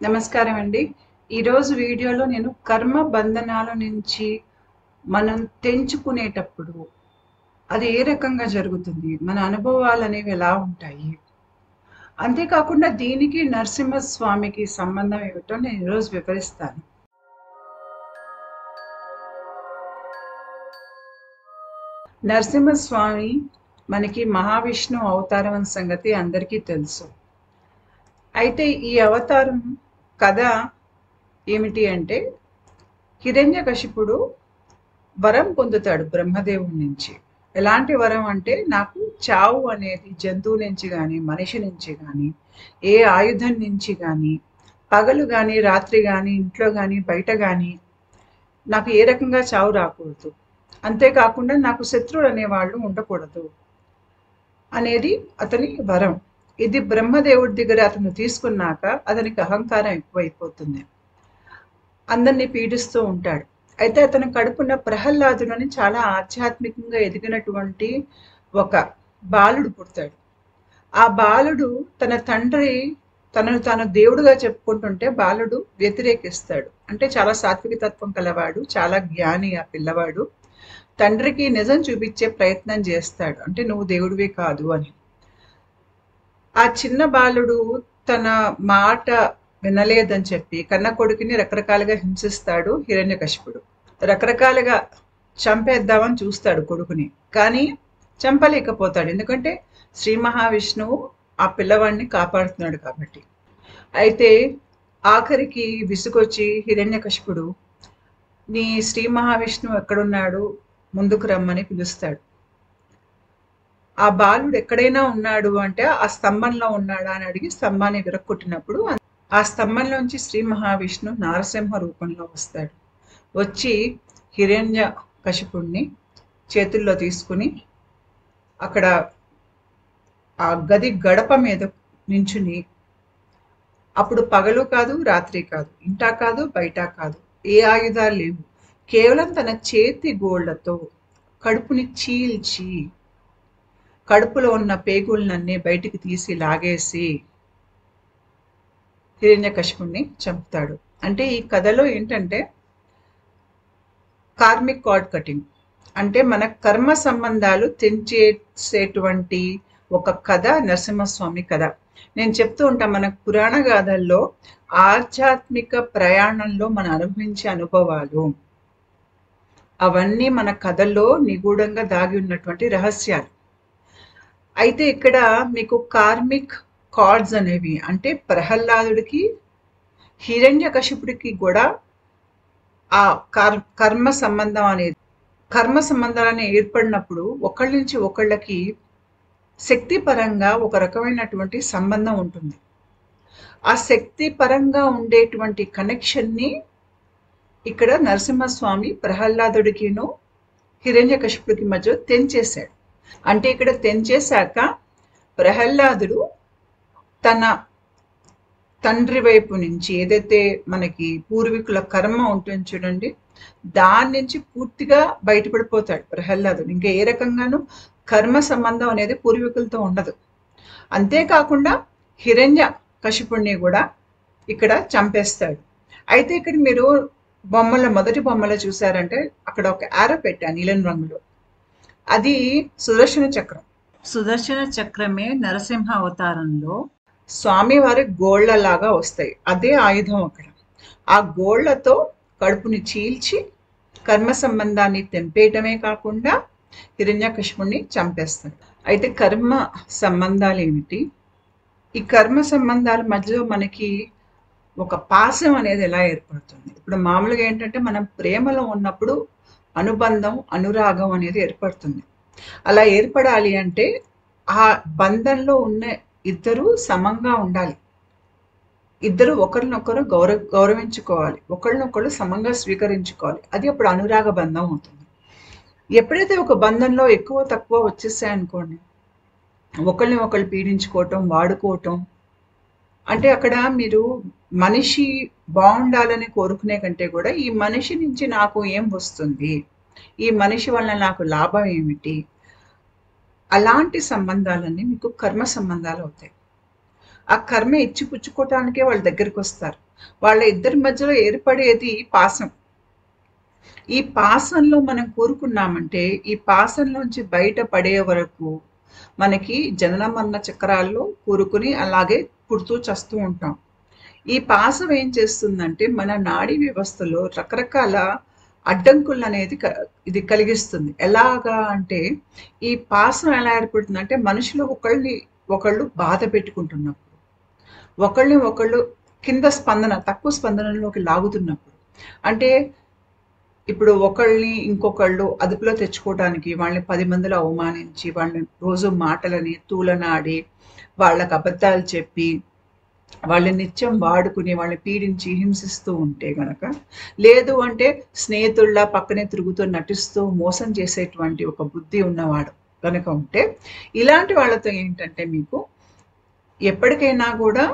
నమస్కారం అండి. ఈరోజు వీడియోలో నేను కర్మ బంధనాల నుంచి మనం తెంచుకునేటప్పుడు అది ఏ రకంగా జరుగుతుంది? మన అనుభవాలనేవి ఎలా ఉంటాయి? అంతేకాకుండా దీనికి నరసింహస్వామికి సంబంధం ఏమిటో నేను ఈరోజు వివరిస్తాను. నరసింహస్వామి మనకి మహావిష్ణు అవతారం అన్న సంగతి అందరికీ తెలుసు. అయితే ఈ అవతారం కథ ఏమిటి అంటే, హిరణ్యకశిపుడు వరం పొందుతాడు బ్రహ్మదేవుడి నుంచి. ఎలాంటి వరం అంటే, నాకు చావు అనేది జంతువు నుంచి కానీ మనిషి నుంచి కానీ ఏ ఆయుధం నుంచి కానీ పగలు కానీ రాత్రి కానీ ఇంట్లో కానీ బయట కానీ నాకు ఏ రకంగా చావు రాకూడదు, అంతేకాకుండా నాకు శత్రువులు అనేవాళ్ళు ఉండకూడదు అనేది అతని వరం. ఇది బ్రహ్మదేవుడి దగ్గర అతను తీసుకున్నాక అతనికి అహంకారం ఎక్కువైపోతుంది, అందరినీ పీడిస్తూ ఉంటాడు. అయితే అతను కడుపున ప్రహ్లాదుడని చాలా ఆధ్యాత్మికంగా ఎదిగినటువంటి ఒక బాలుడు పుడతాడు. ఆ బాలుడు తన తండ్రి తనను తాను దేవుడుగా చెప్పుకుంటుంటే బాలుడు వ్యతిరేకిస్తాడు. అంటే చాలా సాత్విక తత్వం కలవాడు, చాలా జ్ఞాని ఆ పిల్లవాడు. తండ్రికి నిజం చూపించే ప్రయత్నం చేస్తాడు, అంటే నువ్వు దేవుడివే కాదు అని. ఆ చిన్న బాలుడు తన మాట వినలేదని చెప్పి కన్న కొడుకుని రకరకాలుగా హింసిస్తాడు హిరణ్యకశిపుడు. రకరకాలుగా చంపేద్దామని చూస్తాడు కొడుకుని, కానీ చంపలేకపోతాడు, ఎందుకంటే శ్రీ మహావిష్ణువు ఆ పిల్లవాడిని కాపాడుతున్నాడు కాబట్టి. అయితే ఆఖరికి విసుగొచ్చి హిరణ్యకశిపుడు, నీ శ్రీ మహావిష్ణువు ఎక్కడున్నాడు, ముందుకు రమ్మని పిలుస్తాడు. ఆ బాలుడు ఎక్కడైనా ఉన్నాడు అంటే ఆ స్తంభంలో ఉన్నాడా అని అడిగి స్తంభాన్ని విరక్కొట్టినప్పుడు ఆ స్తంభంలోంచి శ్రీ మహావిష్ణు నారసింహ రూపంలో వస్తాడు. వచ్చి హిరణ్య కశిపుణ్ణి చేతుల్లో తీసుకుని అక్కడ ఆ గది గడప మీద నించుని, అప్పుడు పగలు కాదు రాత్రి కాదు, ఇంటా కాదు బయట కాదు, ఏ ఆయుధాలు లేవు, కేవలం తన చేతి గోళ్లతో కడుపుని చీల్చి కడుపులో ఉన్న పేగులన్నీ బయటికి తీసి లాగేసి హిరణ్యకశిపుణ్ణి చంపుతాడు. అంటే ఈ కథలో ఏంటంటే కార్మిక్ కార్డ్ కటింగ్, అంటే మన కర్మ సంబంధాలు తెంచేసేటువంటి ఒక కథ నరసింహస్వామి కథ. నేను చెప్తూ ఉంటాను, మన పురాణ గాథల్లో ఆధ్యాత్మిక ప్రయాణంలో మనం అనుభవించే అనుభవాలు అవన్నీ మన కథల్లో నిగూఢంగా దాగి ఉన్నటువంటి రహస్యాలు. అయితే ఇక్కడ మీకు కార్మిక్ కార్డ్స్ అనేవి, అంటే ప్రహ్లాదుడికి హిరణ్యకశిపుడికి కూడా ఆ కర్మ సంబంధం అనేది, కర్మ సంబంధాలని ఏర్పడినప్పుడు ఒకళ్ళ నుంచి ఒకళ్ళకి శక్తి పరంగా ఒక రకమైనటువంటి సంబంధం ఉంటుంది. ఆ శక్తి పరంగా ఉండేటువంటి కనెక్షన్ని ఇక్కడ నరసింహస్వామి ప్రహ్లాదుడికిను హిరణ్యకశిపుడికి మధ్య తెంచేశాడు. అంటే ఇక్కడ తెంచేశాక ప్రహ్లాదుడు తన తండ్రి వైపు నుంచి ఏదైతే మనకి పూర్వీకుల కర్మ ఉంటుంది చూడండి, దాని నుంచి పూర్తిగా బయటపడిపోతాడు ప్రహ్లాదుడు. ఇంకా ఏ రకంగానూ కర్మ సంబంధం అనేది పూర్వీకులతో ఉండదు. అంతేకాకుండా హిరణ్య కశిపుణ్ణి కూడా ఇక్కడ చంపేస్తాడు. అయితే ఇక్కడ మీరు మొదటి బొమ్మలో చూసారంటే అక్కడ ఒక యారో పెట్టా నీలం రంగులో, అది సుదర్శన చక్రం. సుదర్శన చక్రమే నరసింహ అవతారంలో స్వామివారి గోళ్లలాగా వస్తాయి, అదే ఆయుధం అక్కడ. ఆ గోళ్లతో కడుపుని చీల్చి కర్మ సంబంధాన్ని తెంపేయటమే కాకుండా హిరణ్యకశిపుణ్ణి చంపేస్తాడు. అయితే కర్మ సంబంధాలు ఏమిటి? ఈ కర్మ సంబంధాల మధ్యలో మనకి ఒక పాశం అనేది ఎలా ఏర్పడుతుంది? ఇప్పుడు మామూలుగా ఏంటంటే మనం ప్రేమలో ఉన్నప్పుడు అనుబంధం అనురాగం అనేది ఏర్పడుతుంది. అలా ఏర్పడాలి అంటే ఆ బంధంలో ఉన్న ఇద్దరు సమంగా ఉండాలి, ఇద్దరు ఒకరినొకరు గౌరవించుకోవాలి, ఒకళ్ళనొకళ్ళు సమంగా స్వీకరించుకోవాలి. అది అప్పుడు అనురాగ బంధం అవుతుంది. ఎప్పుడైతే ఒక బంధంలో ఎక్కువ తక్కువ వచ్చేసాయనుకోండి, ఒకళ్ళని ఒకళ్ళు పీడించుకోవటం, వాడుకోవటం, అంటే అక్కడ మీరు మనిషి బాగుండాలని కోరుకునే కంటే కూడా ఈ మనిషి నుంచి నాకు ఏం వస్తుంది, ఈ మనిషి వల్ల నాకు లాభం ఏమిటి, అలాంటి సంబంధాలన్నీ మీకు కర్మ సంబంధాలు అవుతాయి. ఆ కర్మ ఇచ్చి పుచ్చుకోవటానికే వాళ్ళ దగ్గరికి వస్తారు. వాళ్ళ ఇద్దరి మధ్యలో ఏర్పడేది పాసం. ఈ పాసంలో మనం కూరుకున్నామంటే ఈ పాసంలోంచి బయట పడే వరకు మనకి జనన మరణ చక్రాల్లో కూరుకుని అలాగే పుడుతూ చస్తూ ఉంటాం. ఈ పాసం ఏం చేస్తుందంటే మన నాడీ వ్యవస్థలో రకరకాల అడ్డంకులు అనేది ఇది కలిగిస్తుంది. ఎలాగా అంటే ఈ పాసం ఎలా ఏర్పడుతుందంటే మనుషులు ఒకళ్ళు బాధ పెట్టుకుంటున్నప్పుడు, ఒకళ్ళని ఒకళ్ళు కింద స్పందన తక్కువ స్పందనలోకి లాగుతున్నప్పుడు, అంటే ఇప్పుడు ఒకళ్ళని ఇంకొకళ్ళు అదుపులో తెచ్చుకోవడానికి వాళ్ళని 10 మందిలో అవమానించి వాళ్ళని రోజు మాటలని తూలనాడి వాళ్ళకి అబద్ధాలు చెప్పి వాళ్ళని నిత్యం వాడుకుని వాళ్ళని పీడించి హింసిస్తూ ఉంటే గనక, లేదు అంటే స్నేహితుల్లా పక్కనే తిరుగుతూ నటిస్తూ మోసం చేసేటువంటి ఒక బుద్ధి ఉన్నవాడు కనుక ఉంటే, ఇలాంటి వాళ్ళతో ఏంటంటే మీకు ఎప్పటికైనా కూడా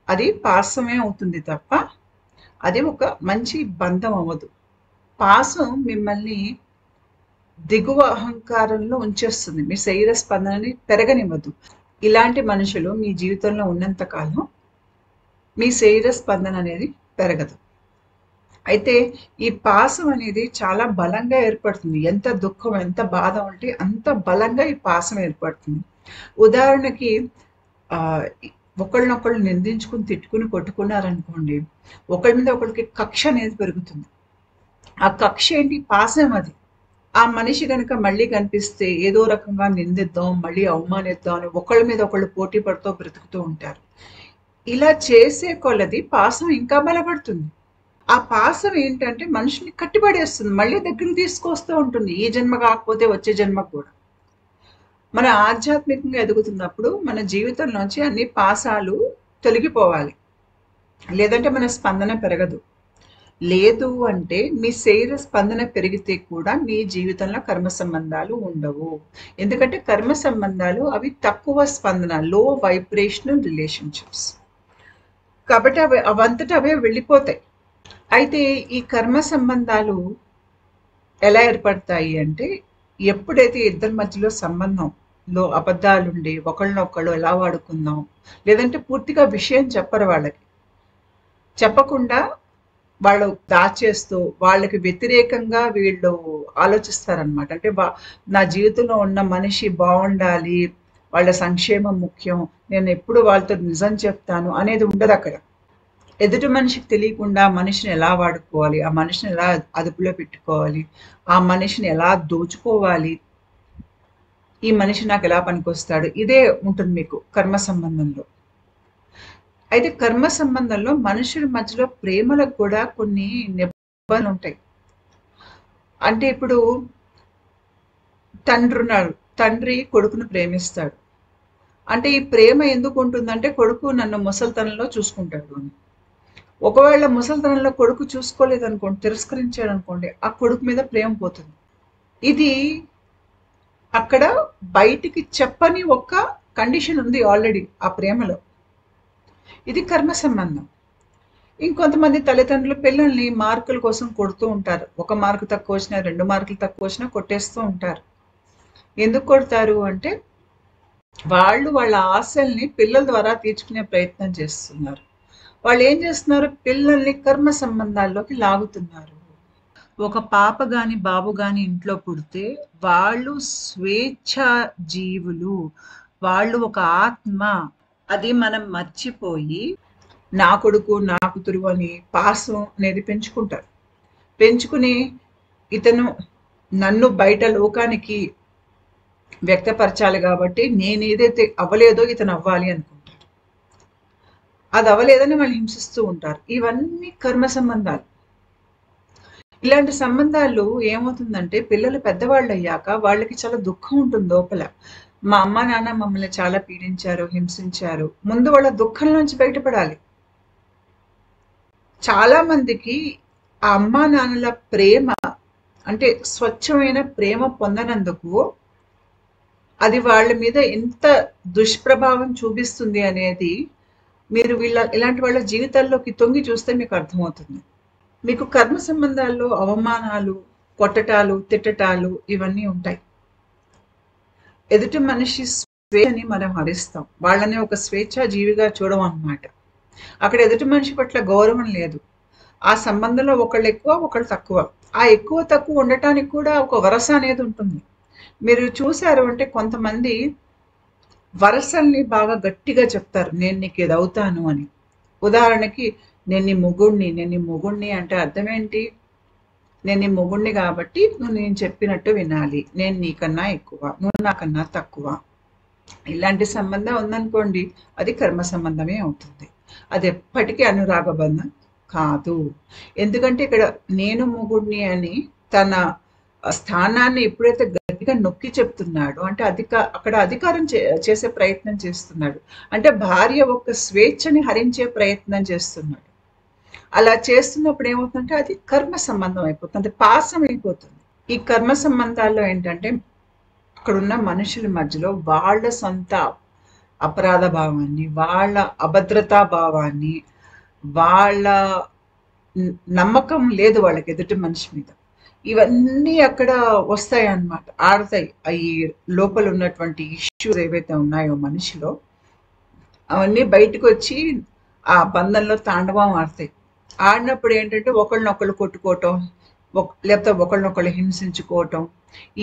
అది పాసమే అవుతుంది తప్ప అది ఒక మంచి బంధం అవ్వదు. పాసం మిమ్మల్ని దిగువ అహంకారంలో ఉంచేస్తుంది. మీ శరీర స్పందనని పెరగనివ్వదు. ఇలాంటి మనుషులు మీ జీవితంలో ఉన్నంత కాలం మీ శరీర స్పందన అనేది పెరగదు. అయితే ఈ పాసం అనేది చాలా బలంగా ఏర్పడుతుంది. ఎంత దుఃఖం ఎంత బాధ ఉంటే అంత బలంగా ఈ పాసం ఏర్పడుతుంది. ఉదాహరణకి ఒకళ్ళనొకళ్ళు నిందించుకుని తిట్టుకుని కొట్టుకున్నారనుకోండి, ఒకళ్ళ మీద ఒకళ్ళకి కక్ష అనేది పెరుగుతుంది. ఆ కక్ష ఏంటి? పాసం అది. ఆ మనిషి కనుక మళ్ళీ కనిపిస్తే ఏదో రకంగా నిందిద్దాం, మళ్ళీ అవమానిద్దాం అని ఒకళ్ళ మీద ఒకళ్ళు పోటీ పడుతూ బ్రతుకుతూ ఉంటారు. ఇలా చేసే కొలది పాసం ఇంకా బలపడుతుంది. ఆ పాసం ఏంటంటే మనిషిని కట్టిపడేస్తుంది, మళ్ళీ దగ్గరికి తీసుకొస్తూ ఉంటుంది. ఈ జన్మ కాకపోతే వచ్చే జన్మకు కూడా. మన ఆధ్యాత్మికంగా ఎదుగుతున్నప్పుడు మన జీవితంలోంచి అన్ని పాసాలు తొలగిపోవాలి, లేదంటే మన స్పందన పెరగదు. లేదు అంటే మీ శరీర స్పందన పెరిగితే కూడా మీ జీవితంలో కర్మ సంబంధాలు ఉండవు. ఎందుకంటే కర్మ సంబంధాలు అవి తక్కువ స్పందన, లో వైబ్రేషనల్ రిలేషన్షిప్స్ కాబట్టి అవంతట అవే వెళ్ళిపోతాయి. అయితే ఈ కర్మ సంబంధాలు ఎలా ఏర్పడతాయి అంటే, ఎప్పుడైతే ఇద్దరి మధ్యలో సంబంధంలో అబద్ధాలుండి ఒకళ్ళనొకళ్ళు ఎలా వాడుకుందాం, లేదంటే పూర్తిగా విషయం చెప్పరు, వాళ్ళకి చెప్పకుండా వాళ్ళు దాచేస్తూ వాళ్ళకి వ్యతిరేకంగా వీళ్ళు ఆలోచిస్తారనమాట. అంటే నా జీవితంలో ఉన్న మనిషి బాగుండాలి, వాళ్ళ సంక్షేమం ముఖ్యం, నేను ఎప్పుడు వాళ్ళతో నిజం చెప్తాను అనేది ఉండదు అక్కడ. ఎదుటి మనిషికి తెలియకుండా మనిషిని ఎలా వాడుకోవాలి, ఆ మనిషిని ఎలా అదుపులో పెట్టుకోవాలి, ఆ మనిషిని ఎలా దోచుకోవాలి, ఈ మనిషి నాకు ఎలా పనికొస్తాడు, ఇదే ఉంటుంది మీకు కర్మ సంబంధంలో. అయితే కర్మ సంబంధంలో మనుషుల మధ్యలో ప్రేమలకు కూడా కొన్ని నిబంధనలు ఉంటాయి. అంటే ఇప్పుడు తండ్రి ఉన్నాడు, తండ్రి కొడుకును ప్రేమిస్తాడు. అంటే ఈ ప్రేమ ఎందుకు ఉంటుందంటే కొడుకు నన్ను ముసలితనంలో చూసుకుంటాడు అని. ఒకవేళ ముసలితనంలో కొడుకు చూసుకోలేదనుకోండి, తిరస్కరించాడు అనుకోండి, ఆ కొడుకు మీద ప్రేమ పోతుంది. ఇది అక్కడ బయటికి చెప్పని ఒక కండిషన్ ఉంది ఆల్రెడీ ఆ ప్రేమలో. ఇది కర్మ సంబంధం. ఇంకొంతమంది తల్లిదండ్రులు పిల్లల్ని మార్కుల కోసం కొడుతూ ఉంటారు. 1 మార్కు తక్కువ వచ్చినా 2 మార్కులు తక్కువ వచ్చినా కొట్టేస్తూ ఉంటారు. ఎందుకు కొడతారు అంటే వాళ్ళు వాళ్ళ ఆశల్ని పిల్లల ద్వారా తీర్చుకునే ప్రయత్నం చేస్తున్నారు. వాళ్ళు ఏం చేస్తున్నారు? పిల్లల్ని కర్మ సంబంధాల్లోకి లాగుతున్నారు. ఒక పాప గాని బాబు గాని ఇంట్లో పుడితే వాళ్ళు స్వేచ్ఛ జీవులు, వాళ్ళు ఒక ఆత్మ. అది మనం మర్చిపోయి నా కొడుకు నా కూతురు అని పాసం అనేది పెంచుకుంటారు. పెంచుకుని ఇతను నన్ను బయట లోకానికి వ్యక్తపరచాలి కాబట్టి నేను ఏదైతే అవ్వలేదో ఇతను అవ్వాలి అనుకుంటారు. అది అవ్వలేదని వాళ్ళు హింసిస్తూ ఉంటారు. ఇవన్నీ కర్మ సంబంధాలు. ఇలాంటి సంబంధాలు ఏమవుతుందంటే పిల్లలు పెద్దవాళ్ళు అయ్యాక వాళ్ళకి చాలా దుఃఖం ఉంటుంది లోపల. మా అమ్మ నాన్న మమ్మల్ని చాలా పీడించారు, హింసించారు. ముందు వాళ్ళ దుఃఖం నుంచి బయటపడాలి. చాలా మందికి ఆ అమ్మా నాన్నల ప్రేమ అంటే స్వచ్ఛమైన ప్రేమ పొందనందుకు అది వాళ్ళ మీద ఎంత దుష్ప్రభావం చూపిస్తుంది అనేది మీరు ఇలాంటి వాళ్ళ జీవితాల్లోకి తొంగి చూస్తే మీకు అర్థమవుతుంది. మీకు కర్మ సంబంధాల్లో అవమానాలు, కొట్టటాలు, తిట్టటాలు ఇవన్నీ ఉంటాయి. ఎదుటి మనిషి స్వేచ్ఛని మనం హరిస్తాం. వాళ్ళని ఒక స్వేచ్ఛా జీవిగా చూడం అన్నమాట. అక్కడ ఎదుటి మనిషి పట్ల గౌరవం లేదు. ఆ సంబంధంలో ఒకళ్ళు ఎక్కువ, ఒకళ్ళు తక్కువ. ఆ ఎక్కువ తక్కువ ఉండటానికి కూడా ఒక వరస అనేది ఉంటుంది. మీరు చూసారు అంటే కొంతమంది వరసల్ని బాగా గట్టిగా చెప్తారు. నేను నీకు ఇది అవుతాను అని. ఉదాహరణకి నేను నీ మొగుణ్ణి అంటే అర్థం ఏంటి? నేను నీ మొగుణ్ణి కాబట్టి నువ్వు నేను చెప్పినట్టు వినాలి. నేను నీకన్నా ఎక్కువ, నువ్వు నాకన్నా తక్కువ. ఇలాంటి సంబంధం ఉందనుకోండి, అది కర్మ సంబంధమే అవుతుంది. అది ఎప్పటికీ అనురాగ బంధం కాదు. ఎందుకంటే ఇక్కడ నేను మొగుడిని అని తన స్థానాన్ని ఎప్పుడైతే గట్టిగా నొక్కి చెప్తున్నాడో అంటే అక్కడ అధికారం చేసే ప్రయత్నం చేస్తున్నాడు. అంటే భార్య ఒక స్వేచ్ఛని హరించే ప్రయత్నం చేస్తున్నాడు. అలా చేస్తున్నప్పుడు ఏమవుతుందంటే అది కర్మ సంబంధం అయిపోతుంది, పాసం అయిపోతుంది. ఈ కర్మ సంబంధాల్లో ఏంటంటే అక్కడున్న మనుషుల మధ్యలో వాళ్ళ సొంత అపరాధ భావాన్ని, వాళ్ళ అభద్రతా భావాన్ని, వాళ్ళ నమ్మకం లేదు వాళ్ళకి ఎదుటి మనిషి మీద. ఇవన్నీ అక్కడ వస్తాయి అన్నమాట, ఆడతాయి. ఈ లోపల ఉన్నటువంటి ఇష్యూస్ ఏవైతే ఉన్నాయో మనిషిలో, అవన్నీ బయటకు వచ్చి ఆ బంధంలో తాండవం ఆడతాయి. ఆడినప్పుడు ఏంటంటే ఒకళ్ళనొకళ్ళు కొట్టుకోవటం, లేకపోతే ఒకళ్ళనొకళ్ళు హింసించుకోవటం,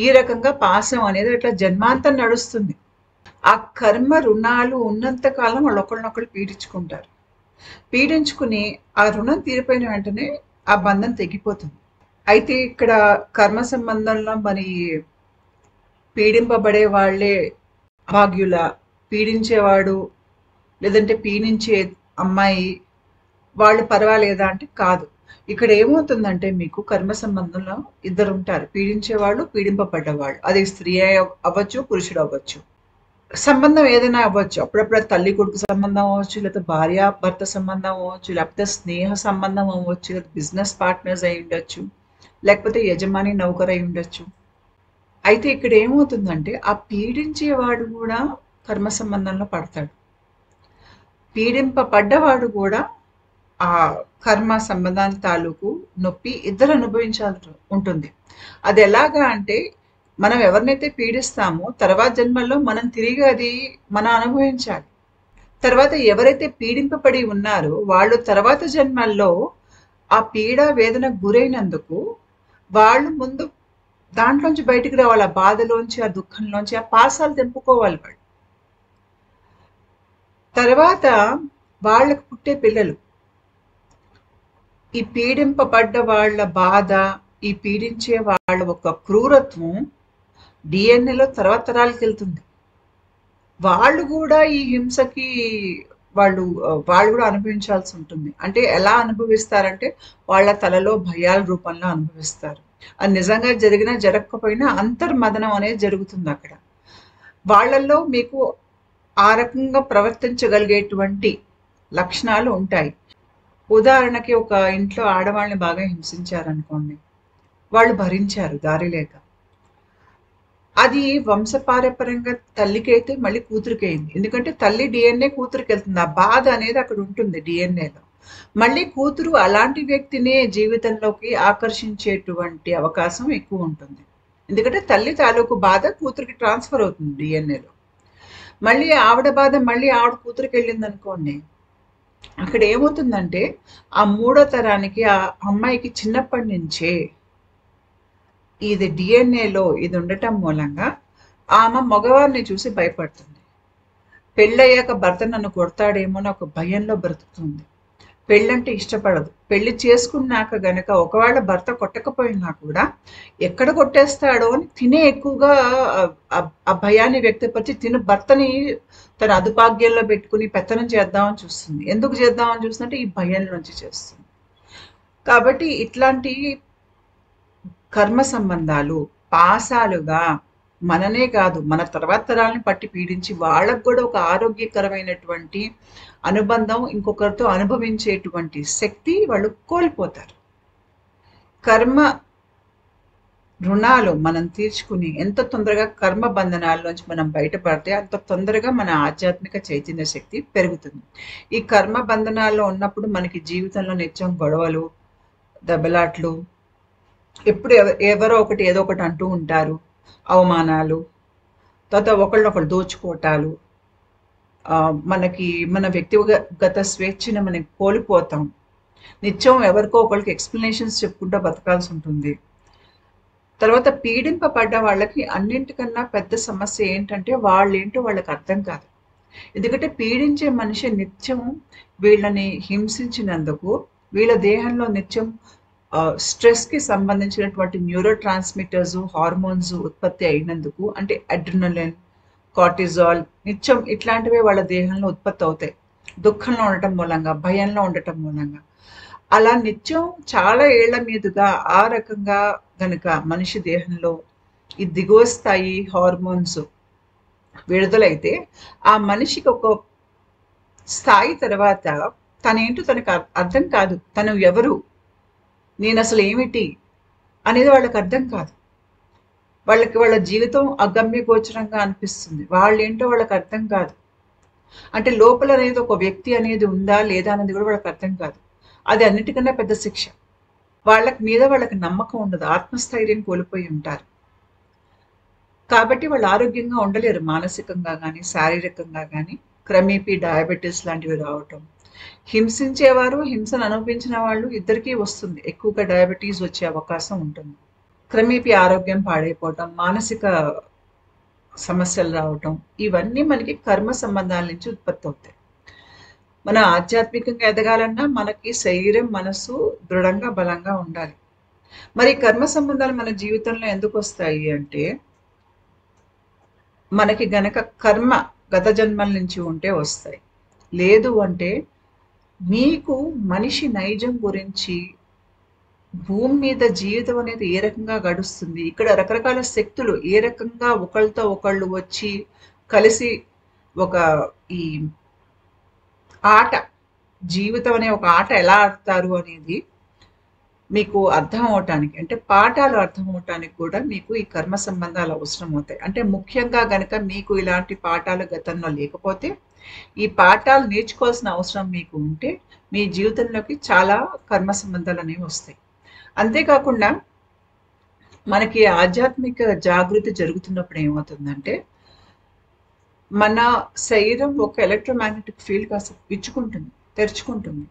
ఈ రకంగా పాసం అనేది అట్లా జన్మాంతం నడుస్తుంది. ఆ కర్మ రుణాలు ఉన్నంత కాలం వాళ్ళు ఒకళ్ళనొకళ్ళు పీడించుకుంటారు. పీడించుకుని ఆ రుణం తీరిపోయిన వెంటనే ఆ బంధం తెగిపోతుంది. అయితే ఇక్కడ కర్మ సంబంధంలో మరి పీడింపబడే వాళ్ళే అభాగ్యుల, పీడించేవాడు లేదంటే పీడించే అమ్మాయి వాళ్ళు పర్వాలేదా అంటే కాదు. ఇక్కడ ఏమవుతుందంటే మీకు కర్మ సంబంధంలో ఇద్దరు ఉంటారు, పీడించేవాళ్ళు, పీడింపబడ్డవాళ్ళు. అది స్త్రీ అవ్వచ్చు, పురుషుడు అవ్వచ్చు, సంబంధం ఏదైనా అవ్వచ్చు. అప్పుడప్పుడు తల్లి కొడుకు సంబంధం అవ్వచ్చు, లేకపోతే భార్య భర్త సంబంధం అవ్వచ్చు, లేకపోతే స్నేహ సంబంధం అవ్వచ్చు, లేకపోతే బిజినెస్ పార్ట్నర్స్ అయి ఉండొచ్చు, లేకపోతే యజమాని నౌకర్ అయి ఉండొచ్చు. అయితే ఇక్కడ ఏమవుతుందంటే ఆ పీడించేవాడు కూడా కర్మ సంబంధంలో పడతాడు, పీడింపబడ్డవాడు కూడా ఆ కర్మ సంబంధాల తాలూకు నొప్పి ఇద్దరు అనుభవించాల్సి ఉంటుంది. అది ఎలాగా అంటే మనం ఎవరినైతే పీడిస్తామో తర్వాత జన్మల్లో మనం తిరిగి అది మనం అనుభవించాలి. తర్వాత ఎవరైతే పీడింపబడి ఉన్నారో వాళ్ళు తర్వాత జన్మల్లో ఆ పీడ వేదన గురైనందుకు వాళ్ళు ముందు దాంట్లోంచి బయటికి రావాలి. ఆ బాధలోంచి, ఆ దుఃఖంలోంచి, ఆ పాసాలు తెంపుకోవాలి వాళ్ళు. తర్వాత వాళ్ళకు పుట్టే పిల్లలు ఈ పీడింపబడ్డ వాళ్ళ బాధ, ఈ పీడించే వాళ్ళ ఒక క్రూరత్వం డిఎన్ఏలో తర్వాత తరాలకు వెళ్తుంది. వాళ్ళు కూడా ఈ హింసకి వాళ్ళు కూడా అనుభవించాల్సి ఉంటుంది. అంటే ఎలా అనుభవిస్తారంటే వాళ్ళ తలలో భయాల రూపంలో అనుభవిస్తారు. అది నిజంగా జరిగినా జరగకపోయినా అంతర్మదనం అనేది జరుగుతుంది అక్కడ. వాళ్ళల్లో మీకు ఆ రకంగా ప్రవర్తించగలిగేటువంటి లక్షణాలు ఉంటాయి. ఉదాహరణకి ఒక ఇంట్లో ఆడవాళ్ళని బాగా హింసించారనుకోండి, వాళ్ళు భరించారు దారి లేక. అది వంశపారపర్యంగా తల్లికైతే మళ్ళీ కూతురికి అయింది. ఎందుకంటే తల్లి డిఎన్ఏ కూతురికి వెళ్తుంది. ఆ బాధ అనేది అక్కడ ఉంటుంది డిఎన్ఏలో. మళ్ళీ కూతురు అలాంటి వ్యక్తినే జీవితంలోకి ఆకర్షించేటువంటి అవకాశం ఎక్కువ ఉంటుంది. ఎందుకంటే తల్లి తాలూకు బాధ కూతురికి ట్రాన్స్ఫర్ అవుతుంది డిఎన్ఏలో. మళ్ళీ ఆవిడ బాధ మళ్ళీ ఆవిడ కూతురికి వెళ్ళింది అనుకోండి, అక్కడ ఏమవుతుందంటే ఆ మూడో తరానికి ఆ అమ్మాయికి చిన్నప్పటి నుంచే ఇది డిఎన్ఏలో ఇది ఉండటం మూలంగా ఆమె మగవారిని చూసి భయపడుతుంది. పెళ్ళయ్యాక భర్త నన్ను కొడతాడేమో అని ఒక భయంలో బ్రతుకుతుంది. పెళ్ళంటే ఇష్టపడదు. పెళ్లి చేసుకున్నాక గనక ఒకవేళ భర్త కొట్టకపోయినా కూడా ఎక్కడ కొట్టేస్తాడో అని తినే ఎక్కువగా ఆ భయాన్ని వ్యక్తపరిచి తిను భర్తని తన అదుపాగ్యంలో పెట్టుకుని పెత్తనం చేద్దామని చూస్తుంది. ఎందుకు చేద్దామని చూస్తుందంటే ఈ భయం నుంచి చేస్తుంది. కాబట్టి ఇట్లాంటి కర్మ సంబంధాలు పాసాలుగా మననే కాదు మన తర్వాత తరాలని పట్టి పీడించి వాళ్ళకు కూడా ఒక ఆరోగ్యకరమైనటువంటి అనుబంధం ఇంకొకరితో అనుభవించేటువంటి శక్తి వాళ్ళు కోల్పోతారు. కర్మ రుణాలు మనం తీర్చుకుని ఎంత తొందరగా కర్మ బంధనాల్లోంచి మనం బయటపడితే అంత తొందరగా మన ఆధ్యాత్మిక చైతన్య శక్తి పెరుగుతుంది. ఈ కర్మ బంధనాల్లో ఉన్నప్పుడు మనకి జీవితంలో నిత్యం గొడవలు, దెబ్బలాట్లు, ఎప్పుడు ఎవరో ఒకటి ఏదో ఒకటి అంటూ ఉంటారు, అవమానాలు, తర్వాత ఒకళ్ళనొకళ్ళు దోచుకోవటాలు, మనకి మన వ్యక్తిగత స్వేచ్ఛను మనం కోల్పోతాం. నిత్యం ఎవరికో ఒకళ్ళకి ఎక్స్ప్లెనేషన్స్ చెప్పుకుంటూ బతకాల్సి ఉంటుంది. తర్వాత పీడింపబడ్డ వాళ్ళకి అన్నింటికన్నా పెద్ద సమస్య ఏంటంటే వాళ్ళేంటో వాళ్ళకి అర్థం కాదు. ఎందుకంటే పీడించే మనిషి నిత్యం వీళ్ళని హింసించినందుకు వీళ్ళ దేహంలో నిత్యం స్ట్రెస్కి సంబంధించినటువంటి న్యూరో ట్రాన్స్మిటర్స్, హార్మోన్స్ ఉత్పత్తి అయినందుకు, అంటే అడ్రినలిన్, కార్టిజాల్ నిత్యం ఇట్లాంటివే వాళ్ళ దేహంలో ఉత్పత్తి అవుతాయి. దుఃఖంలో ఉండటం మూలంగా, భయంలో ఉండటం మూలంగా. అలా నిత్యం చాలా ఏళ్ల మీదుగా ఆ రకంగా గనుక మనిషి దేహంలో ఈ దిగువ స్థాయి హార్మోన్స్ విడుదలైతే ఆ మనిషికి ఒక స్థాయి తర్వాత తనేంటో తనకు అర్థం కాదు. తను ఎవరు, నేను అసలు ఏమిటి అనేది వాళ్ళకి అర్థం కాదు. వాళ్ళకి వాళ్ళ జీవితం అగమ్య గోచరంగా అనిపిస్తుంది. వాళ్ళేంటో వాళ్ళకి అర్థం కాదు. అంటే లోపల అనేది ఒక వ్యక్తి అనేది ఉందా లేదా అనేది కూడా వాళ్ళకి అర్థం కాదు. అది అన్నిటికన్నా పెద్ద శిక్ష. వాళ్ళకి మీద వాళ్ళకి నమ్మకం ఉండదు, ఆత్మస్థైర్యం కోల్పోయి ఉంటారు. కాబట్టి వాళ్ళు ఆరోగ్యంగా ఉండలేరు, మానసికంగా కానీ శారీరకంగా కానీ. క్రమేపీ డయాబెటీస్ లాంటివి రావటం, హింసించేవారు హింసను అనుభవించిన వాళ్ళు ఇద్దరికీ వస్తుంది. ఎక్కువగా డయాబెటీస్ వచ్చే అవకాశం ఉంటుంది. క్రమేపీ ఆరోగ్యం పాడైపోవటం, మానసిక సమస్యలు రావటం, ఇవన్నీ మనకి కర్మ సంబంధాల నుంచి ఉత్పత్తి అవుతాయి. మన ఆధ్యాత్మికంగా ఎదగాలన్నా మనకి శరీరం, మనసు దృఢంగా బలంగా ఉండాలి. మరి కర్మ సంబంధాలు మన జీవితంలో ఎందుకు వస్తాయి అంటే, మనకి గనక కర్మ గత జన్మల నుంచి ఉంటే వస్తాయి. లేదు అంటే మీకు మనిషి నైజం గురించి, భూమి మీద జీవితం అనేది ఏ రకంగా గడుస్తుంది, ఇక్కడ రకరకాల శక్తులు ఏ రకంగా ఒకళ్ళతో ఒకళ్ళు వచ్చి కలిసి ఒక ఈ ఆట, జీవితం అనే ఒక ఆట ఎలా ఆడతారు అనేది మీకు అర్థం అవటానికి, అంటే పాఠాలు అర్థం అవటానికి కూడా మీకు ఈ కర్మ సంబంధాలు అవసరం అవుతాయి. అంటే ముఖ్యంగా గనక మీకు ఇలాంటి పాఠాలు గతంలో లేకపోతే, ఈ పాఠాలు నేర్చుకోవాల్సిన అవసరం మీకు ఉంటే మీ జీవితంలోకి చాలా కర్మ సంబంధాలు అనేవి వస్తాయి. అంతేకాకుండా మనకి ఆధ్యాత్మిక జాగృతి జరుగుతున్నప్పుడు ఏమవుతుందంటే, మన శరీరం ఒక ఎలక్ట్రోమాగ్నెటిక్ ఫీల్డ్ కాస్త ఇచ్చుకుంటుంది, తెరుచుకుంటుంది.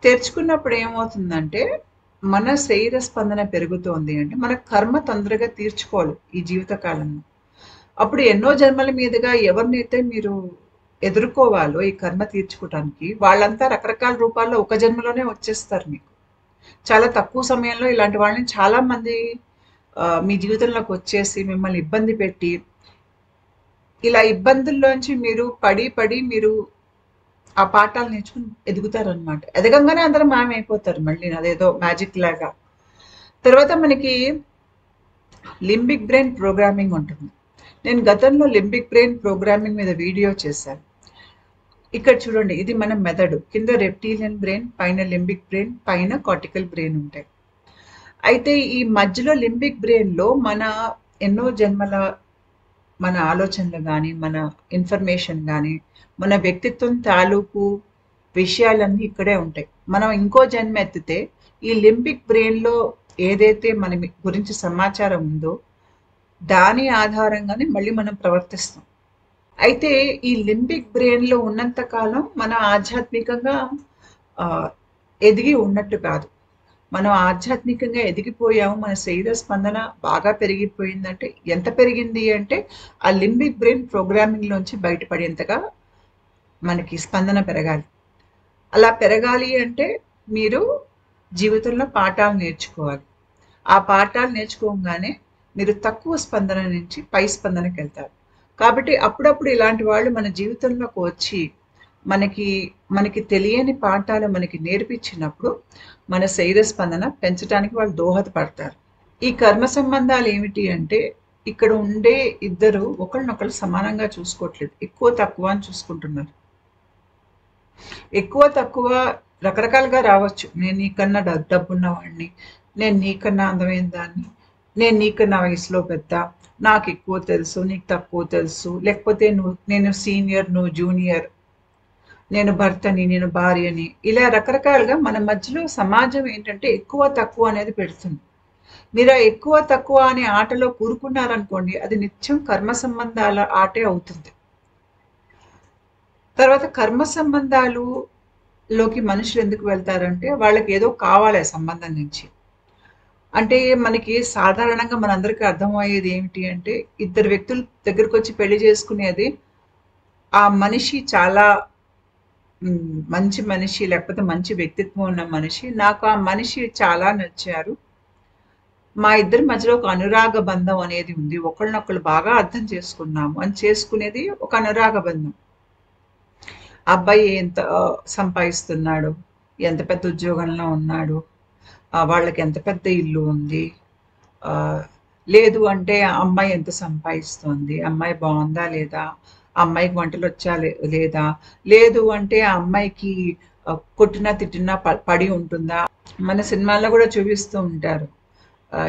తెరుచుకున్నప్పుడు ఏమవుతుందంటే, మన శరీర స్పందన పెరుగుతోంది అంటే మన కర్మ తొందరగా తీర్చుకోవాలి ఈ జీవితకాలంలో. అప్పుడు ఎన్నో జన్మల మీదుగా ఎవరినైతే మీరు ఎదుర్కోవాలో ఈ కర్మ తీర్చుకోవటానికి, వాళ్ళంతా రకరకాల రూపాల్లో ఒక జన్మలోనే వచ్చేస్తారు మీకు. చాలా తక్కువ సమయంలో ఇలాంటి వాళ్ళని చాలా మంది మీ జీవితంలోకి వచ్చేసి మిమ్మల్ని ఇబ్బంది పెట్టి, ఇలా ఇబ్బందుల్లోంచి మీరు పడి మీరు ఆ పాఠాలు నేర్చుకుని ఎదుగుతారనమాట. ఎదగంగానే అందరూ మాయమైపోతారు మళ్ళీ, అదేదో మ్యాజిక్ లాగా. తర్వాత మనకి లింబిక్ బ్రెయిన్ ప్రోగ్రామింగ్ ఉంటుంది. నేను గతంలో లింబిక్ బ్రెయిన్ ప్రోగ్రామింగ్ మీద వీడియో చేశాను. ఇక్కడ చూడండి, ఇది మన మెదడు. కింద రెప్టీలియన్ బ్రెయిన్, పైన లింబిక్ బ్రెయిన్, పైన కార్టికల్ బ్రెయిన్ ఉంటాయి. అయితే ఈ మధ్యలో లింబిక్ బ్రెయిన్లో మన ఎన్నో జన్మల మన ఆలోచనలు కానీ, మన ఇన్ఫర్మేషన్ కానీ, మన వ్యక్తిత్వం తాలూకు విషయాలన్నీ ఇక్కడే ఉంటాయి. మనం ఇంకో జన్మ ఎత్తితే ఈ లింబిక్ బ్రెయిన్లో ఏదైతే మన గురించి సమాచారం ఉందో దాని ఆధారంగానే మళ్ళీ మనం ప్రవర్తిస్తాం. అయితే ఈ లింబిక్ బ్రెయిన్లో ఉన్నంత కాలం మనం ఆధ్యాత్మికంగా ఎదిగి ఉన్నట్టు కాదు. మనం ఆధ్యాత్మికంగా ఎదిగిపోయాము, మన శరీర స్పందన బాగా పెరిగిపోయిందంటే, ఎంత పెరిగింది అంటే ఆ లింబిక్ బ్రెయిన్ ప్రోగ్రామింగ్లోంచి బయటపడేంతగా మనకి స్పందన పెరగాలి. అలా పెరగాలి అంటే మీరు జీవితంలో పాఠాలు నేర్చుకోవాలి. ఆ పాఠాలు నేర్చుకోగానే మీరు తక్కువ స్పందన నుంచి పై స్పందనకి వెళ్తారు. కాబట్టి అప్పుడప్పుడు ఇలాంటి వాళ్ళు మన జీవితంలోకి వచ్చి మనకి తెలియని పాఠాలు మనకి నేర్పించినప్పుడు మన శరీర స్పందన పెంచడానికి వాళ్ళు దోహదపడతారు. ఈ కర్మ సంబంధాలు ఏమిటి అంటే, ఇక్కడ ఉండే ఇద్దరు ఒకళ్ళనొకళ్ళు సమానంగా చూసుకోవట్లేదు, ఎక్కువ తక్కువ అని చూసుకుంటున్నారు. ఎక్కువ తక్కువ రకరకాలుగా రావచ్చు. నేను నీకన్నా డబ్బున్నవాడిని, నేను నీకన్నా అందమైన దాన్ని, నేను నీకన్నా వయసులో పెద్ద, నాకు ఎక్కువ తెలుసు నీకు తక్కువ తెలుసు, లేకపోతే నేను సీనియర్ నువ్వు జూనియర్, నేను భర్తని నేను భార్యని, ఇలా రకరకాలుగా మన మధ్యలో సమాజం ఏంటంటే ఎక్కువ తక్కువ అనేది పెడుతుంది. మీరు ఆ ఎక్కువ తక్కువ అనే ఆటలో కూరుకున్నారనుకోండి, అది నిత్యం కర్మ సంబంధాల ఆటే అవుతుంది. తర్వాత కర్మ సంబంధాలు లోకి మనుషులు ఎందుకు వెళ్తారంటే, వాళ్ళకి ఏదో కావాలి ఆ సంబంధం నుంచి. అంటే మనకి సాధారణంగా మనందరికీ అర్థమయ్యేది ఏమిటి అంటే, ఇద్దరు వ్యక్తులు దగ్గరకొచ్చి పెళ్లి చేసుకునేది, ఆ మనిషి చాలా మంచి మనిషి, లేకపోతే మంచి వ్యక్తిత్వం ఉన్న మనిషి. నాకు ఆ మనిషి చాలా నచ్చారు. మా ఇద్దరి మధ్యలో ఒక అనురాగ బంధం అనేది ఉంది. ఒకళ్ళనొకళ్ళు బాగా అర్థం చేసుకున్నాము అని చేసుకునేది ఒక అనురాగ బంధం. అబ్బాయి ఎంత సంపాదిస్తున్నాడు, ఎంత పెద్ద ఉద్యోగంలో ఉన్నాడు, వాళ్ళకి ఎంత పెద్ద ఇల్లు ఉంది, లేదు అంటే అమ్మాయి ఎంత సంపాదిస్తుంది, అమ్మాయి బాగుందా లేదా, అమ్మాయికి వంటలు వచ్చా లేదా, లేదు అంటే ఆ అమ్మాయికి కొట్టినా తిట్టినా పడి ఉంటుందా. మన సినిమాల్లో కూడా చూపిస్తూ ఉంటారు,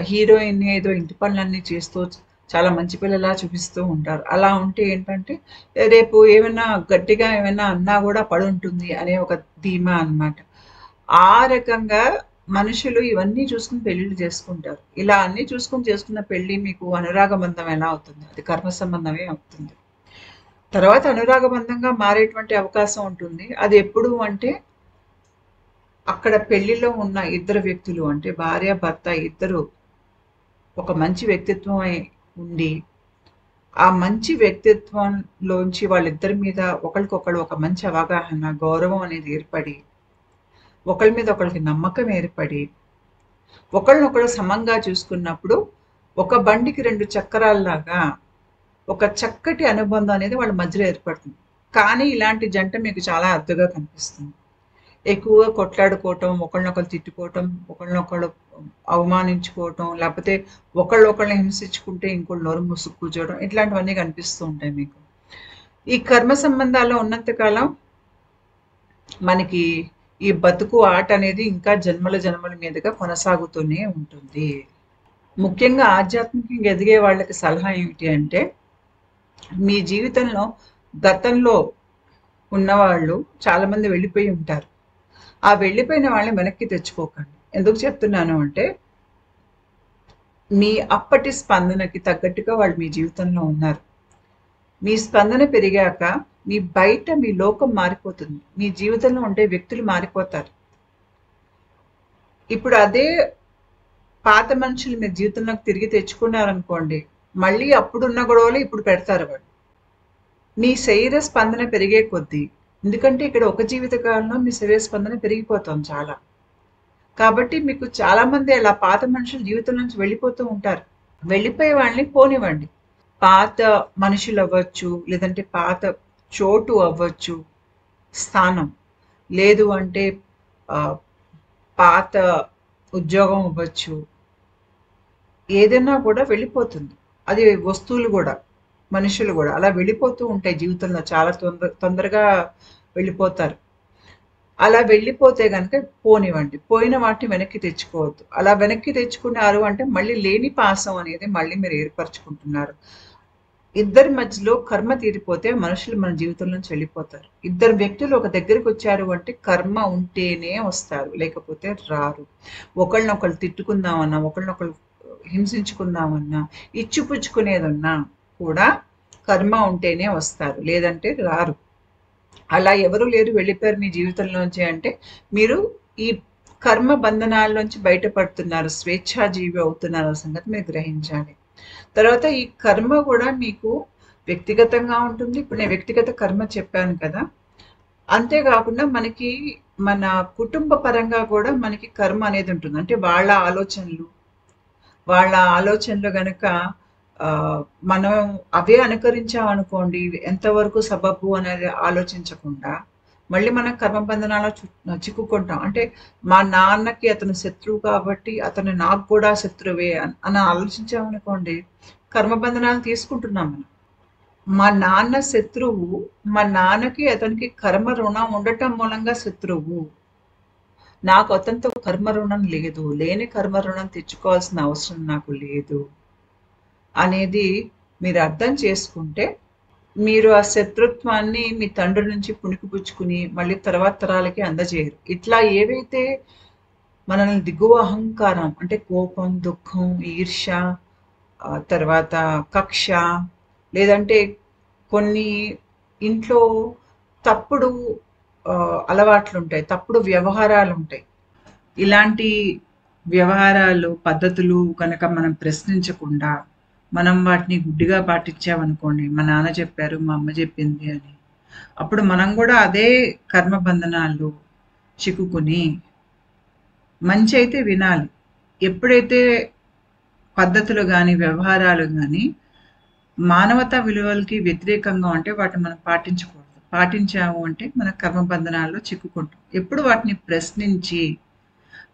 హీరోయిన్ ఏదో ఇంటి పనులన్నీ చేస్తూ చాలా మంచి పిల్లలా చూపిస్తూ ఉంటారు. అలా ఉంటే ఏంటంటే రేపు ఏమైనా గట్టిగా ఏమైనా అన్నా కూడా పడి ఉంటుంది అనే ఒక ధీమా అన్నమాట. ఆ రకంగా మనుషులు ఇవన్నీ చూసుకుని పెళ్లిళ్ళు చేసుకుంటారు. ఇలా అన్ని చూసుకుని చేసుకున్న పెళ్లి మీకు అనురాగ బంధం ఎలా అవుతుంది? అది కర్మ సంబంధమే అవుతుంది. తర్వాత అనురాగ బంధంగా మారేటువంటి అవకాశం ఉంటుంది. అది ఎప్పుడు అంటే, అక్కడ పెళ్లిలో ఉన్న ఇద్దరు వ్యక్తులు అంటే భార్య భర్త ఇద్దరు ఒక మంచి వ్యక్తిత్వం ఉండి, ఆ మంచి వ్యక్తిత్వంలోంచి వాళ్ళిద్దరి మీద ఒకరికొకళ్ళు ఒక మంచి అవగాహన, గౌరవం అనేది ఏర్పడి, ఒకళ్ళ మీద ఒకళ్ళకి నమ్మకం ఏర్పడి, ఒకళ్ళనొకళ్ళు సమంగా చూసుకున్నప్పుడు ఒక బండికి 2 చక్రాల్లాగా ఒక చక్కటి అనుబంధం అనేది వాళ్ళ మధ్యలో ఏర్పడుతుంది. కానీ ఇలాంటి జంట మీకు చాలా అరుదుగా కనిపిస్తుంది. ఎక్కువగా కొట్లాడుకోవటం, ఒకళ్ళనొకళ్ళు తిట్టుకోవటం, ఒకళ్ళనొకళ్ళు అవమానించుకోవటం, లేకపోతే ఒకళ్ళొకళ్ళని హింసించుకుంటే ఇంకోళ్ళు నోరు మూసుకు కూర్చోవడం, ఇట్లాంటివన్నీ కనిపిస్తూ ఉంటాయి మీకు. ఈ కర్మ సంబంధాల్లో ఉన్నంత కాలం మనకి ఈ బతుకు ఆట అనేది ఇంకా జన్మల జన్మల మీదుగా కొనసాగుతూనే ఉంటుంది. ముఖ్యంగా ఆధ్యాత్మికంగా ఎదిగే వాళ్ళకి సలహా ఏమిటి అంటే, మీ జీవితంలో గతంలో ఉన్నవాళ్ళు చాలా మంది వెళ్ళిపోయి ఉంటారు. ఆ వెళ్ళిపోయిన వాళ్ళని వెనక్కి తెచ్చుకోకండి. ఎందుకు చెప్తున్నాను అంటే, మీ అప్పటి స్పందనకి తగ్గట్టుగా వాళ్ళు మీ జీవితంలో ఉన్నారు. మీ స్పందన పెరిగాక మీ లోకం మారిపోతుంది. మీ జీవితంలో ఉండే వ్యక్తులు మారిపోతారు. ఇప్పుడు అదే పాత మనుషులు మీ జీవితంలోకి తిరిగి తెచ్చుకున్నారనుకోండి, మళ్ళీ అప్పుడున్న గొడవలు ఇప్పుడు పెడతారు వాళ్ళు. మీ శరీర స్పందన పెరిగే కొద్దీ, ఎందుకంటే ఇక్కడ ఒక జీవిత కాలంలో మీ శరీర స్పందన పెరిగిపోతుంది చాలా. కాబట్టి మీకు చాలా మంది అలా పాత మనుషులు జీవితం నుంచి వెళ్ళిపోతూ ఉంటారు. వెళ్ళిపోయే వాళ్ళని పోనివ్వండి. పాత మనుషులు అవ్వచ్చు, లేదంటే పాత చోటు అవ్వచ్చు, స్థానం, లేదు అంటే పాత ఉద్యోగం అవ్వచ్చు, ఏదైనా కూడా వెళ్ళిపోతుంది. అది వస్తువులు కూడా, మనుషులు కూడా అలా వెళ్ళిపోతూ ఉంటాయి జీవితంలో. చాలా తొందరగా వెళ్ళిపోతారు. అలా వెళ్ళిపోతే కనుక పోనివ్వండి. పోయిన వాటిని వెనక్కి తెచ్చుకోవద్దు. అలా వెనక్కి తెచ్చుకున్నారు అంటే మళ్ళీ లేని పాసం అనేది మళ్ళీ మీరు ఏర్పరచుకుంటున్నారు. ఇద్దరి మధ్యలో కర్మ తీరిపోతే మనుషులు మన జీవితం నుంచి వెళ్ళిపోతారు. ఇద్దరు వ్యక్తులు ఒక దగ్గరికి వచ్చారు అంటే కర్మ ఉంటేనే వస్తారు, లేకపోతే రారు. ఒకళ్ళనొకళ్ళు తిట్టుకుందామన్నా, ఒకళ్ళనొకళ్ళు హింసించుకుందామన్నా, ఇచ్చిపుచ్చుకునేదన్నా కూడా కర్మ ఉంటేనే వస్తారు, లేదంటే రారు. అలా ఎవరు లేరు, వెళ్ళిపోయారు మీ జీవితంలోంచి అంటే మీరు ఈ కర్మ బంధనాల్లోంచి బయటపడుతున్నారు, స్వేచ్ఛాజీవి అవుతున్నారు సంగతి మీరు గ్రహించాలి. తర్వాత ఈ కర్మ కూడా మీకు వ్యక్తిగతంగా ఉంటుంది. ఇప్పుడు నేను వ్యక్తిగత కర్మ చెప్పాను కదా, అంతేకాకుండా మనకి మన కుటుంబ పరంగా కూడా మనకి కర్మ అనేది ఉంటుంది. అంటే వాళ్ళ ఆలోచనలు గనక మనం అవే అనుకరించామనుకోండి, ఎంతవరకు సబబు అనేది ఆలోచించకుండా మళ్ళీ మనం కర్మబంధనాలు చిక్కుకుంటాం. అంటే మా నాన్నకి అతను శత్రువు కాబట్టి అతను నాకు కూడా శత్రువే అని ఆలోచించామనుకోండి, కర్మబంధనాలు తీసుకుంటున్నాం మనం. మా నాన్న శత్రువు, మా నాన్నకి అతనికి కర్మ రుణం ఉండటం మూలంగా శత్రువు. నాకు అతనితో కర్మ రుణం లేదు, లేని కర్మ రుణం తెచ్చుకోవాల్సిన అవసరం నాకు లేదు అనేది మీరు అర్థం చేసుకుంటే, మీరు ఆ శత్రుత్వాన్ని మీ తండ్రి నుంచి పుణికిపుచ్చుకుని మళ్ళీ తర్వాత తరాలకి అందజేయరు. ఇట్లా ఏవైతే మనల్ని దిగువ అహంకారం అంటే కోపం, దుఃఖం, ఈర్ష్య, తర్వాత కక్ష, లేదంటే కొన్ని ఇంట్లో తప్పుడు అలవాట్లుంటాయి, తప్పుడు వ్యవహారాలుంటాయి. ఇలాంటి వ్యవహారాలు, పద్ధతులు కనుక మనం ప్రశ్నించకుండా, మనం వాటిని గుడ్డిగా పాటించామనుకోండి, మా నాన్న చెప్పారు, మా అమ్మ చెప్పింది అని. అప్పుడు మనం కూడా అదే కర్మ బంధనాల్లో చిక్కుకుని మంచి అయితే వినాలి. ఎప్పుడైతే పద్ధతులు గాని, వ్యవహారాలు గాని మానవతా విలువలకి వ్యతిరేకంగా ఉంటే వాటిని మనం పాటించకూడదు. పాటించాము అంటే మన కర్మ బంధనాల్లో చిక్కుకుంటాం. ఎప్పుడు వాటిని ప్రశ్నించి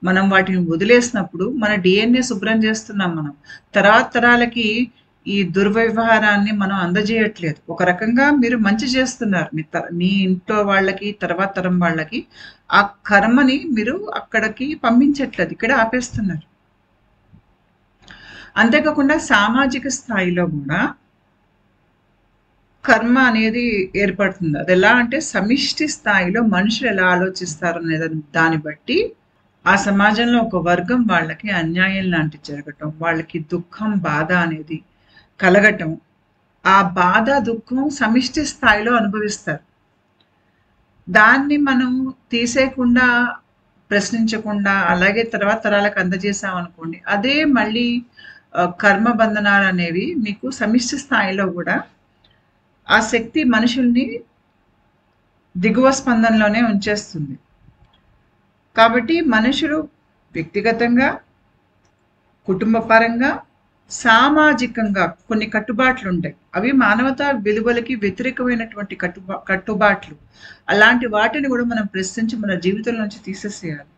మనం వాటిని వదిలేసినప్పుడు మన డిఎన్ఏ శుభ్రం చేస్తున్నాం మనం. తర్వాత తరాలకి ఈ దుర్వ్యవహారాన్ని మనం అందజేయట్లేదు. ఒక రకంగా మీరు మంచి చేస్తున్నారు. మీ ఇంట్లో వాళ్ళకి, తర్వాత తరం వాళ్ళకి ఆ కర్మని మీరు అక్కడికి పంపించట్లేదు. ఇక్కడే ఆపేస్తున్నారు. అంతేకాకుండా సామాజిక స్థాయిలో కూడా కర్మ అనేది ఏర్పడుతుంది. అది ఎలా అంటే సమిష్టి స్థాయిలో మనుషులు ఎలా ఆలోచిస్తారు అనే దాన్ని బట్టి ఆ సమాజంలో ఒక వర్గం వాళ్ళకి అన్యాయం లాంటి జరగటం, వాళ్ళకి దుఃఖం, బాధ అనేది కలగటం, ఆ బాధ, దుఃఖం సమిష్టి స్థాయిలో అనుభవిస్తారు. దాన్ని మనం తీసేయకుండా, ప్రశ్నించకుండా అలాగే తర్వాత తరాలకు అందజేసాం అనుకోండి, అదే మళ్ళీ కర్మ బంధనాలు అనేవి మీకు సమిష్టి స్థాయిలో కూడా ఆ శక్తి మనుషుల్ని దిగువ స్పందనలోనే ఉంచేస్తుంది. కాబట్టి మనుషులు వ్యక్తిగతంగా, కుటుంబ పరంగా, సామాజికంగా కొన్ని కట్టుబాట్లు ఉంటాయి. అవి మానవతా విలువలకి వ్యతిరేకమైనటువంటి కట్టుబాట్లు. అలాంటి వాటిని కూడా మనం ప్రశ్నించి మన జీవితం నుంచి తీసేసేయాలి.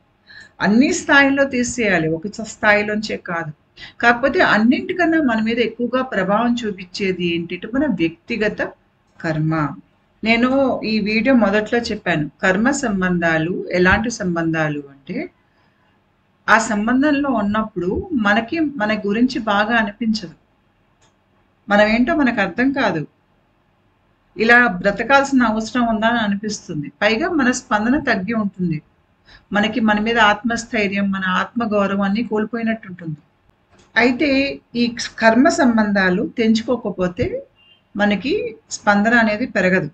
అన్ని స్థాయిల్లో తీసేయాలి, ఒక స్థాయిలోంచే కాదు. కాకపోతే అన్నింటికన్నా మన మీద ఎక్కువగా ప్రభావం చూపించేది ఏంటంటే మన వ్యక్తిగత కర్మ. నేను ఈ వీడియో మొదట్లో చెప్పాను, కర్మ సంబంధాలు ఎలాంటి సంబంధాలు అంటే ఆ సంబంధంలో ఉన్నప్పుడు మన గురించి బాగా అనిపించదు. మనం ఏంటో మనకు అర్థం కాదు. ఇలా బ్రతకాల్సిన అవసరం ఉందా అని అనిపిస్తుంది. పైగా మన స్పందన తగ్గి ఉంటుంది. మన మీద ఆత్మస్థైర్యం, మన ఆత్మగౌరవాన్ని కోల్పోయినట్టు ఉంటుంది. అయితే ఈ కర్మ సంబంధాలు తెంచుకోకపోతే మనకి స్పందన అనేది పెరగదు.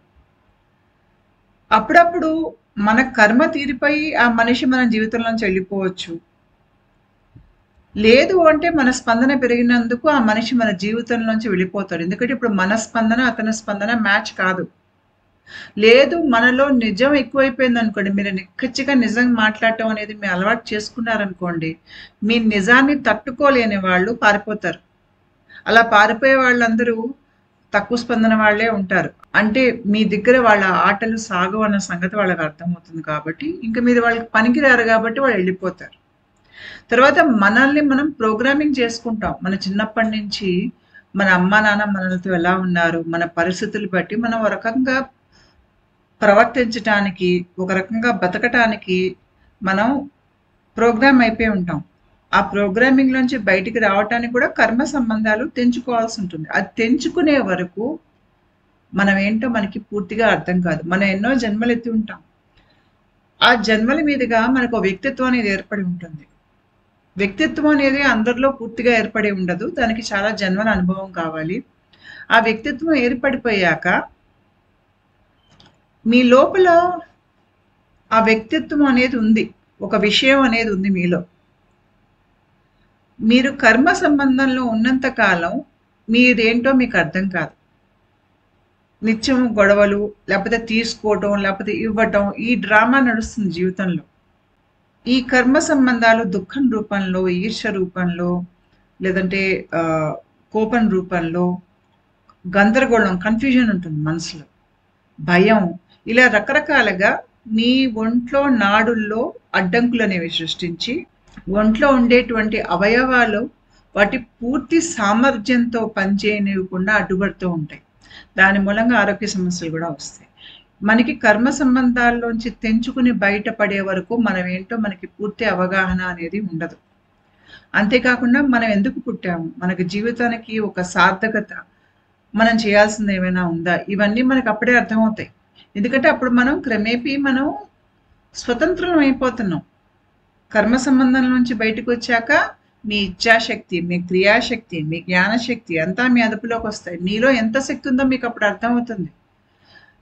అప్పుడప్పుడు మన కర్మ తీరిపోయి ఆ మనిషి మన జీవితంలోంచి వెళ్ళిపోవచ్చు. లేదు అంటే మన స్పందన పెరిగినందుకు ఆ మనిషి మన జీవితంలోంచి వెళ్ళిపోతాడు. ఎందుకంటే ఇప్పుడు మన స్పందన, అతని స్పందన మ్యాచ్ కాదు. లేదు మనలో నిజం ఎక్కువైపోయింది అనుకోండి, మీరు నిక్కచ్చిగా నిజం మాట్లాడటం అనేది మీరు అలవాటు చేసుకున్నారనుకోండి, మీ నిజాన్ని తట్టుకోలేని వాళ్ళు పారిపోతారు. అలా పారిపోయే వాళ్ళందరూ తక్కువ స్పందన వాళ్ళే ఉంటారు. అంటే మీ దగ్గర వాళ్ళ ఆటలు సాగవు అన్న సంగతి వాళ్ళకి అర్థమవుతుంది కాబట్టి, ఇంకా మీరు వాళ్ళకి పనికిరారు కాబట్టి వాళ్ళు వెళ్ళిపోతారు. తర్వాత మనల్ని మనం ప్రోగ్రామింగ్ చేసుకుంటాం. మన చిన్నప్పటి నుంచి మన అమ్మ నాన్న మనలతో ఎలా ఉన్నారు, మన పరిస్థితులు బట్టి మనం ఒక రకంగా ప్రవర్తించటానికి, ఒక రకంగా బతకటానికి మనం ప్రోగ్రామ్ అయిపోయి ఉంటాం. ఆ ప్రోగ్రామింగ్ నుంచి బయటికి రావటానికి కూడా కర్మ సంబంధాలు తెంచుకోవాల్సి ఉంటుంది. అది తెంచుకునే వరకు మనం ఏంటో మనకి పూర్తిగా అర్థం కాదు. మనం ఎన్నో జన్మలు ఎత్తి ఉంటాం. ఆ జన్మల మీదుగా మనకు వ్యక్తిత్వం అనేది ఏర్పడి ఉంటుంది. వ్యక్తిత్వం అనేది అందరిలో పూర్తిగా ఏర్పడి ఉండదు. దానికి చాలా జన్మల అనుభవం కావాలి. ఆ వ్యక్తిత్వం ఏర్పడిపోయాక మీ లోపల ఆ వ్యక్తిత్వం అనేది ఉంది, ఒక విషయం అనేది ఉంది మీలో. మీరు కర్మ సంబంధంలో ఉన్నంత కాలం మీరేంటో మీకు అర్థం కాదు. నిత్యం గొడవలు, లేకపోతే తీసుకోవటం, లేకపోతే ఇవ్వటం, ఈ డ్రామా నడుస్తుంది జీవితంలో. ఈ కర్మ సంబంధాలు దుఃఖం రూపంలో, ఈర్ష్య రూపంలో, లేదంటే కోపం రూపంలో, గందరగోళం, కన్ఫ్యూజన్ ఉంటుంది మనసులో, భయం, ఇలా రకరకాలుగా మీ ఒంట్లో నాడుల్లో అడ్డంకులు అనేవి సృష్టించి ఒంట్లో ఉండేటువంటి అవయవాలు వాటి పూర్తి సామర్థ్యంతో పనిచేయనివ్వకుండా అడ్డుపడుతూ ఉంటాయి. దాని మూలంగా ఆరోగ్య సమస్యలు కూడా వస్తాయి. మనకి కర్మ సంబంధాల్లోంచి తెంచుకుని బయటపడే వరకు మనం ఏంటో మనకి పూర్తి అవగాహన అనేది ఉండదు. అంతేకాకుండా మనం ఎందుకు పుట్టాము, మనకి జీవితానికి ఒక సార్థకత, మనం చేయాల్సింది ఏమైనా ఉందా, ఇవన్నీ మనకు అప్పుడే అర్థమవుతాయి. ఎందుకంటే అప్పుడు మనం క్రమేపీ మనం స్వతంత్రం అయిపోతున్నాం. కర్మ సంబంధం నుంచి బయటకు వచ్చాక మీ ఇచ్ఛాశక్తి, మీ క్రియాశక్తి, మీ జ్ఞానశక్తి అంతా మీ అదుపులోకి వస్తాయి. మీలో ఎంత శక్తి ఉందో మీకు అప్పుడు అర్థమవుతుంది.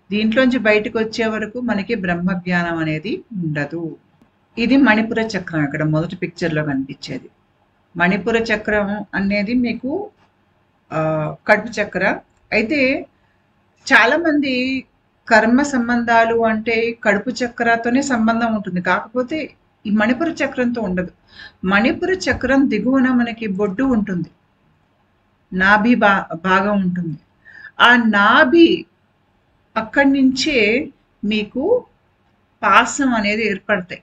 దీంట్లోంచి బయటకు వచ్చే వరకు మనకి బ్రహ్మజ్ఞానం అనేది ఉండదు. ఇది మణిపుర చక్రం. ఇక్కడ మొదటి పిక్చర్లో కనిపించేది మణిపుర చక్రం అనేది మీకు కడుపు చక్ర. అయితే చాలామంది కర్మ సంబంధాలు అంటే కడుపు చక్రతోనే సంబంధం ఉంటుంది, కాకపోతే ఈ మణిపుర చక్రంతో ఉండదు. మణిపుర చక్రం దిగువన మనకి బొడ్డు ఉంటుంది, నాభి భాగం ఉంటుంది. ఆ నాభి అక్కడి నుంచే మీకు పాసం అనేది ఏర్పడతాయి.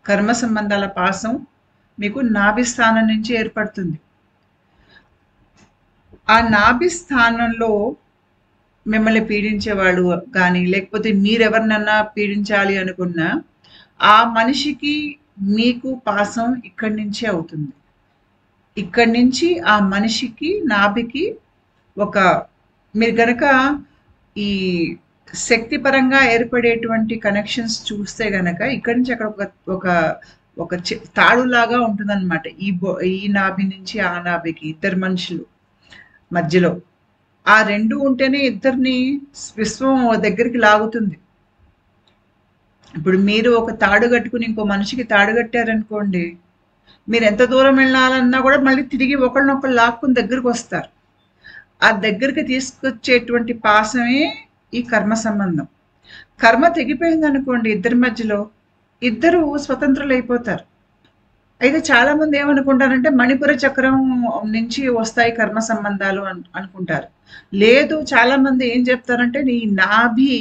కర్మ సంబంధాల పాసం మీకు నాభి స్థానం నుంచి ఏర్పడుతుంది. ఆ నాభి స్థానంలో మిమ్మల్ని పీడించేవాడు కానీ, లేకపోతే మీరెవరినన్నా పీడించాలి అనుకున్నా ఆ మనిషికి మీకు పాసం ఇక్కడి నుంచే అవుతుంది. ఇక్కడి నుంచి ఆ మనిషికి నాభికి ఒక, మీరు గనక ఈ శక్తి పరంగా ఏర్పడేటువంటి కనెక్షన్స్ చూస్తే గనక ఇక్కడి నుంచి అక్కడ ఒక ఒక తాడులాగా ఉంటుందన్నమాట. ఈ నాభి నుంచి ఆ నాభికి ఇద్దరు మనుషులు మధ్యలో ఆ రెండు ఉంటేనే ఇద్దరిని విశ్వం దగ్గరికి లాగుతుంది. ఇప్పుడు మీరు ఒక తాడు కట్టుకుని ఇంకో మనిషికి తాడు కట్టారనుకోండి, మీరు ఎంత దూరం వెళ్ళాలన్నా కూడా మళ్ళీ తిరిగి ఒకళ్ళనొకళ్ళు లాక్కుని దగ్గరికి వస్తారు. ఆ దగ్గరికి తీసుకొచ్చేటువంటి పాసమే ఈ కర్మ సంబంధం. కర్మ తెగిపోయింది అనుకోండి ఇద్దరి మధ్యలో, ఇద్దరు స్వతంత్రులు అయిపోతారు. అయితే చాలా మంది ఏమనుకుంటారంటే మణిపుర చక్రం నుంచి వస్తాయి కర్మ సంబంధాలు అనుకుంటారు. లేదు, చాలా మంది ఏం చెప్తారంటే నీ నాభి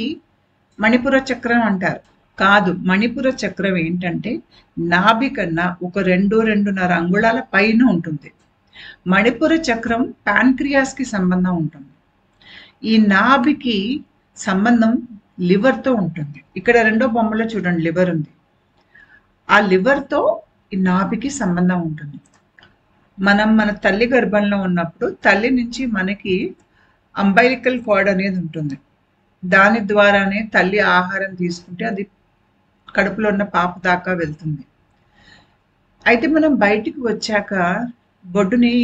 మణిపుర చక్రం అంటారు. కాదు, మణిపుర చక్రం ఏంటంటే నాభి కన్నా ఒక 2-2.5 అంగుళాల పైన ఉంటుంది. మణిపుర చక్రం ప్యాన్క్రియాస్కి సంబంధం ఉంటుంది. ఈ నాభికి సంబంధం లివర్తో ఉంటుంది. ఇక్కడ రెండో బొమ్మలో చూడండి లివర్ ఉంది. ఆ లివర్తో ఈ నాభికి సంబంధం ఉంటుంది. మన తల్లి గర్భంలో ఉన్నప్పుడు తల్లి నుంచి మనకి అంబైలికల్ కార్డ్ అనేది ఉంటుంది. దాని ద్వారానే తల్లి ఆహారం తీసుకుంటే అది కడుపులో ఉన్న పాప దాకా వెళ్తుంది. అయితే మనం బయటికి వచ్చాక బొడ్డుని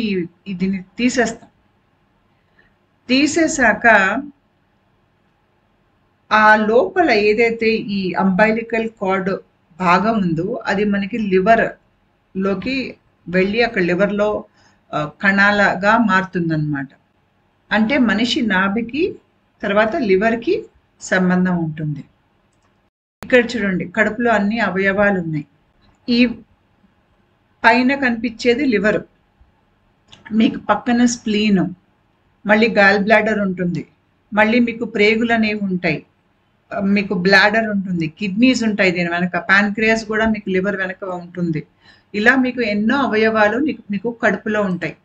దీన్ని తీసేస్తాం. తీసేశాక ఆ లోపల ఏదైతే ఈ అంబైలికల్ కార్డ్ భాగం ఉందో అది మనకి లివర్ లోకి వెళ్ళి అక్కడ లివర్లో కణాలగా మారుతుందన్నమాట. అంటే మనిషి నాభికి తర్వాత లివర్కి సంబంధం ఉంటుంది. ఇక్కడ చూడండి కడుపులో అన్ని అవయవాలు ఉన్నాయి. ఈ పైన కనిపించేది లివర్, మీకు పక్కన స్ప్లీన్, మళ్ళీ గాల్ బ్లాడర్ ఉంటుంది, మళ్ళీ మీకు ప్రేగులు అనేవి ఉంటాయి, మీకు బ్లాడర్ ఉంటుంది, కిడ్నీస్ ఉంటాయి, దీని వెనక ప్యాన్క్రియాస్ కూడా మీకు లివర్ వెనక ఉంటుంది. ఇలా మీకు ఎన్నో అవయవాలు మీకు కడుపులో ఉంటాయి.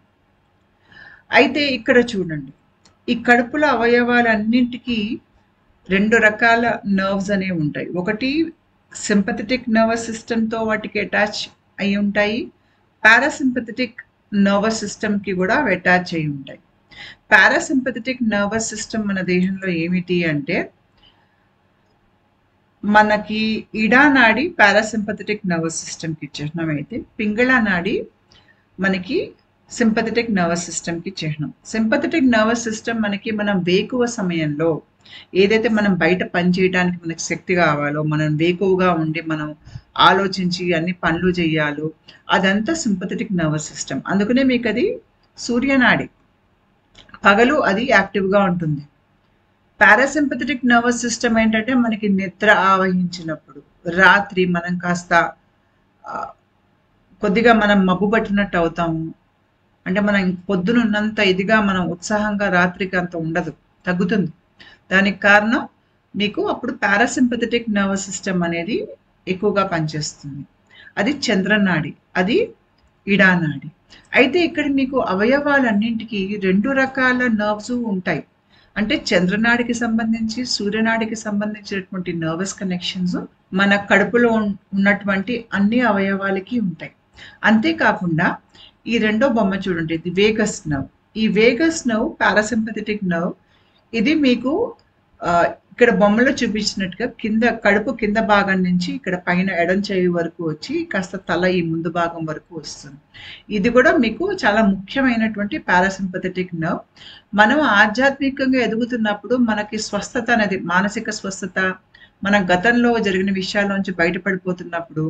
అయితే ఇక్కడ చూడండి ఈ కడుపులో అవయవాలన్నింటికి 2 రకాల నర్వ్స్ అనేవి ఉంటాయి. ఒకటి సింపథెటిక్ నర్వస్ సిస్టమ్తో వాటికి అటాచ్ అయి ఉంటాయి, పారాసింపథెటిక్ నర్వస్ సిస్టమ్కి కూడా అవి అటాచ్ అయి ఉంటాయి. పారాసింపథెటిక్ నర్వస్ సిస్టమ్ మన దేహంలో ఏమిటి అంటే మనకి ఇడా నాడి పారాసింపథెటిక్ నర్వస్ సిస్టమ్కి చిహ్నం అయితే పింగళ నాడి మనకి సింపథెటిక్ నర్వస్ సిస్టమ్కి చిహ్నం. సింపథెటిక్ నర్వస్ సిస్టమ్ మనకి మనం వేకువ సమయంలో ఏదైతే మనం బయట పని చేయడానికి మనకి శక్తి కావాలో, మనం వేకువగా ఉండి మనం ఆలోచించి అన్ని పనులు చేయాలో అదంతా సింపథెటిక్ నర్వస్ సిస్టమ్. అందుకనే మీకు అది సూర్యనాడి, పగలు అది యాక్టివ్గా ఉంటుంది. పారాసింపథెటిక్ నర్వస్ సిస్టమ్ ఏంటంటే మనకి నిద్ర ఆవహించినప్పుడు రాత్రి మనం కాస్త కొద్దిగా మనం మబ్బు పట్టినట్టు అవుతాము. అంటే మనం పొద్దునున్నంత ఇదిగా మనం ఉత్సాహంగా రాత్రికి అంత ఉండదు, తగ్గుతుంది. దానికి కారణం మీకు అప్పుడు పారాసింపథెటిక్ నర్వస్ సిస్టమ్ అనేది ఎక్కువగా పనిచేస్తుంది. అది చంద్రనాడి, అది ఇడానాడి. అయితే ఇక్కడ మీకు అవయవాలన్నింటికి 2 రకాల నర్వ్స్ ఉంటాయి. అంటే చంద్రనాడికి సంబంధించి సూర్యనాడికి సంబంధించినటువంటి నర్వస్ కనెక్షన్స్ మన కడుపులో ఉన్నటువంటి అన్ని అవయవాలకి ఉంటాయి. అంతేకాకుండా ఈ రెండో బొమ్మ చూడండి, ఇది వేగస్ నర్వ్. ఈ వేగస్ నర్వ్ పారాసింపథెటిక్ నర్వ్. ఇది మీకు ఇక్కడ బొమ్మలో చూపించినట్టుగా కింద కడుపు కింద భాగం నుంచి ఇక్కడ పైన ఎడం చెవి వరకు వచ్చి కాస్త తల ఈ ముందు భాగం వరకు వస్తుంది. ఇది కూడా మీకు చాలా ముఖ్యమైనటువంటి పారాసింపథెటిక్ నర్వ్. మనం ఆధ్యాత్మికంగా ఎదుగుతున్నప్పుడు మనకి స్వస్థత అనేది, మానసిక స్వస్థత, మన గతంలో జరిగిన విషయాల నుంచి బయటపడిపోతున్నప్పుడు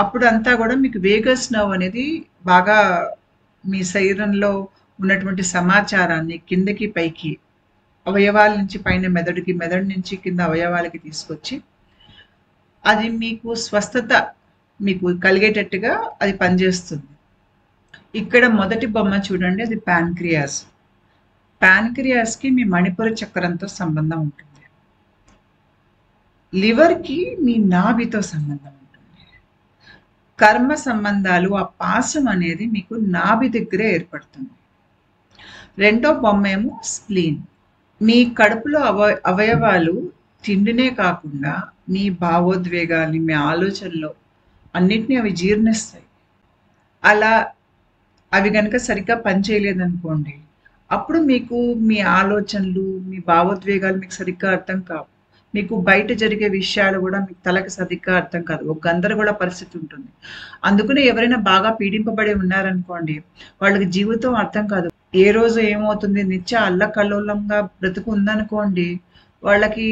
అప్పుడు అంతా కూడా మీకు వేగస్ నర్వ్ అనేది బాగా మీ శరీరంలో ఉన్నటువంటి సమాచారాన్ని కిందకి పైకి, అవయవాల నుంచి పైన మెదడుకి, మెదడు నుంచి కింద అవయవాలకి తీసుకొచ్చి అది మీకు స్వస్థత మీకు కలిగేటట్టుగా అది పనిచేస్తుంది. ఇక్కడ మొదటి బొమ్మ చూడండి, అది ప్యాన్క్రియాస్. ప్యాన్క్రియాస్కి మీ మణిపుర చక్రంతో సంబంధం ఉంటుంది. లివర్కి మీ నాభితో సంబంధం ఉంటుంది. కర్మ సంబంధాలు, ఆ పాశం అనేది మీకు నాభి దగ్గరే ఏర్పడుతుంది. రెండో బొమ్మ ఏమో స్ప్లీన్. మీ కడుపులో అవయవాలు తిండినే కాకుండా మీ భావోద్వేగాలు, మీ ఆలోచనలు అన్నిటినీ అవి జీర్ణిస్తాయి. అలా అవి కనుక సరిగ్గా పనిచేయలేదనుకోండి, అప్పుడు మీకు మీ ఆలోచనలు, మీ భావోద్వేగాలు మీకు సరిగ్గా అర్థం కావు. మీకు బయట జరిగే విషయాలు కూడా మీకు తలకి సరిగ్గా అర్థం కాదు. ఒక గందరగోళ పరిస్థితి ఉంటుంది. అందుకనే ఎవరైనా బాగా పీడింపబడి ఉన్నారనుకోండి, వాళ్ళకి జీవితం అర్థం కాదు. ఏ రోజు ఏమవుతుంది, నిత్య అల్లకల్లోలంగా బ్రతుకు ఉందనుకోండి, వాళ్ళకి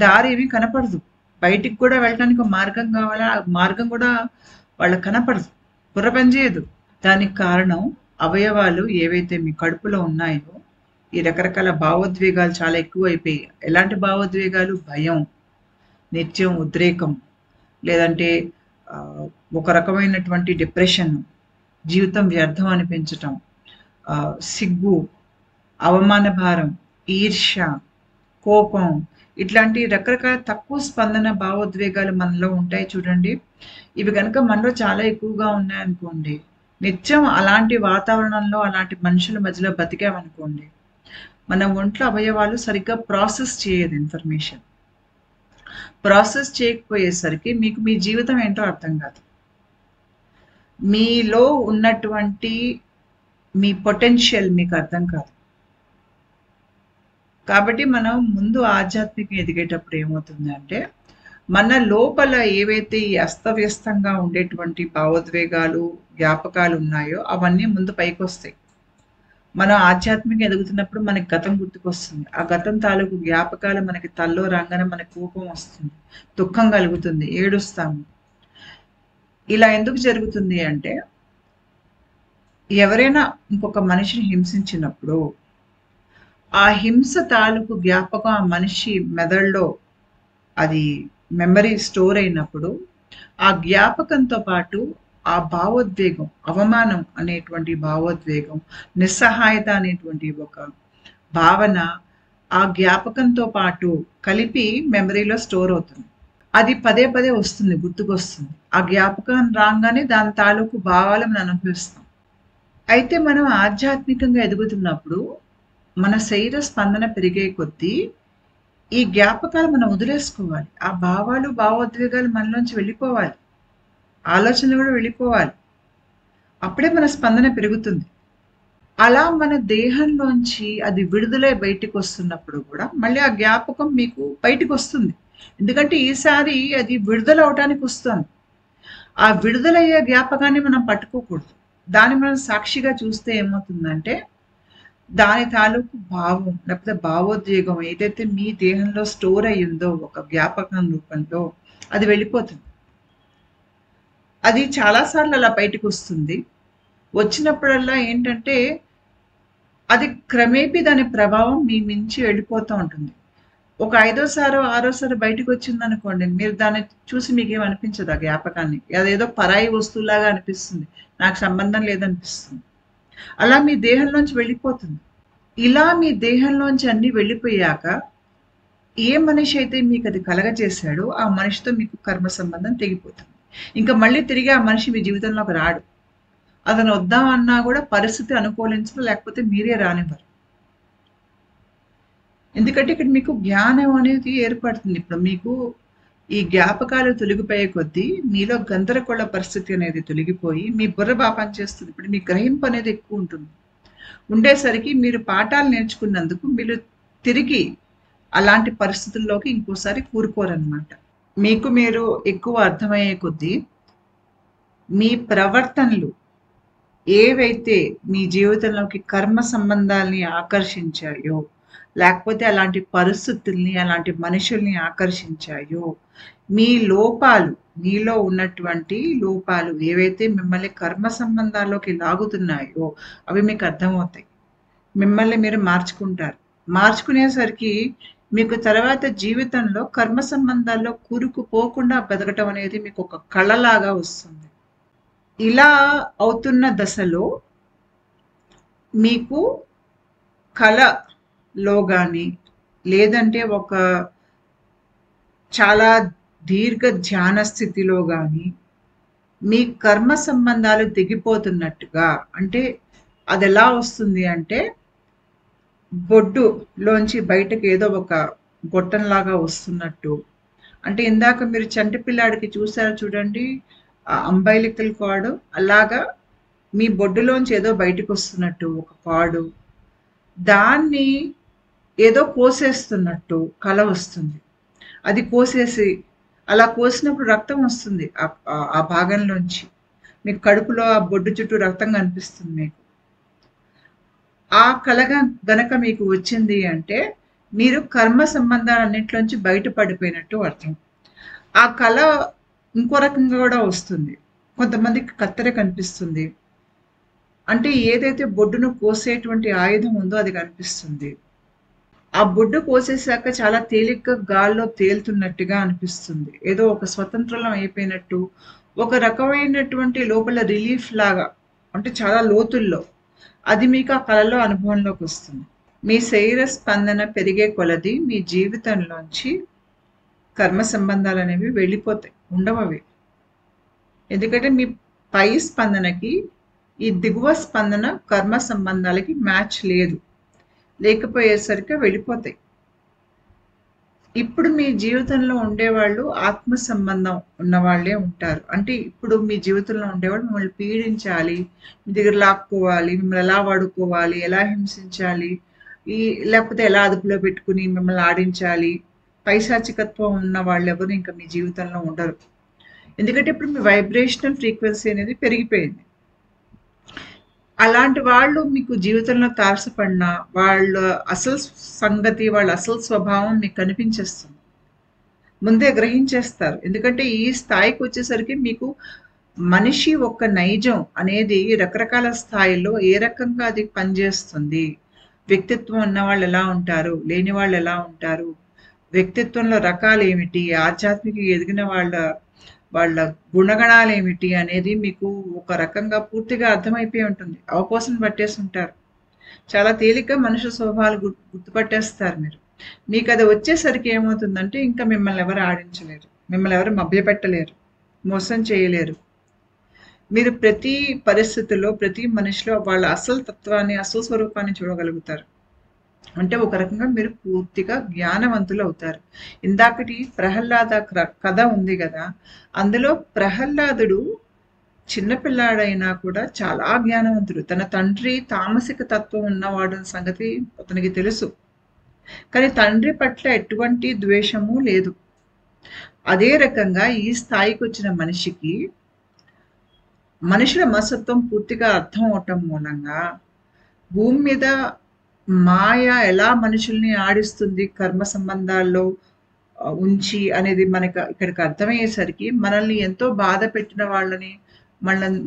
దారి ఏమీ కనపడదు. బయటికి కూడా వెళ్ళడానికి ఒక మార్గం కావాలా, ఆ మార్గం కూడా వాళ్ళకి కనపడదు, బుర్ర పనిచేయదు. దానికి కారణం అవయవాలు ఏవైతే మీ కడుపులో ఉన్నాయో ఈ రకరకాల భావోద్వేగాలు చాలా ఎక్కువ అయిపోయాయి. ఎలాంటి భావోద్వేగాలు? భయం, నిత్యం ఉద్రేకం, లేదంటే ఒక రకమైనటువంటి డిప్రెషన్, జీవితం వ్యర్థం అనిపించటం, సిగ్గు, అవమాన భారం, ఈర్ష్య, కోపం, ఇట్లాంటి రకరకాల తక్కువ స్పందన భావోద్వేగాలు మనలో ఉంటాయి చూడండి. ఇవి కనుక మనలో చాలా ఎక్కువగా ఉన్నాయనుకోండి, నిత్యం అలాంటి వాతావరణంలో అలాంటి మనుషుల మధ్యలో బతికామనుకోండి, మన ఒంట్లో అవయవాలు సరిగ్గా ప్రాసెస్ చేయదు ఇన్ఫర్మేషన్. ప్రాసెస్ చేయకపోయేసరికి మీకు మీ జీవితం ఏంటో అర్థం కాదు. మీలో ఉన్నటువంటి మీ పొటెన్షియల్ మీకు అర్థం కాదు. కాబట్టి మనం ముందు ఆధ్యాత్మికంగా ఎదిగేటప్పుడు ఏమవుతుంది అంటే, మన లోపల ఏవైతే ఈ అస్తవ్యస్తంగా ఉండేటువంటి భావోద్వేగాలు, జ్ఞాపకాలు ఉన్నాయో అవన్నీ ముందు పైకి వస్తాయి. మనం ఆధ్యాత్మికంగా ఎదుగుతున్నప్పుడు మనకి గతం గుర్తుకొస్తుంది. ఆ గతం తాలూకు జ్ఞాపకాలు మనకి తల్లో రాగానే మనకి కోపం వస్తుంది, దుఃఖం కలుగుతుంది, ఏడుస్తాము. ఇలా ఎందుకు జరుగుతుంది అంటే, ఎవరైనా ఇంకొక మనిషిని హింసించినప్పుడు ఆ హింస తాలూకు జ్ఞాపకం ఆ మనిషి మెదడులో అది మెమరీ స్టోర్ అయినప్పుడు ఆ జ్ఞాపకంతో పాటు ఆ భావోద్వేగం, అవమానం అనేటువంటి భావోద్వేగం, నిస్సహాయత అనేటువంటి ఒక భావన ఆ జ్ఞాపకంతో పాటు కలిపి మెమరీలో స్టోర్ అవుతుంది. అది పదే పదే వస్తుంది, గుర్తుకొస్తుంది. ఆ జ్ఞాపకం రాగానే దాని తాలూకు భావాలు మనం అనుభవిస్తాం. అయితే మనం ఆధ్యాత్మికంగా ఎదుగుతున్నప్పుడు మన శరీర స్పందన పెరిగే కొద్దీ ఈ జ్ఞాపకాలు మనం వదిలేసుకోవాలి. ఆ భావాలు, భావోద్వేగాలు మనలోంచి వెళ్ళిపోవాలి, ఆలోచనలు కూడా వెళ్ళిపోవాలి. అప్పుడే మన స్పందన పెరుగుతుంది. అలా మన దేహంలోంచి అది విడుదలై బయటికి వస్తున్నప్పుడు కూడా మళ్ళీ ఆ జ్ఞాపకం మీకు బయటికి వస్తుంది. ఎందుకంటే ఈసారి అది విడుదల అవటానికి వస్తుంది. ఆ విడుదలయ్యే జ్ఞాపకాన్ని మనం పట్టుకోకూడదు. దాన్ని మనం సాక్షిగా చూస్తే ఏమవుతుందంటే, దాని తాలూకు భావం లేకపోతే భావోద్వేగం ఏదైతే మీ దేహంలో స్టోర్ అయ్యిందో ఒక జ్ఞాపకం రూపంలో అది వెళ్ళిపోతుంది. అది చాలాసార్లు అలా బయటకు వస్తుంది. వచ్చినప్పుడల్లా ఏంటంటే అది క్రమేపీ దాని ప్రభావం మీ మించి వెళ్ళిపోతూ ఉంటుంది. ఒక 5వ సారో 6వ సారో బయటకు వచ్చింది అనుకోండి, మీరు దాన్ని చూసి మీకేం అనిపించదు. ఆ జ్ఞాపకాన్ని అదేదో పరాయి వస్తువులాగా అనిపిస్తుంది, నాకు సంబంధం లేదనిపిస్తుంది. అలా మీ దేహంలోంచి వెళ్ళిపోతుంది. ఇలా మీ దేహంలోంచి అన్ని వెళ్ళిపోయాక ఏ మనిషి అయితే మీకు అది కలగజేశాడో ఆ మనిషితో మీకు కర్మ సంబంధం తెగిపోతుంది. ఇంకా మళ్ళీ తిరిగి ఆ మనిషి మీ జీవితంలోకి రాడు. అతను వద్దామన్నా కూడా పరిస్థితి అనుకూలించడం, లేకపోతే మీరే రానివ్వరు. ఎందుకంటే ఇక్కడ మీకు జ్ఞానం అనేది ఏర్పడుతుంది. ఇప్పుడు మీకు ఈ జ్ఞాపకాలు తొలగిపోయే కొద్దీ మీలో గందరగోళ పరిస్థితి అనేది తొలగిపోయి మీ బుర్ర బాగా పనిచేస్తుంది. ఇప్పుడు మీ గ్రహింపు అనేది ఎక్కువ ఉంటుంది. ఉండేసరికి మీరు పాఠాలు నేర్చుకున్నందుకు మీరు తిరిగి అలాంటి పరిస్థితుల్లోకి ఇంకోసారి కూరుకోరనమాట. మీకు మీరు ఎక్కువ అర్థమయ్యే కొద్దీ మీ ప్రవర్తనలు ఏవైతే మీ జీవితంలోకి కర్మ సంబంధాల్ని ఆకర్షించాయో, లేకపోతే అలాంటి పరిస్థితుల్ని, అలాంటి మనుషుల్ని ఆకర్షించాయో, మీ లోపాలు, మీలో ఉన్నటువంటి లోపాలు ఏవైతే మిమ్మల్ని కర్మ సంబంధాల్లోకి లాగుతున్నాయో, అవి మీకు అర్థమవుతాయి. మిమ్మల్ని మీరు మార్చుకుంటారు. మార్చుకునేసరికి మీకు తర్వాత జీవితంలో కర్మ సంబంధాల్లో కూరుకుపోకుండా బతకటం అనేది మీకు ఒక కళలాగా వస్తుంది. ఇలా అవుతున్న దశలో మీకు కళలో గాని, లేదంటే ఒక చాలా దీర్ఘ ధ్యాన స్థితిలో గాని, మీ కర్మ సంబంధాలు దిగిపోతున్నట్టుగా, అంటే అదెలా వస్తుంది అంటే, బొడ్డులోంచి బయటకి ఏదో ఒక గొట్టంలాగా వస్తున్నట్టు. అంటే ఇందాక మీరు చంటి పిల్లాడికి చూసారు చూడండి, అంబైలికల్ కార్డ్ అలాగా మీ బొడ్డులోంచి ఏదో బయటకు వస్తున్నట్టు ఒక కార్డు, దాన్ని ఏదో కోసేస్తున్నట్టు కల వస్తుంది. అది కోసేసి అలా కోసినప్పుడు రక్తం వస్తుంది ఆ భాగంలోంచి. మీకు కడుపులో ఆ బొడ్డు చుట్టూ రక్తం కనిపిస్తుంది మీకు. ఆ కలగా గనక మీకు వచ్చింది అంటే మీరు కర్మ సంబంధాలన్నింటిలోంచి బయటపడిపోయినట్టు అర్థం. ఆ కళ ఇంకో రకంగా కూడా వస్తుంది. కొంతమందికి కత్తెర కనిపిస్తుంది. అంటే ఏదైతే బొడ్డును కోసేటువంటి ఆయుధం ఉందో అది కనిపిస్తుంది. ఆ బొడ్డు కోసేసాక చాలా తేలిగ్గా గాల్లో తేలుతున్నట్టుగా అనిపిస్తుంది. ఏదో ఒక స్వతంత్రం అయిపోయినట్టు, ఒక రకమైనటువంటి లోపల రిలీఫ్ లాగా, అంటే చాలా లోతుల్లో. అది మీకు ఆ కళలో అనుభవంలోకి వస్తుంది. మీ శరీర స్పందన పెరిగే కొలది మీ జీవితంలోంచి కర్మ సంబంధాలు అనేవి వెళ్ళిపోతాయి, ఉండవవి. ఎందుకంటే మీ పై స్పందనకి ఈ దిగువ స్పందన కర్మ సంబంధాలకి మ్యాచ్ లేదు. లేకపోయేసరికి వెళ్ళిపోతాయి. ఇప్పుడు మీ జీవితంలో ఉండేవాళ్ళు ఆత్మ సంబంధం ఉన్నవాళ్లే ఉంటారు. అంటే ఇప్పుడు మీ జీవితంలో ఉండేవాళ్ళు మిమ్మల్ని పీడించాలి, మీ దగ్గర లాక్కోవాలి, మిమ్మల్ని ఎలా వాడుకోవాలి, ఎలా హింసించాలి, లేకపోతే ఎలా అదుపులో పెట్టుకుని మిమ్మల్ని ఆడించాలి, పైశాచికత్వం ఉన్న వాళ్ళు ఎవరు ఇంకా మీ జీవితంలో ఉండరు. ఎందుకంటే ఇప్పుడు మీ వైబ్రేషనల్ ఫ్రీక్వెన్సీ అనేది పెరిగిపోయింది. అలాంటి వాళ్ళు మీకు జీవితంలో తారసపడిన వాళ్ళ అసలు సంగతి, వాళ్ళ అసలు స్వభావం మీకు కనిపించేస్తుంది. ముందే గ్రహించేస్తారు. ఎందుకంటే ఈ స్థాయికి వచ్చేసరికి మీకు మనిషి ఒక్క నైజం అనేది రకరకాల స్థాయిలో ఏ రకంగా అది పనిచేస్తుంది, వ్యక్తిత్వం ఉన్న వాళ్ళు ఎలా ఉంటారు, లేని వాళ్ళు ఎలా ఉంటారు, వ్యక్తిత్వంలో రకాలు ఏమిటి, ఆధ్యాత్మిక ఎదిగిన వాళ్ళ గుణగణాలు ఏమిటి అనేది మీకు ఒక రకంగా పూర్తిగా అర్థమైపోయి ఉంటుంది. అవపోసన పట్టేసి ఉంటారు. చాలా తేలిగ్గా మనుషుల స్వభావాలు గుర్తుపట్టేస్తారు మీరు. మీకు అది వచ్చేసరికి ఏమవుతుందంటే ఇంకా మిమ్మల్ని ఎవరు ఆడించలేరు, మిమ్మల్ని ఎవరు మభ్యపెట్టలేరు, మోసం చేయలేరు. మీరు ప్రతి పరిస్థితుల్లో, ప్రతి మనిషిలో వాళ్ళ అసలు తత్వాన్ని, అసలు స్వరూపాన్ని చూడగలుగుతారు. అంటే ఒక రకంగా మీరు పూర్తిగా జ్ఞానవంతులు అవుతారు. ఇందాకటి ప్రహ్లాద కథ ఉంది కదా, అందులో ప్రహ్లాదుడు చిన్నపిల్లాడైనా కూడా చాలా జ్ఞానవంతుడు. తన తండ్రి తామసిక తత్వం ఉన్నవాడు సంగతి అతనికి తెలుసు. కానీ తండ్రి పట్ల ఎటువంటి ద్వేషము లేదు. అదే రకంగా ఈ స్థాయికి వచ్చిన మనిషికి మనుషుల మనస్తత్వం పూర్తిగా అర్థం అవటం మూలంగా భూమి మీద మాయ ఎలా మనుషుల్ని ఆడిస్తుంది కర్మ సంబంధాల్లో ఉంచి అనేది మనకు ఇక్కడికి అర్థమయ్యేసరికి మనల్ని ఎంతో బాధ పెట్టిన వాళ్ళని,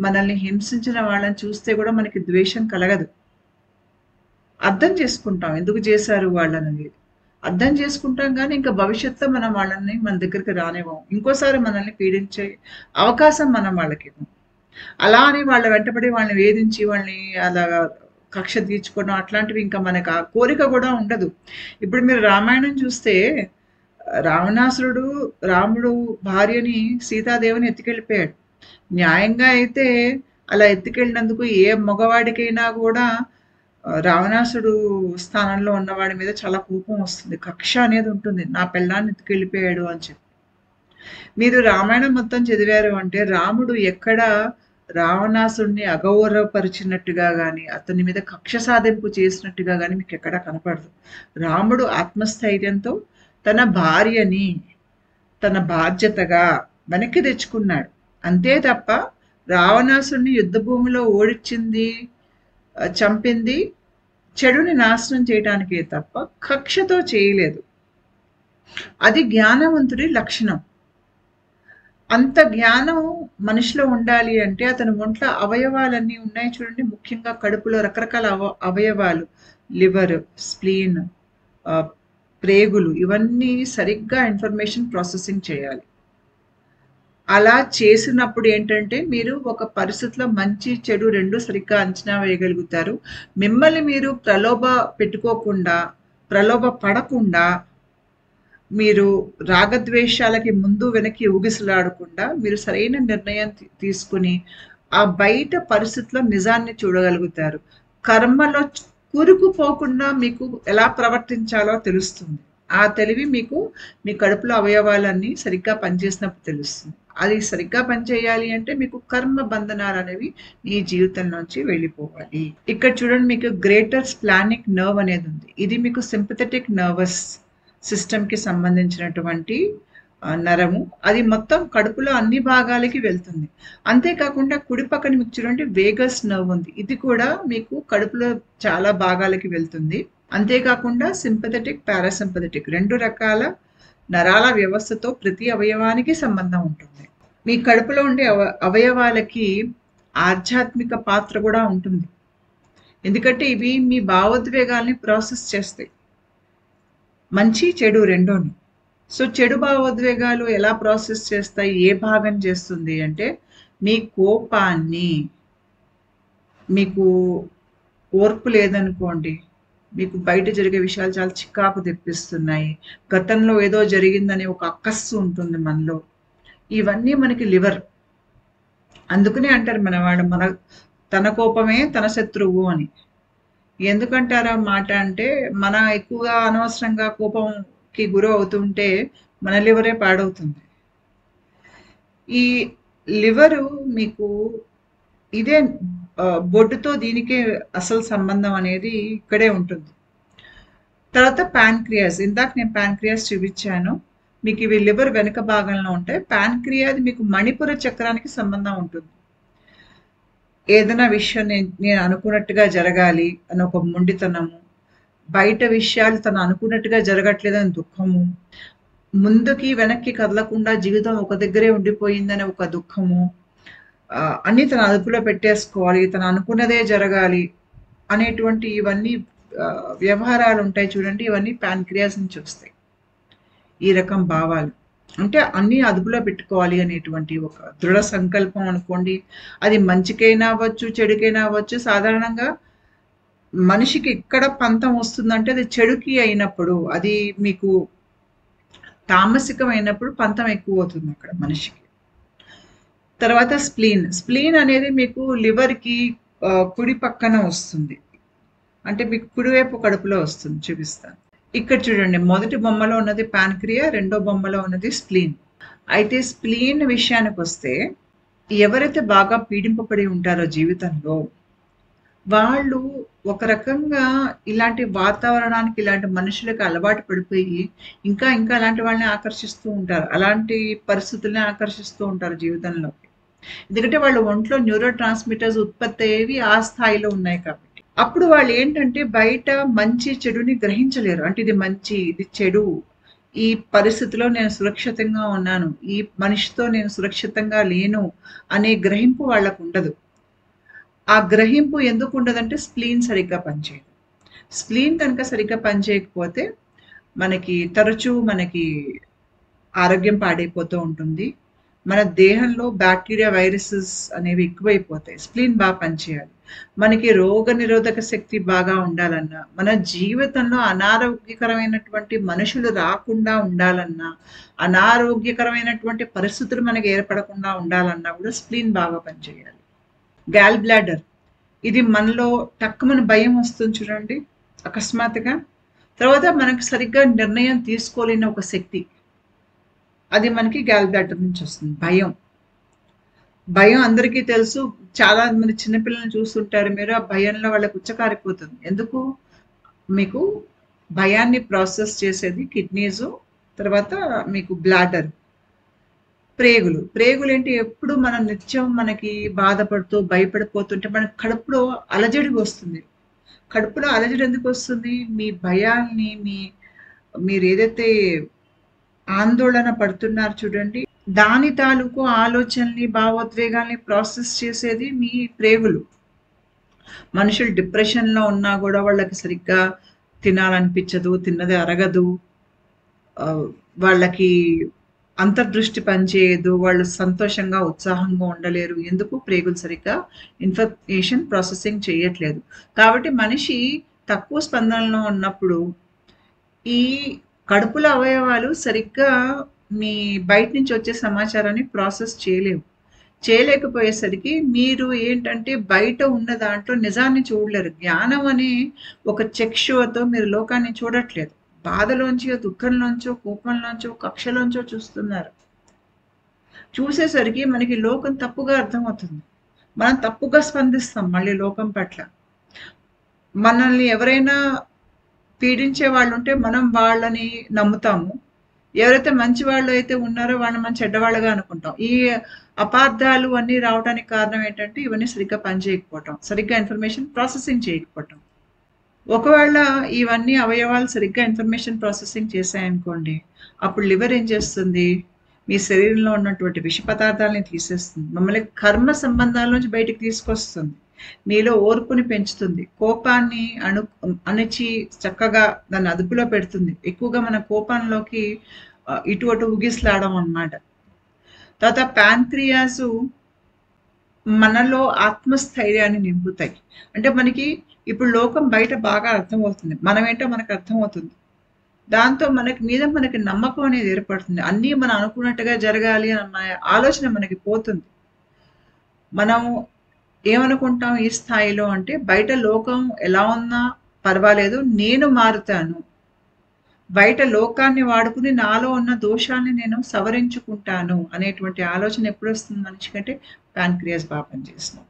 మనల్ని హింసించిన వాళ్ళని చూస్తే కూడా మనకి ద్వేషం కలగదు. అర్థం చేసుకుంటాం ఎందుకు చేశారు వాళ్ళని, అర్థం చేసుకుంటాం. కానీ ఇంకా భవిష్యత్తులో మనం వాళ్ళని మన దగ్గరికి రానివ్వం, ఇంకోసారి మనల్ని పీడించే అవకాశం మనం వాళ్ళకి ఇవ్వం. అలా అని వాళ్ళ వెంటబడి వాళ్ళని వేధించి వాళ్ళని అలా కక్ష తీర్చుకోవడం అట్లాంటివి ఇంకా మనకు ఆ కోరిక కూడా ఉండదు. ఇప్పుడు మీరు రామాయణం చూస్తే రావణాసురుడు రాముడు భార్యని సీతాదేవిని ఎత్తుకెళ్ళిపోయాడు. న్యాయంగా అయితే అలా ఎత్తుకెళ్ళినందుకు ఏ మగవాడికైనా కూడా రావణాసుడు స్థానంలో ఉన్నవాడి మీద చాలా కోపం వస్తుంది, కక్ష అనేది ఉంటుంది. నా పెళ్ళాన్ని ఎత్తుకెళ్ళిపోయాడు అని చెప్పి. మీరు రామాయణం మొత్తం చదివారు అంటే రాముడు ఎక్కడ రావణాసుడిని అగౌరవపరిచినట్టుగా కానీ అతని మీద కక్ష సాధింపు చేసినట్టుగా కానీ మీకు ఎక్కడా కనపడదు. రాముడు ఆత్మస్థైర్యంతో తన భార్యని తన బాధ్యతగా వెనక్కి తెచ్చుకున్నాడు. అంతే తప్ప రావణాసుడిని యుద్ధ భూమిలో ఓడించింది, చంపింది చెడుని నాశనం చేయడానికే తప్ప కక్షతో చేయలేదు. అది జ్ఞానవంతుడి లక్షణం. అంత జ్ఞానం మనిషిలో ఉండాలి అంటే అతని ఒంట్లో అవయవాలన్నీ ఉన్నాయి చూడండి. ముఖ్యంగా కడుపులో రకరకాల అవయవాలు, లివర్, స్ప్లీన్, ప్రేగులు, ఇవన్నీ సరిగ్గా ఇన్ఫర్మేషన్ ప్రాసెసింగ్ చేయాలి. అలా చేసినప్పుడు ఏంటంటే మీరు ఒక పరిస్థితిలో మంచి చెడు రెండు సరిగ్గా అంచనా వేయగలుగుతారు. మిమ్మల్ని మీరు పెట్టుకోకుండా, ప్రలోభ పడకుండా, మీరు రాగద్వేషాలకి ముందు వెనక్కి ఊగిసలాడకుండా మీరు సరైన నిర్ణయం తీసుకుని ఆ బయట పరిస్థితిలో నిజాన్ని చూడగలుగుతారు. కర్మలో కూరుకుపోకుండా మీకు ఎలా ప్రవర్తించాలో తెలుస్తుంది. ఆ తెలివి మీకు మీ కడుపులో అవయవాలన్నీ సరిగ్గా పనిచేసినప్పుడు తెలుస్తుంది. అది సరిగ్గా పనిచేయాలి అంటే మీకు కర్మ బంధనాలు అనేవి మీ జీవితం నుంచి వెళ్ళిపోవాలి. ఇక్కడ చూడండి, మీకు గ్రేటర్ స్ప్లానిక్ నర్వ్ అనేది ఉంది. ఇది మీకు సింపథెటిక్ నర్వస్ సిస్టమ్కి సంబంధించినటువంటి నరము. అది మొత్తం కడుపులో అన్ని భాగాలకి వెళ్తుంది. అంతేకాకుండా కుడి పక్కన మీకు చూడండి వేగస్ నర్వ్ ఉంది. ఇది కూడా మీకు కడుపులో చాలా భాగాలకి వెళ్తుంది. అంతేకాకుండా సింపథెటిక్, పారాసింపథెటిక్ రెండు రకాల నరాల వ్యవస్థతో ప్రతి అవయవానికి సంబంధం ఉంటుంది. మీ కడుపులో ఉండే అవయవాలకి ఆధ్యాత్మిక పాత్ర కూడా ఉంటుంది. ఎందుకంటే ఇవి మీ భావోద్వేగాల్ని ప్రాసెస్ చేస్తాయి, మంచి చెడు రెండోని. సో చెడు భావోద్వేగాలు ఎలా ప్రాసెస్ చేస్తాయి, ఏ భాగం చేస్తుంది అంటే మీ కోపాన్ని, మీకు ఓర్పు లేదనుకోండి, మీకు బయట జరిగే విషయాలు చాలా చికాకు తెప్పిస్తున్నాయి, గతంలో ఏదో జరిగిందని ఒక అక్కస్సు ఉంటుంది మనలో, ఇవన్నీ మనకి లివర్. అందుకనే అంటారు మనవాడు తన కోపమే తన శత్రువు అని. ఎందుకంటారా మాట అంటే మన ఎక్కువగా అనవసరంగా కోపంకి గురి అవుతుంటే మన లివరే పాడవుతుంది. ఈ లివరు మీకు ఇదే బొడ్డుతో దీనికే అసలు సంబంధం అనేది ఇక్కడే ఉంటుంది. తర్వాత ప్యాన్క్రియాస్, ఇందాక నేను ప్యాన్క్రియాస్ చూపించాను మీకు. ఇవి లివర్ వెనుక భాగంలో ఉంటాయి. ప్యాన్క్రియాది మీకు మణిపుర చక్రానికి సంబంధం ఉంటుంది. ఏదైనా విషయం నేను అనుకున్నట్టుగా జరగాలి అని ఒక మొండితనము, బయట విషయాలు తను అనుకున్నట్టుగా జరగట్లేదని దుఃఖము, ముందుకి వెనక్కి కదలకుండా జీవితం ఒక దగ్గరే ఉండిపోయిందని ఒక దుఃఖము, అన్నీ తన అదుపులో పెట్టేసుకోవాలి, తను అనుకున్నదే జరగాలి అనేటువంటి ఇవన్నీ వ్యవహారాలు ఉంటాయి చూడండి. ఇవన్నీ ప్యాన్క్రియాస్ నుంచి వస్తాయి. ఈ రకం భావాలు అంటే అన్నీ అదుపులో పెట్టుకోవాలి అనేటువంటి ఒక దృఢ సంకల్పం అనుకోండి. అది మంచికైనా అవ్వచ్చు, చెడుకైనా అవ్వచ్చు. సాధారణంగా మనిషికి ఎక్కడ పంతం వస్తుందంటే అది చెడుకి అయినప్పుడు, అది మీకు తామసికమైనప్పుడు పంతం ఎక్కువ అవుతుంది అక్కడ మనిషికి. తర్వాత స్ప్లీన్ అనేది మీకు లివర్కి కుడి పక్కన వస్తుంది, అంటే మీకు కుడివైపు కడుపులో వస్తుంది. చూపిస్తాను. ఇక్కడ చూడండి, మొదటి బొమ్మలో ఉన్నది ప్యాన్క్రియా, రెండో బొమ్మలో ఉన్నది స్ప్లీన్. అయితే స్ప్లీన్ విషయానికి వస్తే ఎవరైతే బాగా పీడింపబడి ఉంటారో జీవితంలో, వాళ్ళు ఒక రకంగా ఇలాంటి వాతావరణానికి, ఇలాంటి మనుషులకు అలవాటు పడిపోయి ఇంకా అలాంటి వాళ్ళని ఆకర్షిస్తూ ఉంటారు, అలాంటి పరిస్థితుల్ని ఆకర్షిస్తూ ఉంటారు జీవితంలోకి. ఎందుకంటే వాళ్ళ ఒంట్లో న్యూరో ట్రాన్స్మిటర్స్ ఉత్పత్తి అయ్యేవి ఆ స్థాయిలో ఉన్నాయి కాబట్టి. అప్పుడు వాళ్ళు ఏంటంటే బయట మంచి చెడుని గ్రహించలేరు. అంటే ఇది మంచి, ఇది చెడు, ఈ పరిస్థితిలో నేను సురక్షితంగా ఉన్నాను, ఈ మనిషితో నేను సురక్షితంగా లేను అనే గ్రహింపు వాళ్ళకు ఉండదు. ఆ గ్రహింపు ఎందుకు ఉండదంటే స్ప్లీన్ సరిగ్గా పనిచేయదు. స్ప్లీన్ కనుక సరిగ్గా పనిచేయకపోతే తరచూ మనకి ఆరోగ్యం పాడైపోతూ ఉంటుంది. మన దేహంలో బ్యాక్టీరియా, వైరసెస్ అనేవి ఎక్కువైపోతాయి. స్ప్లీన్ బాగా పనిచేయాలి. మనకి రోగ నిరోధక శక్తి బాగా ఉండాలన్నా, మన జీవితంలో అనారోగ్యకరమైనటువంటి మనుషులు రాకుండా ఉండాలన్నా, అనారోగ్యకరమైనటువంటి పరిస్థితులు మనకి ఏర్పడకుండా ఉండాలన్నా కూడా స్ప్లీన్ బాగా పనిచేయాలి. గాల్ బ్లాడర్, ఇది మనలో టక్కుమని భయం వస్తుంది చూడండి అకస్మాత్తుగా. తర్వాత మనకు సరిగ్గా నిర్ణయం తీసుకోలేని ఒక శక్తి, అది మనకి గాల్ బ్లాడర్ నుంచి వస్తుంది. భయం. భయం అందరికీ తెలుసు. చాలా మంది చిన్నపిల్లల్ని చూస్తుంటారు మీరు. ఆ భయంలో వాళ్ళకి ఉచ్చకారిపోతుంది. ఎందుకు? మీకు భయాన్ని ప్రాసెస్ చేసేది కిడ్నీసు, తర్వాత మీకు బ్లాడర్, ప్రేగులేంటి ఎప్పుడు మనం నిత్యం మనకి బాధపడుతూ, భయపడిపోతుంటే మనకు కడుపులో అలజడి వస్తుంది. కడుపులో అలజడి ఎందుకొస్తుంది? మీ భయాల్ని మీరేదైతే ఆందోళన పడుతున్నారు చూడండి, దాని తాలూకు ఆలోచనల్ని, భావోద్వేగాల్ని ప్రాసెస్ చేసేది మీ ప్రేగులు. మనుషులు డిప్రెషన్‌లో ఉన్నా గూడా వాళ్ళకి సరిగ్గా తినాలనిపించదు, తిన్నది అరగదు. వాళ్ళకి అంతర్దృష్టి పనిచేయదు. వాళ్ళు సంతోషంగా, ఉత్సాహంగా ఉండలేరు. ఎందుకు? ప్రేగులు సరిగ్గా ఇన్ఫర్మేషన్ ప్రాసెసింగ్ చేయట్లేదు. కాబట్టి మనిషి తక్కువ స్పందనలో ఉన్నప్పుడు ఈ కడుపులో అవయవాలు సరిగ్గా మీ బయట నుంచి వచ్చే సమాచారాన్ని ప్రాసెస్ చేయలేవు. చేయలేకపోయేసరికి మీరు ఏంటంటే బయట ఉన్న దాంట్లో నిజాన్ని చూడలేరు. జ్ఞానం అనే ఒక చక్షువతో మీరు లోకాన్ని చూడట్లేదు. బాధలోంచో, దుఃఖంలోంచో, కోపంలోంచో, కక్షలోంచో చూస్తున్నారు. చూసేసరికి మనకి లోకం తప్పుగా అర్థమవుతుంది. మనం తప్పుగా స్పందిస్తాం మళ్ళీ లోకం పట్ల. మనల్ని ఎవరైనా పీడించే వాళ్ళుంటే మనం వాళ్ళని నమ్ముతాము. ఎవరైతే మంచి వాళ్ళు అయితే ఉన్నారో వాళ్ళని మనం చెడ్డవాళ్ళుగా అనుకుంటాం. ఈ అపార్థాలు అన్నీ రావడానికి కారణం ఏంటంటే ఇవన్నీ సరిగ్గా పనిచేయకపోవటం. సరిగ్గా ఇన్ఫర్మేషన్ ప్రాసెసింగ్ చేయకపోవటం. ఒకవేళ ఇవన్నీ అవయవాలు సరిగ్గా ఇన్ఫర్మేషన్ ప్రాసెసింగ్ చేశాయనుకోండి, అప్పుడు లివర్ ఏం చేస్తుంది? మీ శరీరంలో ఉన్నటువంటి విష పదార్థాలని తీసేస్తుంది. మిమ్మల్ని కర్మ సంబంధాల నుంచి బయటికి తీసుకొస్తుంది. మీలో ఓర్పుని పెంచుతుంది. కోపాన్ని అణిచి చక్కగా దాన్ని అదుపులో పెడుతుంది. ఎక్కువగా మన కోపంలోకి ఇటు అటు ఊగిసలాడడం అన్నమాట. తర్వాత ప్యాంక్రియాసు మనలో ఆత్మస్థైర్యాన్ని నింపుతాయి. అంటే మనకి ఇప్పుడు లోకం బయట బాగా అర్థమవుతుంది. మనమేంటో మనకు అర్థమవుతుంది. దాంతో మనకి నమ్మకం అనేది ఏర్పడుతుంది. అన్నీ మనం అనుకున్నట్టుగా జరగాలి అన్న ఆలోచన మనకి పోతుంది. మనం ఏమనుకుంటాం ఈ స్థాయిలో అంటే బయట లోకం ఎలా ఉన్నా పర్వాలేదు, నేను మారుతాను. బయట లోకాన్ని వాడుకుని నాలో ఉన్న దోషాన్ని నేను సవరించుకుంటాను అనేటువంటి ఆలోచన ఎప్పుడు వస్తుంది మనిషికంటే ప్యాన్క్రియాస్ బాగా పనిచేస్తున్నాం.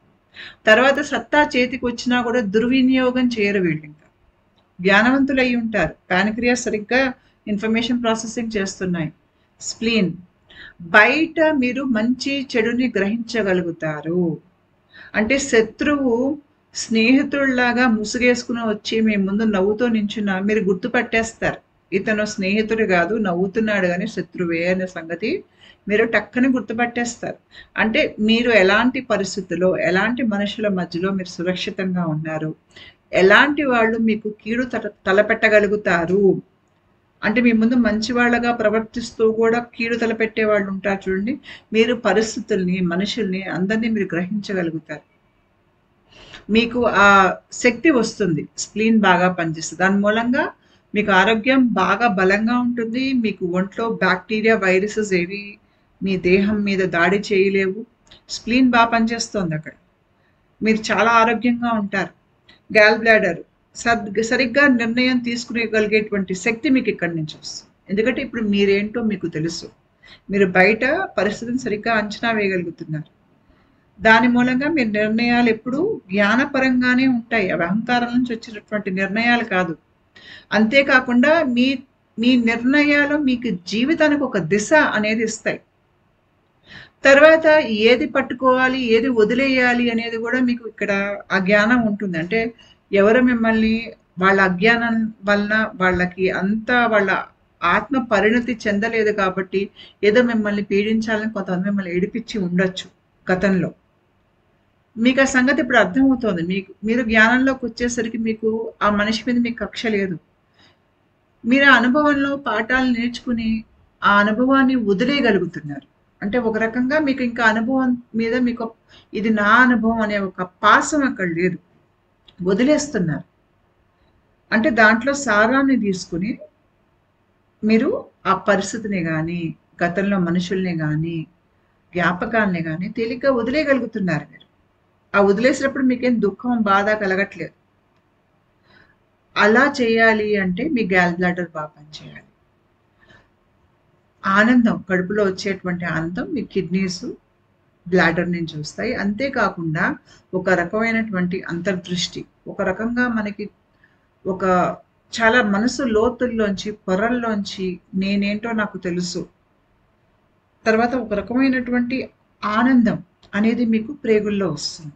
తర్వాత సత్తా చేతికి వచ్చినా కూడా దుర్వినియోగం చేయరు వీళ్ళు. ఇంకా జ్ఞానవంతులు అయి ఉంటారు. ప్యాన్క్రియాస్ సరిగ్గా ఇన్ఫర్మేషన్ ప్రాసెసింగ్ చేస్తున్నాయి. స్ప్లీన్, బయట మీరు మంచి చెడుని గ్రహించగలుగుతారు. అంటే శత్రువు స్నేహితుడిలాగా ముసుగేసుకుని వచ్చి మీ ముందు నవ్వుతో నించున్నా మీరు గుర్తుపట్టేస్తారు. ఇతను స్నేహితుడు కాదు, నవ్వుతున్నాడు కానీ శత్రువే అనే సంగతి మీరు టక్కని గుర్తుపట్టేస్తారు. అంటే మీరు ఎలాంటి పరిస్థితుల్లో, ఎలాంటి మనుషుల మధ్యలో మీరు సురక్షితంగా ఉన్నారు, ఎలాంటి వాళ్ళు మీకు కీడు తలపెట్టగలుగుతారు. అంటే మీ ముందు మంచి వాళ్ళగా ప్రవర్తిస్తూ కూడా కీడు తలపెట్టే వాళ్ళు ఉంటారు చూడండి. మీరు పరిస్థితుల్ని, మనుషుల్ని అందరినీ మీరు గ్రహించగలుగుతారు. మీకు ఆ శక్తి వస్తుంది. స్ప్లీన్ బాగా పనిచేస్తుంది. దాని మూలంగా మీకు ఆరోగ్యం బాగా బలంగా ఉంటుంది. మీకు ఒంట్లో బ్యాక్టీరియా, వైరసెస్ ఏవి మీ దేహం మీద దాడి చేయలేవు. స్ప్లీన్ బాగా పనిచేస్తుంది అక్కడ. మీరు చాలా ఆరోగ్యంగా ఉంటారు. గ్యాల్ బ్లాడర్ సరిగ్గా నిర్ణయం తీసుకునేగలిగేటువంటి శక్తి మీకు ఇక్కడి నుంచి వస్తుంది. ఎందుకంటే ఇప్పుడు మీరేంటో మీకు తెలుసు. మీరు బయట పరిస్థితిని సరిగ్గా అంచనా వేయగలుగుతున్నారు. దాని మూలంగా మీ నిర్ణయాలు ఎప్పుడూ జ్ఞానపరంగానే ఉంటాయి. అవి అహంకారం నుంచి వచ్చినటువంటి నిర్ణయాలు కాదు. అంతేకాకుండా మీ నిర్ణయాలు మీకు జీవితానికి ఒక దిశ అనేది ఇస్తాయి. తర్వాత ఏది పట్టుకోవాలి, ఏది వదిలేయాలి అనేది కూడా మీకు ఇక్కడ ఆ జ్ఞానం ఉంటుంది. అంటే ఎవరు మిమ్మల్ని వాళ్ళ అజ్ఞానం వలన వాళ్ళకి అంతా వాళ్ళ ఆత్మ పరిణతి చెందలేదు కాబట్టి ఏదో మిమ్మల్ని పీడించాలని కొంతమంది మిమ్మల్ని ఏడిపించి ఉండొచ్చు గతంలో. మీకు ఆ సంగతి ఇప్పుడు అర్థమవుతోంది. మీరు జ్ఞానంలోకి వచ్చేసరికి మీకు ఆ మనిషి మీద మీకు కక్ష లేదు. మీరు ఆ అనుభవంలో పాఠాలు నేర్చుకుని ఆ అనుభవాన్ని వదిలేయగలుగుతున్నారు. అంటే ఒక రకంగా మీకు ఇంకా అనుభవం మీద మీకు ఇది నా అనుభవం అనే ఒక పాసం అక్కడ లేదు. వదిలేస్తున్నారు. అంటే దాంట్లో సారాన్ని తీసుకుని మీరు ఆ పరిస్థితిని కానీ, గతంలో మనుషుల్ని కానీ, జ్ఞాపకాల్ని కానీ తేలిగ్గా వదిలేయగలుగుతున్నారు మీరు. ఆ వదిలేసినప్పుడు మీకేం దుఃఖం, బాధ కలగట్లేదు. అలా చేయాలి అంటే మీ గ్యాల్ బ్లాడర్ బాగా పనిచేయాలి. ఆనందం, కడుపులో వచ్చేటువంటి ఆనందం మీ కిడ్నీస్ బ్లాడర్ నుంచి వస్తాయి. అంతేకాకుండా ఒక రకమైనటువంటి అంతర్దృష్టి, ఒక రకంగా మనకి ఒక చాలా మనసు లోతుల్లోంచి పొరల్లోంచి నేనేంటో నాకు తెలుసు, తర్వాత ఒక రకమైనటువంటి ఆనందం అనేది మీకు ప్రేగుల్లో వస్తుంది.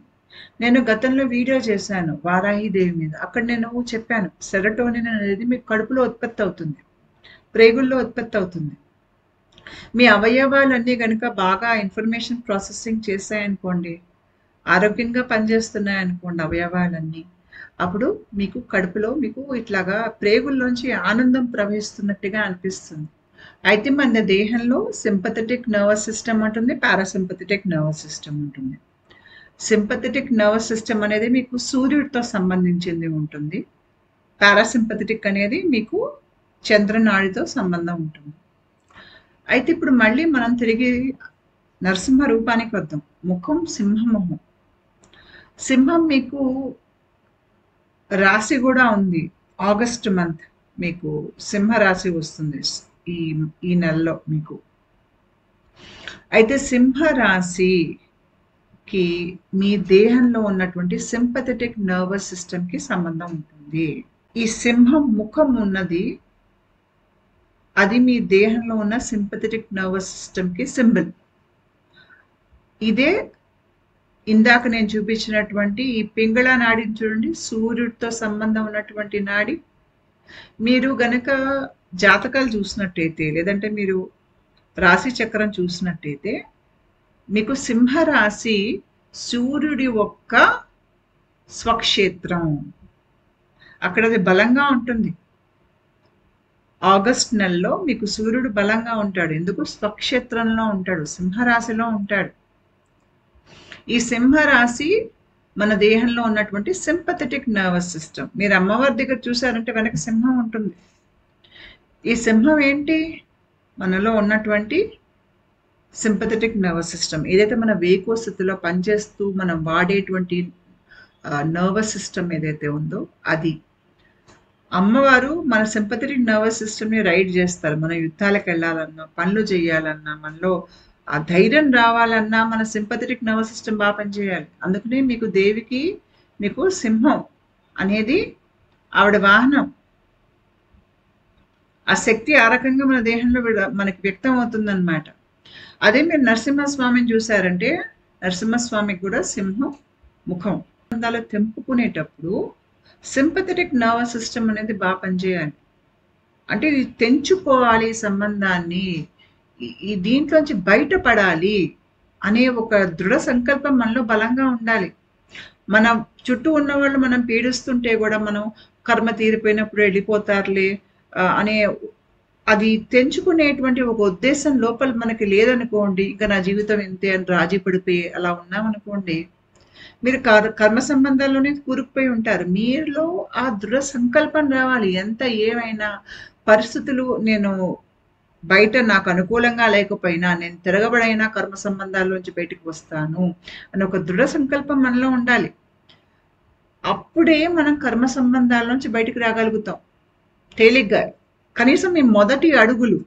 నేను గతంలో వీడియో చేశాను వారాహిదేవి మీద. అక్కడ నేను చెప్పాను సెరటోనిన్ అనేది మీకు కడుపులో ఉత్పత్తి అవుతుంది, ప్రేగుల్లో ఉత్పత్తి అవుతుంది. మీ అవయవాలన్నీ కనుక బాగా ఇన్ఫర్మేషన్ ప్రాసెసింగ్ చేశాయనుకోండి, ఆరోగ్యంగా పనిచేస్తున్నాయనుకోండి అవయవాలన్నీ, అప్పుడు మీకు కడుపులో మీకు ఇట్లాగా ప్రేగుల్లోంచి ఆనందం ప్రవహిస్తున్నట్టుగా అనిపిస్తుంది. అయితే మన దేహంలో సింపథెటిక్ నర్వస్ సిస్టమ్ ఉంటుంది, పారాసింపథెటిక్ నర్వస్ సిస్టమ్ ఉంటుంది. సింపథెటిక్ నర్వస్ సిస్టమ్ అనేది మీకు సూర్యుడితో సంబంధించింది ఉంటుంది. పారాసింపథెటిక్ అనేది మీకు చంద్రనాడితో సంబంధం ఉంటుంది. అయితే ఇప్పుడు మళ్ళీ మనం తిరిగి నరసింహ రూపానికి వద్దాం. ముఖం సింహముఖం. సింహం మీకు రాశి కూడా ఉంది. ఆగస్ట్ మంత్ మీకు సింహ రాశి వస్తుంది ఈ నెలలో మీకు. అయితే సింహ రాశికి మీ దేహంలో ఉన్నటువంటి సింపథెటిక్ నర్వస్ సిస్టమ్కి సంబంధం ఉంటుంది. ఈ సింహం ముఖం ఉన్నది, అది మీ దేహంలో ఉన్న సింపథెటిక్ నర్వస్ సిస్టమ్కి సింబల్. ఇదే ఇందాక నేను చూపించినటువంటి ఈ పింగళ నాడిని చూడండి, సూర్యుడితో సంబంధం ఉన్నటువంటి నాడి. మీరు గనక జాతకాలు చూసినట్టయితే, లేదంటే మీరు రాశి చక్రం చూసినట్టయితే, మీకు సింహరాశి సూర్యుడి యొక్క స్వక్షేత్రం, అక్కడ అది బలంగా ఉంటుంది. ఆగస్ట్ నెలలో మీకు సూర్యుడు బలంగా ఉంటాడు. ఎందుకు? స్వక్షేత్రంలో ఉంటాడు, సింహరాశిలో ఉంటాడు. ఈ సింహరాశి మన దేహంలో ఉన్నటువంటి సింపథెటిక్ నర్వస్ సిస్టమ్. మీరు అమ్మవారి దగ్గర చూసారంటే వెనక సింహం ఉంటుంది. ఈ సింహం ఏంటి? మనలో ఉన్నటువంటి సింపథెటిక్ నర్వస్ సిస్టమ్. ఏదైతే మన వేకువ స్థితిలో పనిచేస్తూ మనం వాడేటువంటి నర్వస్ సిస్టమ్ ఏదైతే ఉందో అది. అమ్మవారు మన సింపథెటిక్ నర్వస్ సిస్టమ్ని రైడ్ చేస్తారు. మన యుద్ధాలకు వెళ్ళాలన్నా, పనులు చేయాలన్నా, మనలో ఆ ధైర్యం రావాలన్నా మన సింపథెటిక్ నర్వస్ సిస్టమ్ బాగా పనిచేయాలి. అందుకనే మీకు దేవికి మీకు సింహం అనేది ఆవిడ వాహనం. ఆ శక్తి ఆ రకంగా మన దేహంలో మనకి వ్యక్తం అవుతుందన్నమాట. అదే మీరు నరసింహస్వామిని చూసారంటే, నరసింహస్వామికి కూడా సింహం ముఖం. సంబంధాలు తెంపుకునేటప్పుడు సింపథెటిక్ నర్వస్ సిస్టమ్ అనేది బాగా పనిచేయాలి. అంటే ఇది తెంచుకోవాలి సంబంధాన్ని, ఈ దీంట్లోంచి బయటపడాలి అనే ఒక దృఢ సంకల్పం మనలో బలంగా ఉండాలి. మన చుట్టూ ఉన్న వాళ్ళు మనం పీడిస్తుంటే కూడా మనం కర్మ తీరిపోయినప్పుడు వెళ్ళిపోతారులే అనే అది తెంచుకునేటువంటి ఒక ఉద్దేశం లోపల మనకి లేదనుకోండి, ఇంకా నా జీవితం ఇంతే అని రాజీ పడిపోయి అలా ఉన్నామనుకోండి, మీరు కర్మ సంబంధాల్లోనే కూరుకుపోయి ఉంటారు. మీలో ఆ దృఢ సంకల్పం రావాలి. ఎంత ఏమైనా పరిస్థితులు నేను బయట నాకు అనుకూలంగా లేకపోయినా నేను తిరగబడైనా కర్మ సంబంధాల్లోంచి బయటకు వస్తాను అని ఒక దృఢ సంకల్పం మనలో ఉండాలి. అప్పుడే మనం కర్మ సంబంధాల్లోంచి బయటకు రాగలుగుతాం తేలిగ్గా. కనీసం మీ మొదటి అడుగులు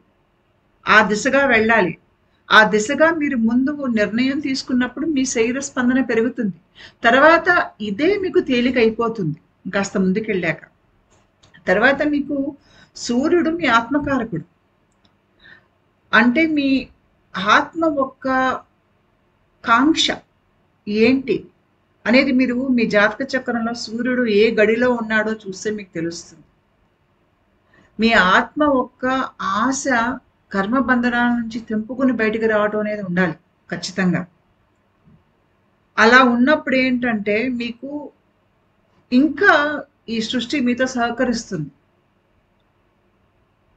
ఆ దిశగా వెళ్ళాలి. ఆ దిశగా మీరు ముందు నిర్ణయం తీసుకున్నప్పుడు మీ శరీర స్పందన పెరుగుతుంది. తర్వాత ఇదే మీకు తేలిక అయిపోతుంది కాస్త ముందుకెళ్ళాక. తర్వాత మీకు సూర్యుడు మీ ఆత్మకారకుడు. అంటే మీ ఆత్మ యొక్క కాంక్ష ఏంటి అనేది మీరు మీ జాతక చక్రంలో సూర్యుడు ఏ గడిలో ఉన్నాడో చూస్తే మీకు తెలుస్తుంది. మీ ఆత్మ యొక్క ఆశ కర్మబంధనాల నుంచి తెంపుకుని బయటికి రావడం అనేది ఉండాలి ఖచ్చితంగా. అలా ఉన్నప్పుడు ఏంటంటే మీకు ఇంకా ఈ సృష్టి మీతో సహకరిస్తుంది.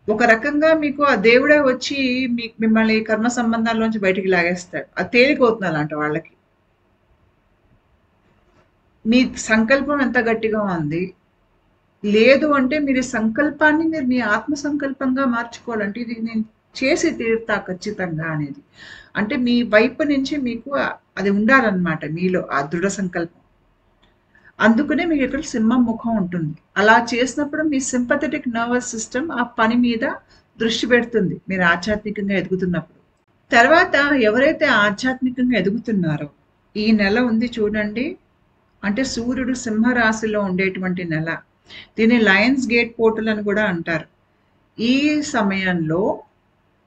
ఒక రకంగా మీకు ఆ దేవుడే వచ్చి మిమ్మల్ని కర్మ సంబంధాల్లోంచి బయటికి లాగేస్తాడు. అది తేలికవుతుంది అలాంటి వాళ్ళకి. మీ సంకల్పం ఎంత గట్టిగా ఉంది, లేదు అంటే మీరు సంకల్పాన్ని మీరు మీ ఆత్మ సంకల్పంగా మార్చుకోవాలంటే ఇది నేను చేసి తీరుతా ఖచ్చితంగా అనేది. అంటే మీ వైపు నుంచి మీకు అది ఉండాలన్నమాట, మీలో ఆ దృఢ సంకల్పం. అందుకనే మీకు ఇక్కడ సింహం ముఖం ఉంటుంది. అలా చేసినప్పుడు మీ సింపథెటిక్ నర్వస్ సిస్టమ్ ఆ పని మీద దృష్టి పెడుతుంది మీరు ఆధ్యాత్మికంగా ఎదుగుతున్నప్పుడు. తర్వాత ఎవరైతే ఆధ్యాత్మికంగా ఎదుగుతున్నారో, ఈ నెల ఉంది చూడండి, అంటే సూర్యుడు సింహరాశిలో ఉండేటువంటి నెల. దీన్ని లయన్స్ గేట్ పోర్టల్ అని కూడా అంటారు. ఈ సమయంలో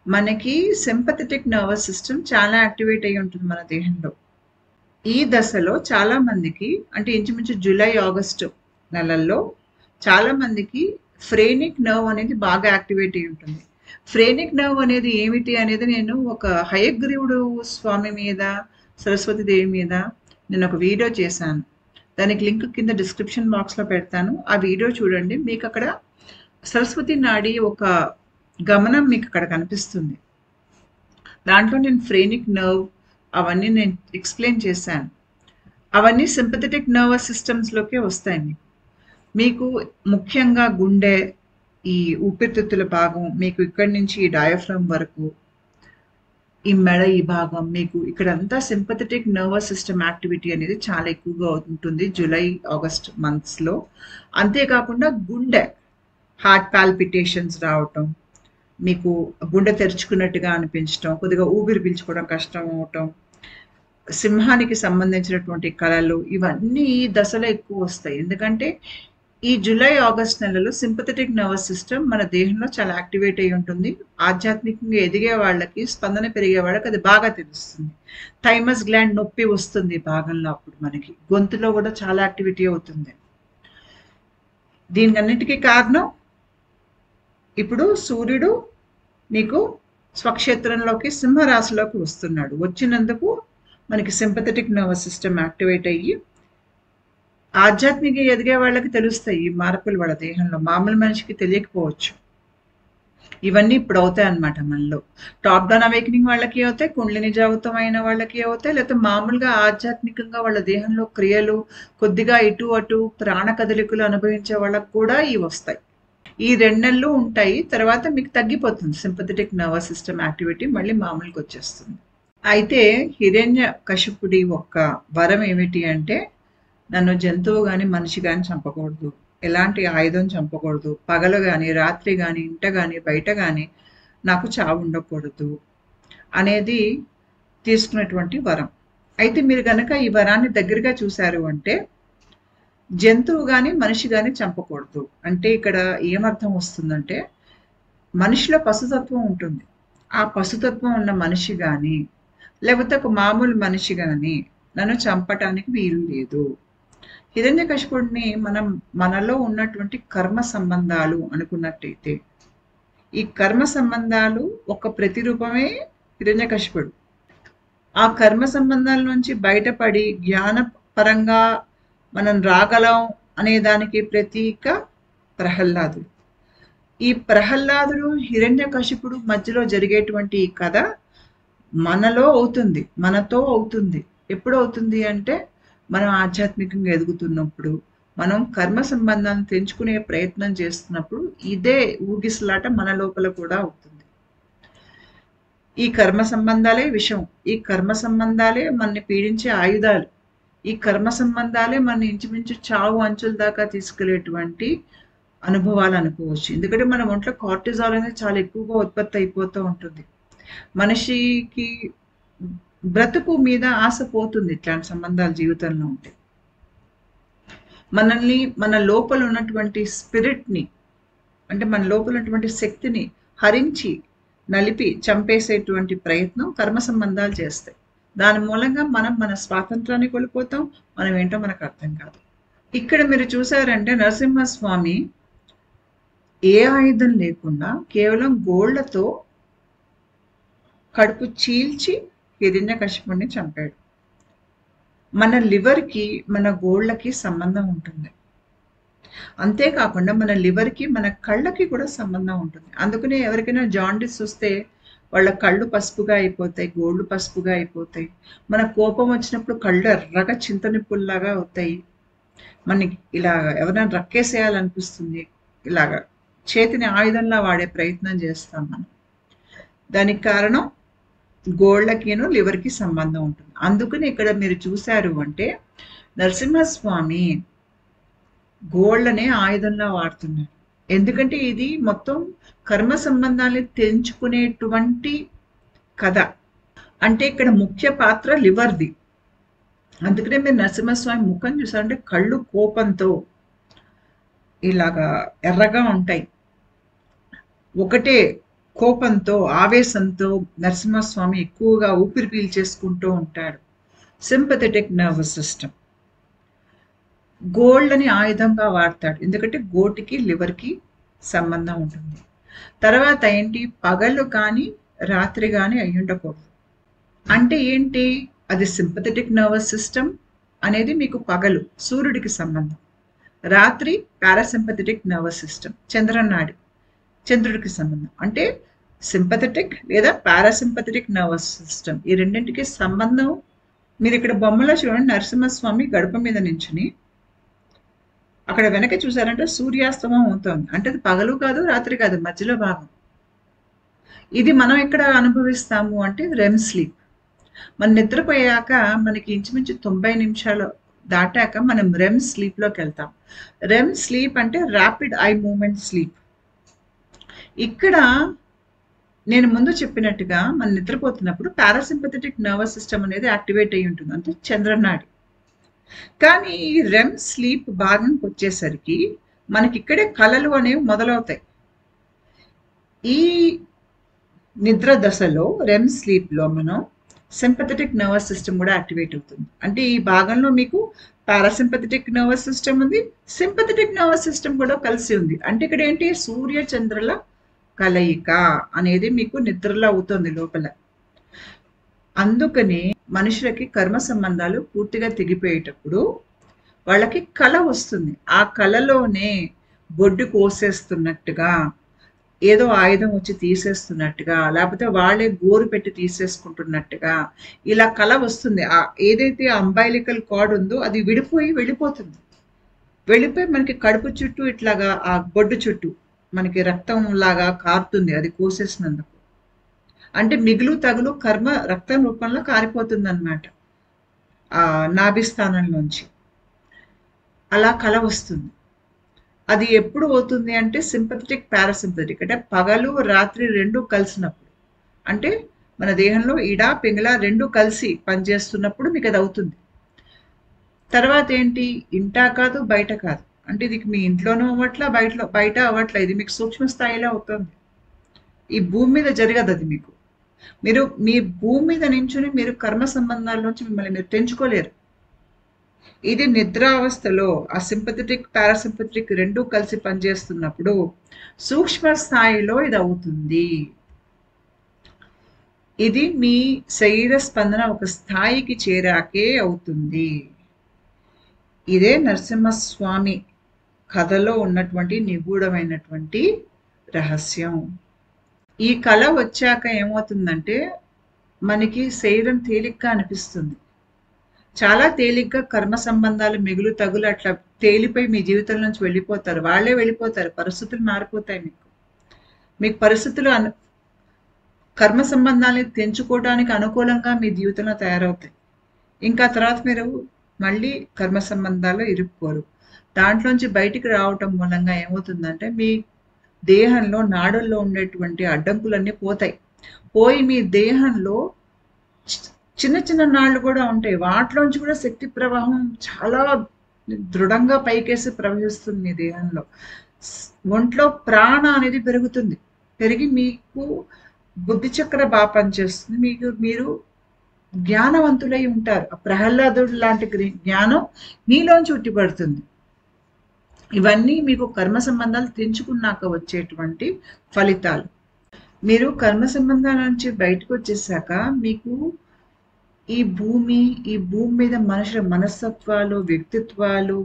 మనకి సింపథెటిక్ నర్వస్ సిస్టమ్ చాలా యాక్టివేట్ అయి ఉంటుంది మన దేహంలో. ఈ దశలో చాలా మందికి, అంటే ఇంచుమించు జూలై ఆగస్టు నెలల్లో చాలా మందికి ఫ్రేనిక్ నర్వ్ అనేది బాగా యాక్టివేట్ అయి ఉంటుంది. ఫ్రేనిక్ నర్వ్ అనేది ఏమిటి అనేది నేను ఒక హయగ్రీవుడు స్వామి మీద, సరస్వతి దేవి మీద నేను ఒక వీడియో చేశాను. దానికి లింక్ కింద డిస్క్రిప్షన్ బాక్స్లో పెడతాను. ఆ వీడియో చూడండి. మీకు అక్కడ సరస్వతి నాడి ఒక గమనం మీకు అక్కడ కనిపిస్తుంది. దాంట్లో నేను ఫ్రేనిక్ నర్వ్ అవన్నీ నేను ఎక్స్ప్లెయిన్ చేశాను. అవన్నీ సింపథెటిక్ నర్వస్ సిస్టమ్స్లోకే వస్తాయి. మీకు ముఖ్యంగా గుండె, ఈ ఊపిరితిత్తుల భాగం, మీకు ఇక్కడి నుంచి ఈ డయాఫ్రమ్ వరకు, ఈ మెడ ఈ భాగం, మీకు ఇక్కడంతా సింపథెటిక్ నర్వస్ సిస్టమ్ యాక్టివిటీ అనేది చాలా ఎక్కువగా ఉంటుంది జూలై ఆగస్ట్ మంత్స్లో. అంతేకాకుండా గుండె హార్ట్ పాల్పిటేషన్స్ రావటం, మీకు గుండె తెరుచుకున్నట్టుగా అనిపించటం, కొద్దిగా ఊపిరి పీల్చుకోవడం కష్టం అవటం, సింహానికి సంబంధించినటువంటి కళలు, ఇవన్నీ ఈ దశలో ఎక్కువ వస్తాయి. ఎందుకంటే ఈ జూలై ఆగస్ట్ నెలలో సింపథెటిక్ నర్వస్ సిస్టమ్ మన దేహంలో చాలా యాక్టివేట్ అయి ఉంటుంది. ఆధ్యాత్మికంగా ఎదిగే వాళ్ళకి, స్పందన పెరిగే వాళ్ళకి అది బాగా తెలుస్తుంది. థైమస్ గ్లాండ్ నొప్పి వస్తుంది భాగంలో, అప్పుడు మనకి గొంతులో కూడా చాలా యాక్టివిటీ అవుతుంది. దీనికన్నిటికీ కారణం ఇప్పుడు సూర్యుడు మీకు స్వక్షేత్రంలోకి సింహరాశిలోకి వస్తున్నాడు. వచ్చినందుకు మనకి సింపథెటిక్ నర్వస్ సిస్టమ్ యాక్టివేట్ అయ్యి ఆధ్యాత్మిక ఎదిగే వాళ్ళకి తెలుస్తాయి ఈ మార్పులు వాళ్ళ దేహంలో. మామూలు మనిషికి తెలియకపోవచ్చు. ఇవన్నీ ఇప్పుడు అవుతాయి అన్నమాట మనలో. టాప్ డౌన్ అవేకనింగ్ వాళ్ళకి అవుతాయి, కుండలిని జాగృతం అయిన వాళ్ళకి అవుతాయి, లేకపోతే మామూలుగా ఆధ్యాత్మికంగా వాళ్ళ దేహంలో క్రియలు కొద్దిగా ఇటు అటు ప్రాణ కదలికలు అనుభవించే వాళ్ళకి కూడా ఇవి వస్తాయి. ఈ 2 నెలలు ఉంటాయి. తర్వాత మీకు తగ్గిపోతుంది సింపథెటిక్ నర్వస్ సిస్టమ్ యాక్టివిటీ, మళ్ళీ మామూలుగా వచ్చేస్తుంది. అయితే హిరణ్య కశిపుడి ఒక్క వరం ఏమిటి అంటే, నన్ను జంతువు కానీ మనిషి కానీ చంపకూడదు, ఎలాంటి ఆయుధం చంపకూడదు, పగలు కానీ రాత్రి కానీ ఇంట కానీ బయట కానీ నాకు చావు ఉండకూడదు అనేది తీసుకున్నటువంటి వరం. అయితే మీరు కనుక ఈ వరాన్ని దగ్గరగా చూశారు అంటే, జంతువు కానీ మనిషి కానీ చంపకూడదు అంటే ఇక్కడ ఏమర్థం వస్తుందంటే, మనిషిలో పశుతత్వం ఉంటుంది. ఆ పశుతత్వం ఉన్న మనిషి కానీ లేకపోతే ఒక మామూలు మనిషి కానీ నన్ను చంపటానికి వీలు లేదు. హిరణ్యకశిపుడిని మనం మనలో ఉన్నటువంటి కర్మ సంబంధాలు అనుకున్నట్టయితే, ఈ కర్మ సంబంధాలు ఒక ప్రతిరూపమే హిరణ్యకశిపుడు. ఆ కర్మ సంబంధాల నుంచి బయటపడి జ్ఞానపరంగా మనం రాగలం అనే దానికి ప్రతీక ప్రహ్లాదుడు. ఈ ప్రహ్లాదుడు హిరణ్యకశిపుడు మధ్యలో జరిగేటువంటి ఈ కథ మనలో అవుతుంది, మనతో అవుతుంది. ఎప్పుడు అవుతుంది అంటే, మనం ఆధ్యాత్మికంగా ఎదుగుతున్నప్పుడు, మనం కర్మ సంబంధాన్ని తెంచుకునే ప్రయత్నం చేస్తున్నప్పుడు ఇదే ఊగిసలాట మన లోపల కూడా అవుతుంది. ఈ కర్మ సంబంధాలే విషం, ఈ కర్మ సంబంధాలే మనని పీడించే ఆయుధాలు, ఈ కర్మ సంబంధాలే మన ఇంచుమించు చావు అంచుల దాకా తీసుకెళ్లేటువంటి అనుభవాలు అనుకోవచ్చు. ఎందుకంటే మన ఒంట్లో కార్టిజాల్ అనేది చాలా ఎక్కువగా ఉత్పత్తి అయిపోతూ ఉంటుంది. మనిషికి బ్రతుకు మీద ఆశ పోతుంది ఇట్లాంటి సంబంధాలు జీవితంలో ఉంటే. మనల్ని, మన లోపల ఉన్నటువంటి స్పిరిట్ని, అంటే మన లోపల ఉన్నటువంటి శక్తిని హరించి నలిపి చంపేసేటువంటి ప్రయత్నం కర్మ సంబంధాలు చేస్తాయి. దాని మూలంగా మనం మన స్వాతంత్రాన్ని కోల్పోతాం, మనం ఏంటో మనకు అర్థం కాదు. ఇక్కడ మీరు చూసారంటే నరసింహస్వామి ఏ ఆయుధం లేకుండా కేవలం గోళ్లతో కడుపు చీల్చి హిరణ్యకశిపుడిని చంపాడు. మన లివర్కి మన గోళ్ళకి సంబంధం ఉంటుంది. అంతేకాకుండా మన లివర్కి మన కళ్ళకి కూడా సంబంధం ఉంటుంది. అందుకనే ఎవరికైనా జాండిస్ వస్తే వాళ్ళ కళ్ళు పసుపుగా అయిపోతాయి, గోళ్ళు పసుపుగా అయిపోతాయి. మన కోపం వచ్చినప్పుడు కళ్ళు ఎర్రగా చింతనిప్పుల్లాగా అవుతాయి. మనకి ఇలాగా ఎవరైనా రక్కేసేయాలనిపిస్తుంది, ఇలాగా చేతిని ఆయుధంలా వాడే ప్రయత్నం చేస్తాం మనం. దానికి కారణం గోళ్ళకిను లివర్కి సంబంధం ఉంటుంది. అందుకని ఇక్కడ మీరు చూశారు అంటే నరసింహస్వామి గోళ్ళనే ఆయుధంలా వాడుతున్నారు. ఎందుకంటే ఇది మొత్తం కర్మ సంబంధాన్ని తెంచుకునేటువంటి కథ. అంటే ఇక్కడ ముఖ్య పాత్ర లివర్ది. అందుకనే మీరు నరసింహస్వామి ముఖం చూసారంటే కళ్ళు కోపంతో ఇలాగా ఎర్రగా ఉంటాయి. ఒకటే కోపంతో ఆవేశంతో నరసింహస్వామి ఎక్కువగా ఊపిరి పీల్చేసుకుంటూ ఉంటాడు. Sympathetic nervous system. గోల్డ్ అని ఆయుధంగా వాడతాడు, ఎందుకంటే గోటికి లివర్కి సంబంధం ఉంటుంది. తర్వాత ఏంటి, పగళ్ళు కానీ రాత్రి కానీ అయి ఉండకూడదు. అంటే ఏంటి, అది సింపథెటిక్ నర్వస్ సిస్టమ్ అనేది మీకు పగలు సూర్యుడికి సంబంధం, రాత్రి పారాసింపథెటిక్ నర్వస్ సిస్టమ్ చంద్రనాడి చంద్రుడికి సంబంధం. అంటే సింపథెటిక్ లేదా పారాసింపథెటిక్ నర్వస్ సిస్టమ్ ఈ రెండింటికి సంబంధం. మీరు ఇక్కడ బొమ్మలో చూడండి, నరసింహస్వామి గడప మీద నించుని అక్కడ వెనక చూసారంటే సూర్యాస్తమం అవుతోంది. అంటే అది పగలు కాదు రాత్రి కాదు, మధ్యలో భాగం. ఇది మనం ఎక్కడ అనుభవిస్తాము అంటే రెమ్ స్లీప్. మనం నిద్రపోయాక మనకి ఇంచుమించు 90 నిమిషాలు దాటాక మనం రెమ్ స్లీప్లోకి వెళ్తాం. రెమ్ స్లీప్ అంటే ర్యాపిడ్ ఐ మూమెంట్ స్లీప్. ఇక్కడ నేను ముందు చెప్పినట్టుగా మనం నిద్రపోతున్నప్పుడు పారాసింపథెటిక్ నర్వస్ సిస్టమ్ అనేది యాక్టివేట్ అయి ఉంటుంది, అంటే చంద్రనాడి. కానీ ఈ రెమ్ స్లీప్ భాగంకి వచ్చేసరికి మనకి ఇక్కడే కలలు అనేవి మొదలవుతాయి. ఈ నిద్ర దశలో రెమ్ స్లీప్లో మనం సింపథెటిక్ నర్వస్ సిస్టమ్ కూడా యాక్టివేట్ అవుతుంది. అంటే ఈ భాగంలో మీకు పారాసింపథెటిక్ నర్వస్ సిస్టమ్ ఉంది, సింపథెటిక్ నర్వస్ సిస్టమ్ కూడా కలిసి ఉంది. అంటే ఇక్కడ ఏంటి, సూర్య చంద్రుల కలయిక అనేది మీకు నిద్రలో అవుతుంది లోపల. అందుకని మనుషులకి కర్మ సంబంధాలు పూర్తిగా తెగిపోయేటప్పుడు వాళ్ళకి కళ వస్తుంది. ఆ కళలోనే బొడ్డు కోసేస్తున్నట్టుగా, ఏదో ఆయుధం వచ్చి తీసేస్తున్నట్టుగా, లేకపోతే వాళ్ళే గోరు పెట్టి తీసేసుకుంటున్నట్టుగా ఇలా కళ వస్తుంది. ఏదైతే అంబైలికల్ కార్డ్ ఉందో అది వెళ్ళిపోతుంది. వెళ్ళిపోయి మనకి కడుపు చుట్టూ ఇట్లాగా ఆ బొడ్డు చుట్టూ మనకి రక్తం లాగా కారుతుంది, అది కోసేసినందుకు. అంటే మిగులు తగులు కర్మ రక్తం రూపంలో కారిపోతుంది అన్నమాట ఆ నాభిస్థానంలోంచి. అలా కళ వస్తుంది. అది ఎప్పుడు అవుతుంది అంటే సింపథెటిక్ పారాసింపథెటిక్, అంటే పగలు రాత్రి రెండు కలిసినప్పుడు, అంటే మన దేహంలో ఇడ పింగళ రెండు కలిసి పనిచేస్తున్నప్పుడు మీకు అది అవుతుంది. తర్వాత ఏంటి, ఇంటా కాదు బయట కాదు, అంటే ఇది మీ ఇంట్లోనూ అవ్వట్లా బయట అవ్వట్లా, ఇది మీకు సూక్ష్మ స్థాయిలో అవుతుంది. ఈ భూమి మీద జరగదు అది. మీరు మీ భూమి మీద నించుని మీరు కర్మ సంబంధాల నుంచి మిమ్మల్ని మీరు తెంచుకోలేరు. ఇది నిద్రావస్థలో ఆ సింపథెటిక్ పారాసింపథెటిక్ రెండు కలిసి పనిచేస్తున్నప్పుడు సూక్ష్మ స్థాయిలో ఇది అవుతుంది. ఇది మీ శరీర స్పందన ఒక స్థాయికి చేరాకే అవుతుంది. ఇదే నరసింహస్వామి కథలో ఉన్నటువంటి నిగూఢమైనటువంటి రహస్యం. ఈ కళ వచ్చాక ఏమవుతుందంటే మనకి శరీరం తేలిగ్గా అనిపిస్తుంది. చాలా తేలిగ్గా కర్మ సంబంధాలు మిగులు తగులు అట్లా తేలిపోయి మీ జీవితం నుంచి వెళ్ళిపోతారు. వాళ్ళే వెళ్ళిపోతారు, పరిస్థితులు మారిపోతాయి. మీకు పరిస్థితులు కర్మ సంబంధాలని తెంచుకోవడానికి అనుకూలంగా మీ జీవితంలో తయారవుతాయి. ఇంకా తర్వాత మీరు మళ్ళీ కర్మ సంబంధాల్లో ఇరుక్కోరు. దాంట్లోంచి బయటికి రావటం మూలంగా ఏమవుతుందంటే మీ దేహంలో నాడుల్లో ఉండేటువంటి అడ్డంకులన్నీ పోయి మీ దేహంలో చిన్న చిన్న నాళ్ళు కూడా ఉంటాయి, వాటిలోంచి కూడా శక్తి ప్రవాహం చాలా దృఢంగా పైకేసి ప్రవహిస్తుంది మీ దేహంలో. ఒంట్లో ప్రాణ అనేది పెరిగి మీకు బుద్ధి చక్ర బాగా పనిచేస్తుంది. మీరు జ్ఞానవంతులై ఉంటారు. ప్రహ్లాదుడు లాంటి జ్ఞానం మీలోంచి ఉట్టిపడుతుంది. ఇవన్నీ మీకు కర్మ సంబంధాలు తెంచుకున్నాక వచ్చేటువంటి ఫలితాలు. మీరు కర్మ సంబంధాల నుంచి బయటకు వచ్చేసాక మీకు ఈ భూమి మీద మనుషుల మనస్తత్వాలు, వ్యక్తిత్వాలు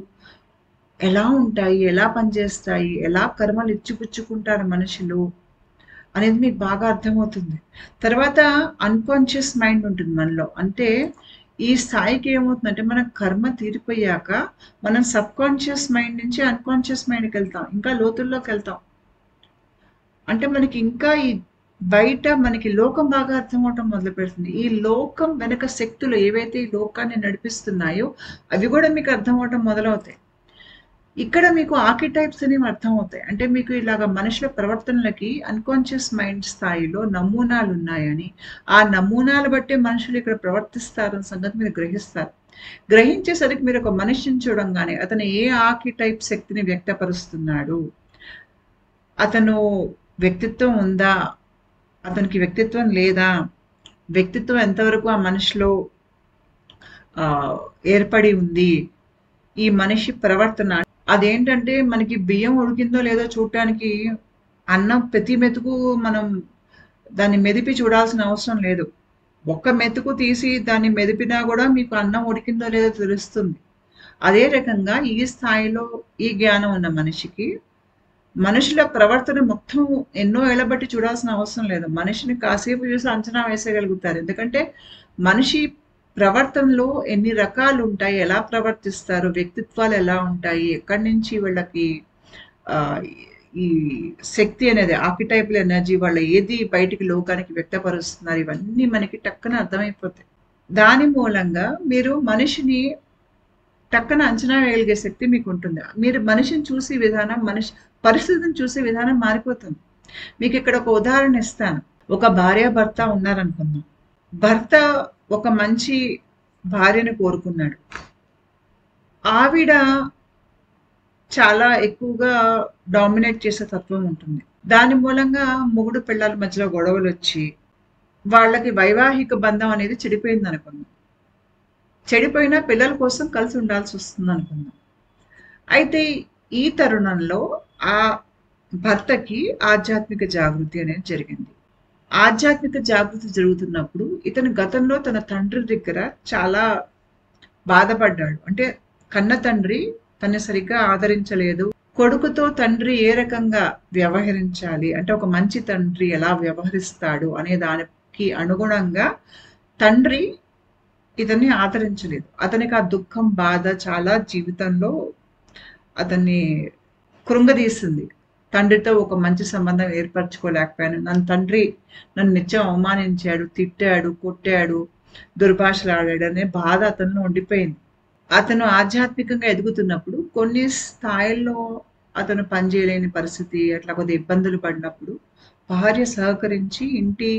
ఎలా ఉంటాయి, ఎలా పనిచేస్తాయి, ఎలా కర్మలు ఇచ్చిపుచ్చుకుంటారు మనుషులు అనేది మీకు బాగా అర్థమవుతుంది. తర్వాత అన్కాన్షియస్ మైండ్ ఉంటుంది మనలో. అంటే ఈ స్థాయికి ఏమవుతుందంటే మన కర్మ తీరిపోయాక మనం సబ్ కాన్షియస్ మైండ్ నుంచి అన్కాన్షియస్ మైండ్కి వెళ్తాం, ఇంకా లోతుల్లోకి వెళ్తాం. అంటే మనకి ఇంకా ఈ బయట మనకి లోకం బాగా అర్థమవటం మొదలు పెడుతుంది. ఈ లోకం వెనక శక్తులు ఏవైతే ఈ లోకాన్ని నడిపిస్తున్నాయో అవి కూడా మీకు అర్థమవటం మొదలవుతాయి. ఇక్కడ మీకు ఆర్కిటైప్స్ అనేవి అర్థమవుతాయి. అంటే మీకు ఇలాగ మనుషుల ప్రవర్తనలకి అన్‌కాన్షియస్ మైండ్ స్థాయిలో నమూనాలు ఉన్నాయని, ఆ నమూనాలు బట్టే మనుషులు ఇక్కడ ప్రవర్తిస్తారన్న సంగతి మీరు గ్రహిస్తారు. గ్రహించేసరికి మీరు ఒక మనిషిని చూడంగానే అతను ఏ ఆర్కిటైప్ శక్తిని వ్యక్తపరుస్తున్నాడు? అతను వ్యక్తిత్వం ఉందా? అతనికి వ్యక్తిత్వం లేదా? వ్యక్తిత్వం ఎంతవరకు ఆ మనిషిలో ఏర్పడి ఉంది? ఈ మనిషి ప్రవర్తన అదేంటంటే మనకి బియ్యం ఉడికిందో లేదో చూడటానికి అన్నం ప్రతి మెతుకు మనం దాన్ని మెదిపి చూడాల్సిన అవసరం లేదు. ఒక్క మెతుకు తీసి దాన్ని మెదిపినా కూడా మీకు అన్నం ఉడికిందో లేదో తెలుస్తుంది. అదే రకంగా ఈ స్థాయిలో ఈ జ్ఞానం ఉన్న మనిషికి మనుషుల ప్రవర్తన మొత్తం ఎన్నో ఏళ్ల బట్టి చూడాల్సిన అవసరం లేదు. మనిషిని కాసేపు చూసి అంచనా వేసేయగలుగుతారు. ఎందుకంటే మనిషి ప్రవర్తనలో ఎన్ని రకాలు ఉంటాయి, ఎలా ప్రవర్తిస్తారు, వ్యక్తిత్వాలు ఎలా ఉంటాయి, ఎక్కడి నుంచి వీళ్ళకి ఈ శక్తి అనేది ఆర్కిటైపల్ ఎనర్జీ వాళ్ళు ఏది బయటికి లోకానికి వ్యక్తపరుస్తున్నారు, ఇవన్నీ మనకి టక్కన అర్థమైపోతాయి. దాని మూలంగా మీరు మనిషిని టక్కన అంచనా వేయగలిగే శక్తి మీకు ఉంటుంది. మీరు మనిషిని చూసే విధానం, మనిషి పరిస్థితిని చూసే విధానం మారిపోతుంది. మీకు ఇక్కడ ఒక ఉదాహరణ ఇస్తాను. ఒక భార్యాభర్త ఉన్నారనుకుందాం. భర్త ఒక మంచి భార్యను కోరుకున్నాడు. ఆవిడ చాలా ఎక్కువగా డామినేట్ చేసే తత్వం ఉంటుంది. దాని మూలంగా మొగుడు పిల్లల మధ్యలో గొడవలు వచ్చి వాళ్ళకి వైవాహిక బంధం అనేది చెడిపోయింది అనుకుందాం. చెడిపోయినా పిల్లల కోసం కలిసి ఉండాల్సి వస్తుంది అనుకుందాం. అయితే ఈ తరుణంలో ఆ భర్తకి ఆధ్యాత్మిక జాగృతి అనేది జరిగింది. ఆధ్యాత్మిక జాగృతి జరుగుతున్నప్పుడు ఇతను గతంలో తన తండ్రి దగ్గర చాలా బాధపడ్డాడు. అంటే కన్న తండ్రి తను సరిగ్గా ఆదరించలేదు. కొడుకుతో తండ్రి ఏ రకంగా వ్యవహరించాలి, అంటే ఒక మంచి తండ్రి ఎలా వ్యవహరిస్తాడు అనే దానికి అనుగుణంగా తండ్రి ఇతన్ని ఆదరించలేదు. అతనికి ఆ దుఃఖం, బాధ చాలా జీవితంలో అతన్ని కృంగదీసింది. తండ్రితో ఒక మంచి సంబంధం ఏర్పరచుకోలేకపోయాను. తండ్రి నన్ను నిత్యం అవమానించాడు, తిట్టాడు, కొట్టాడు, దుర్భాషలాడాడు అనే బాధ అతనిలో ఉండిపోయింది. అతను ఆధ్యాత్మికంగా ఎదుగుతున్నప్పుడు కొన్ని స్థాయిల్లో అతను పనిచేయలేని పరిస్థితి, అట్లా కొద్ది ఇబ్బందులు పడినప్పుడు భార్య సహకరించి ఇంటి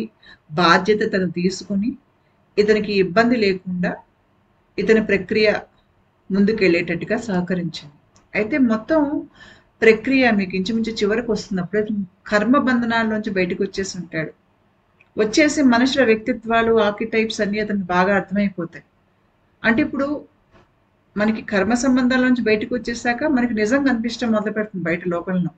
బాధ్యత తను తీసుకుని ఇతనికి ఇబ్బంది లేకుండా ఇతని ప్రక్రియ ముందుకెళ్ళేటట్టుగా సహకరించింది. అయితే మొత్తం ప్రక్రియ మీకు ఇంచుమించు చివరికి వస్తున్నప్పుడు కర్మ బంధనాల్లోంచి బయటకు వచ్చేసి ఉంటాడు. వచ్చేసి మనుషుల వ్యక్తిత్వాలు, ఆర్కిటైప్స్ అన్ని అతనికి బాగా అర్థమైపోతాయి. అంటే ఇప్పుడు మనకి కర్మ సంబంధాల నుంచి బయటకు వచ్చేసాక మనకి నిజం కనిపించడం మొదలు పెడుతుంది బయట లోకంలో.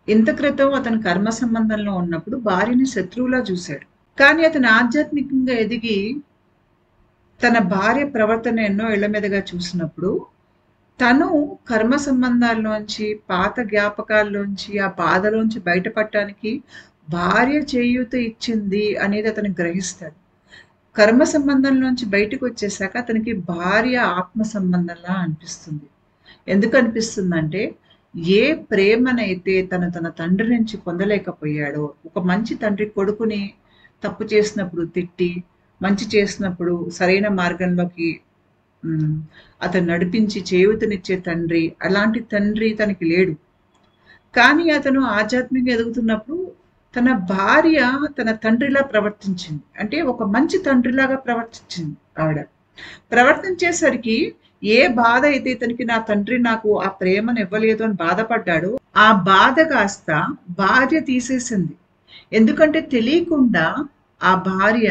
ఇంత క్రితం అతను కర్మ సంబంధంలో ఉన్నప్పుడు భార్యని శత్రువులా చూశాడు. కానీ అతను ఆధ్యాత్మికంగా ఎదిగి తన భార్య ప్రవర్తన ఎన్నో ఏళ్ల మీదుగా చూసినప్పుడు తను కర్మ సంబంధాల్లోంచి, పాత జ్ఞాపకాల్లోంచి, ఆ బాధలోంచి బయటపడటానికి భార్య చేయూత ఇచ్చింది అనేది అతను గ్రహిస్తాడు. కర్మ సంబంధంలోంచి బయటకు వచ్చేసాక అతనికి భార్య ఆత్మ సంబంధంలా అనిపిస్తుంది. ఎందుకు అనిపిస్తుందంటే ఏ ప్రేమనైతే తన తండ్రి నుంచి పొందలేకపోయాడో, ఒక మంచి తండ్రి కొడుకుని తప్పు చేసినప్పుడు తిట్టి, మంచి చేసినప్పుడు సరైన మార్గంలోకి అతను నడిపించి చేయూతనిచ్చే తండ్రి, అలాంటి తండ్రి తనకి లేడు. కానీ అతను ఆధ్యాత్మికంగా ఎదుగుతున్నప్పుడు తన భార్య తన తండ్రిలా ప్రవర్తించింది. అంటే ఒక మంచి తండ్రిలాగా ప్రవర్తించింది ఆవిడ. ప్రవర్తించేసరికి ఏ బాధ అయితే ఇతనికి నా తండ్రి నాకు ఆ ప్రేమను ఇవ్వలేదు అని బాధపడ్డాడు, ఆ బాధ కాస్త భార్య తీసేసింది. ఎందుకంటే తెలియకుండా ఆ భార్య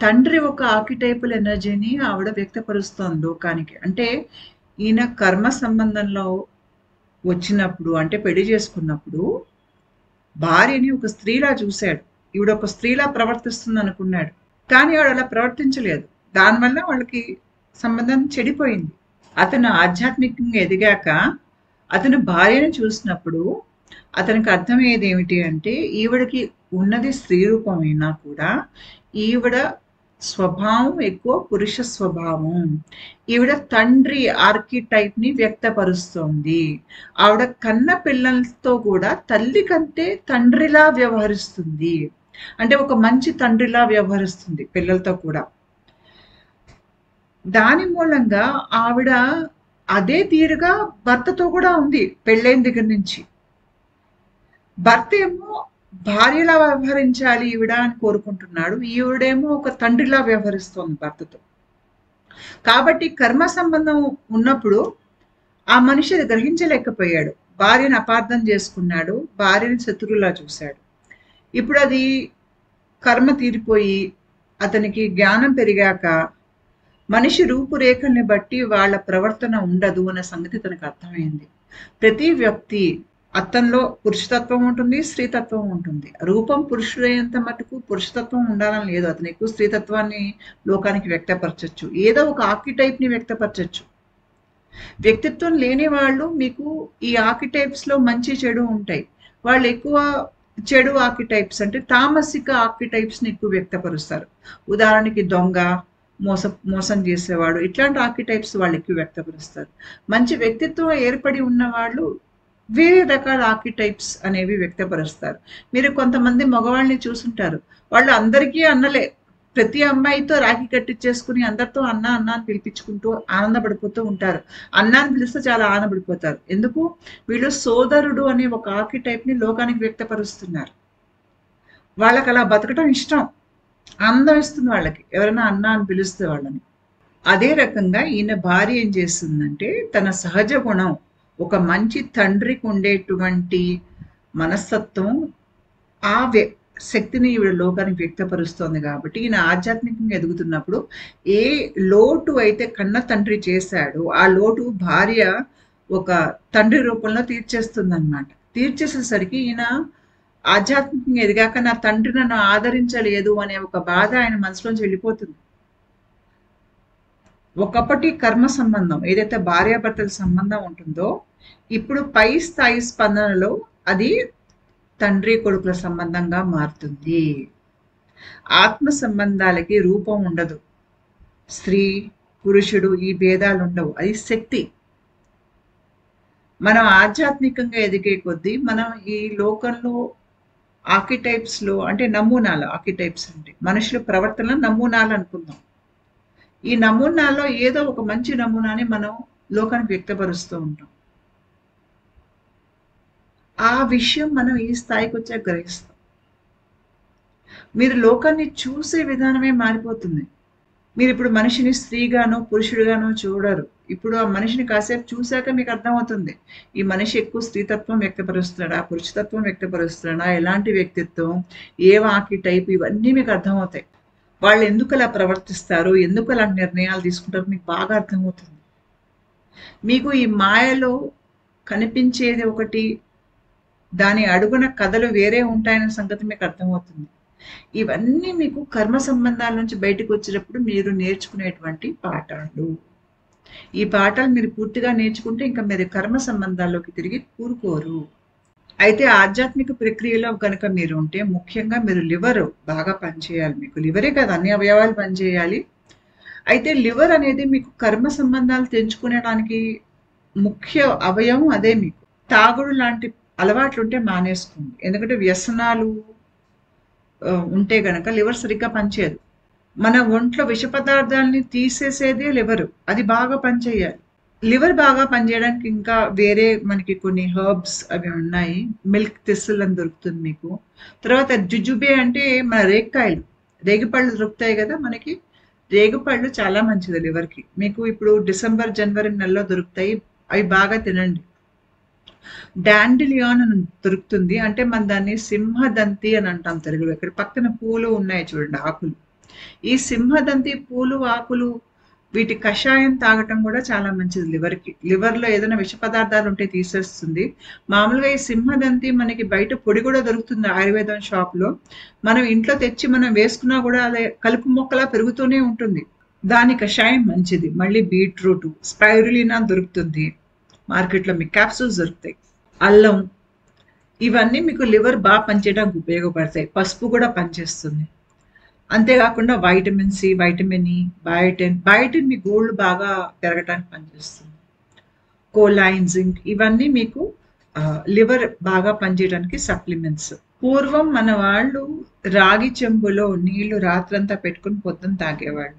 తండ్రి ఒక ఆర్కిటైపల్ ఎనర్జీని ఆవిడ వ్యక్తపరుస్తోంది లోకానికి. అంటే ఈయన కర్మ సంబంధంలో వచ్చినప్పుడు, అంటే పెళ్లి చేసుకున్నప్పుడు భార్యని ఒక స్త్రీలా చూశాడు. ఈవిడ ఒక స్త్రీలా ప్రవర్తిస్తుంది అనుకున్నాడు. కానీ ఆవిడ అలా ప్రవర్తించలేదు. దానివల్ల వాళ్ళకి సంబంధం చెడిపోయింది. అతను ఆధ్యాత్మికంగా ఎదిగాక అతను భార్యను చూసినప్పుడు అతనికి అర్థమయ్యేది ఏమిటి అంటే, ఈవిడకి ఉన్నది స్త్రీ రూపమైనా కూడా ఈవిడ స్వభావం ఎక్కువ పురుష స్వభావం. ఈవిడ తండ్రి ఆర్కిటైప్ ని వ్యక్తపరుస్తోంది. ఆవిడ కన్న పిల్లలతో కూడా తల్లి కంటే తండ్రిలా వ్యవహరిస్తుంది. అంటే ఒక మంచి తండ్రిలా వ్యవహరిస్తుంది పిల్లలతో కూడా. దాని మూలంగా ఆవిడ అదే తీరుగా భర్తతో కూడా ఉంది పెళ్ళైన దగ్గర నుంచి. భర్త ఏమో భార్యలా వ్యవహరించాలి ఈవిడ అని కోరుకుంటున్నాడు. ఈవిడేమో ఒక తండ్రిలా వ్యవహరిస్తోంది భర్తతో. కాబట్టి కర్మ సంబంధం ఉన్నప్పుడు ఆ మనిషి అది గ్రహించలేకపోయాడు. భార్యను అపార్థం చేసుకున్నాడు. భార్యని శత్రువులా చూశాడు. ఇప్పుడు అది కర్మ తీరిపోయి అతనికి జ్ఞానం పెరిగాక మనిషి రూపురేఖల్ని బట్టి వాళ్ళ ప్రవర్తన ఉండదు అన్న సంగతి తనకు అర్థమైంది. ప్రతి వ్యక్తి అతనిలో పురుషతత్వం ఉంటుంది, స్త్రీతత్వం ఉంటుంది. రూపం పురుషుడైనంత మటుకు పురుషతత్వం ఉండాలని లేదు. అతను ఎక్కువ స్త్రీతత్వాన్ని లోకానికి వ్యక్తపరచచ్చు. ఏదో ఒక ఆర్కిటైప్ ని వ్యక్తపరచచ్చు. వ్యక్తిత్వం లేని వాళ్ళు మీకు ఈ ఆర్కిటైప్స్ లో మంచి చెడు ఉంటాయి. వాళ్ళు ఎక్కువ చెడు ఆర్కిటైప్స్ అంటే తామసిక ఆర్కిటైప్స్ ని ఎక్కువ వ్యక్తపరుస్తారు. ఉదాహరణకి దొంగ, మోసం చేసేవాడు, ఇట్లాంటి ఆర్కిటైప్స్ వాళ్ళు ఎక్కువ వ్యక్తపరుస్తారు. మంచి వ్యక్తిత్వం ఏర్పడి ఉన్న వాళ్ళు వేరే రకాల ఆర్కిటైప్స్ అనేవి వ్యక్తపరుస్తారు. మీరు కొంతమంది మగవాళ్ళని చూసుంటారు. వాళ్ళు అందరికీ అన్నలే. ప్రతి అమ్మాయితో రాఖీ కట్టించేసుకుని అందరితో అన్న అన్న అని పిలిపించుకుంటూ ఆనందపడిపోతూ ఉంటారు. అన్న అని పిలిస్తే చాలా ఆనందపడిపోతారు. ఎందుకు? వీళ్ళు సోదరుడు అనే ఒక ఆర్కిటైప్ ని లోకానికి వ్యక్తపరుస్తున్నారు. వాళ్ళకి అలా బతకడం ఇష్టం, ఆనందం ఇస్తుంది వాళ్ళకి ఎవరైనా అన్న అని పిలిస్తే వాళ్ళని. అదే రకంగా ఈయన భార్య ఏం చేస్తుందంటే తన సహజ గుణం, ఒక మంచి తండ్రికి ఉండేటువంటి మనస్తత్వం, ఆ శక్తిని ఈవిడ లోకానికి వ్యక్తపరుస్తోంది. కాబట్టి ఈయన ఆధ్యాత్మికంగా ఎదుగుతున్నప్పుడు ఏ లోటు అయితే కన్న తండ్రి చేశాడో ఆ లోటు భార్య ఒక తండ్రి రూపంలో తీర్చేస్తుంది అనమాట. తీర్చేసేసరికి ఈయన ఆధ్యాత్మికంగా ఎదిగాక నా తండ్రి నన్ను ఆదరించలేదు అనే ఒక బాధ ఆయన మనసులోంచి వెళ్ళిపోతుంది. ఒకప్పటి కర్మ సంబంధం ఏదైతే భార్యాభర్తల సంబంధం ఉంటుందో ఇప్పుడు పై స్థాయి స్పందనలో అది తండ్రి కొడుకుల సంబంధంగా మారుతుంది. ఆత్మ సంబంధాలకి రూపం ఉండదు. స్త్రీ పురుషుడు ఈ భేదాలు ఉండవు. అది శక్తి. మనం ఆధ్యాత్మికంగా ఎదిగే కొద్దీ మనం ఈ లోకంలో ఆర్కిటైప్స్ లో అంటే నమూనాలు, ఆర్కిటైప్స్ అంటే మనుషుల ప్రవర్తన నమూనాలు అనుకుందాం. ఈ నమూనాలో ఏదో ఒక మంచి నమూనాని మనం లోకానికి వ్యక్తపరుస్తూ ఉంటాం. ఆ విషయం మనం ఈ స్థాయికి వచ్చాక గ్రహిస్తాం. మీరు లోకాన్ని చూసే విధానమే మారిపోతుంది. మీరు ఇప్పుడు మనిషిని స్త్రీగానో పురుషుడిగానో చూడరు. ఇప్పుడు ఆ మనిషిని కాసేపు చూశాక మీకు అర్థమవుతుంది ఈ మనిషి ఎక్కువ స్త్రీతత్వం వ్యక్తపరుస్తున్నాడా, పురుషతత్వం వ్యక్తపరుస్తున్నాడా, ఎలాంటి వ్యక్తిత్వం, ఏ ఆర్కిటైప్, ఇవన్నీ మీకు అర్థమవుతాయి. వాళ్ళు ఎందుకు అలా ప్రవర్తిస్తారు, ఎందుకు అలాంటి నిర్ణయాలు తీసుకుంటారు మీకు బాగా అర్థమవుతుంది. మీకు ఈ మాయలో కనిపించేది ఒకటి, దాని అడుగున కథలు వేరే ఉంటాయనే సంగతి మీకు అర్థమవుతుంది. ఇవన్నీ మీకు కర్మ సంబంధాల నుంచి బయటకు వచ్చేటప్పుడు మీరు నేర్చుకునేటువంటి పాఠాలు. ఈ పాఠాలు మీరు పూర్తిగా నేర్చుకుంటే ఇంకా మీరు కర్మ సంబంధాల్లోకి తిరిగి కూరుకోరు. అయితే ఆధ్యాత్మిక ప్రక్రియలో కనుక మీరు ఉంటే ముఖ్యంగా మీరు లివర్ బాగా పనిచేయాలి. మీకు లివరే కాదు అన్ని అవయవాలు పనిచేయాలి. అయితే లివర్ అనేది మీకు కర్మ సంబంధాలు తెంచుకునేడానికి ముఖ్య అవయవం అదే. మీకు తాగుడు లాంటి అలవాట్లు ఉంటే మానేసుకోండి. ఎందుకంటే వ్యసనాలు ఉంటే గనక లివర్ సరిగ్గా పనిచేయదు. మన ఒంట్లో విష పదార్థాలని తీసేసేదే లివర్. అది బాగా పనిచేయాలి. లివర్ బాగా పనిచేయడానికి ఇంకా వేరే మనకి కొన్ని హర్బ్స్ అవి ఉన్నాయి. మిల్క్ థిస్సిల్ అని దొరుకుతుంది మీకు. తర్వాత జుజుబే అంటే మన రేగికాయలు, రేగిపళ్ళు దొరుకుతాయి కదా మనకి. రేగిపళ్ళు చాలా మంచిది లివర్కి. మీకు ఇప్పుడు డిసెంబర్ జనవరి నెలలో దొరుకుతాయి. అవి బాగా తినండి. డాండిలియాన్ అని దొరుకుతుంది. అంటే మన దాన్ని సింహదంతి అని అంటాం తెలుగులో. ఇక్కడ పక్కన పూలు ఉన్నాయి చూడండి, ఆకులు. ఈ సింహదంతి పూలు ఆకులు వీటి కషాయం తాగటం కూడా చాలా మంచిది లివర్కి. లివర్లో ఏదైనా విష పదార్థాలు ఉంటే తీసేస్తుంది. మామూలుగా ఈ సింహదంతి మనకి బయట పొడి కూడా దొరుకుతుంది ఆయుర్వేదం షాప్లో. మనం ఇంట్లో తెచ్చి మనం వేసుకున్నా కూడా అదే కలుపు మొక్కలా పెరుగుతూనే ఉంటుంది. దాని కషాయం మంచిది. మళ్ళీ బీట్రూట్, స్పైరులినా దొరుకుతుంది మార్కెట్లో, మీకు క్యాప్సూల్స్ దొరుకుతాయి. అల్లం, ఇవన్నీ మీకు లివర్ బాగా పనిచేయడానికి ఉపయోగపడతాయి. పసుపు కూడా పనిచేస్తుంది. అంతేకాకుండా vitamin C, vitamin E, biotin మీ గోల్డ్ బాగా పెరగడానికి పనిచేస్తుంది. కోలైన్, జింక్, ఇవన్నీ మీకు లివర్ బాగా పనిచేయడానికి సప్లిమెంట్స్. పూర్వం మన వాళ్ళు రాగి చెంబులో నీళ్లు రాత్రంతా పెట్టుకుని పొద్దున తాగేవాళ్ళు.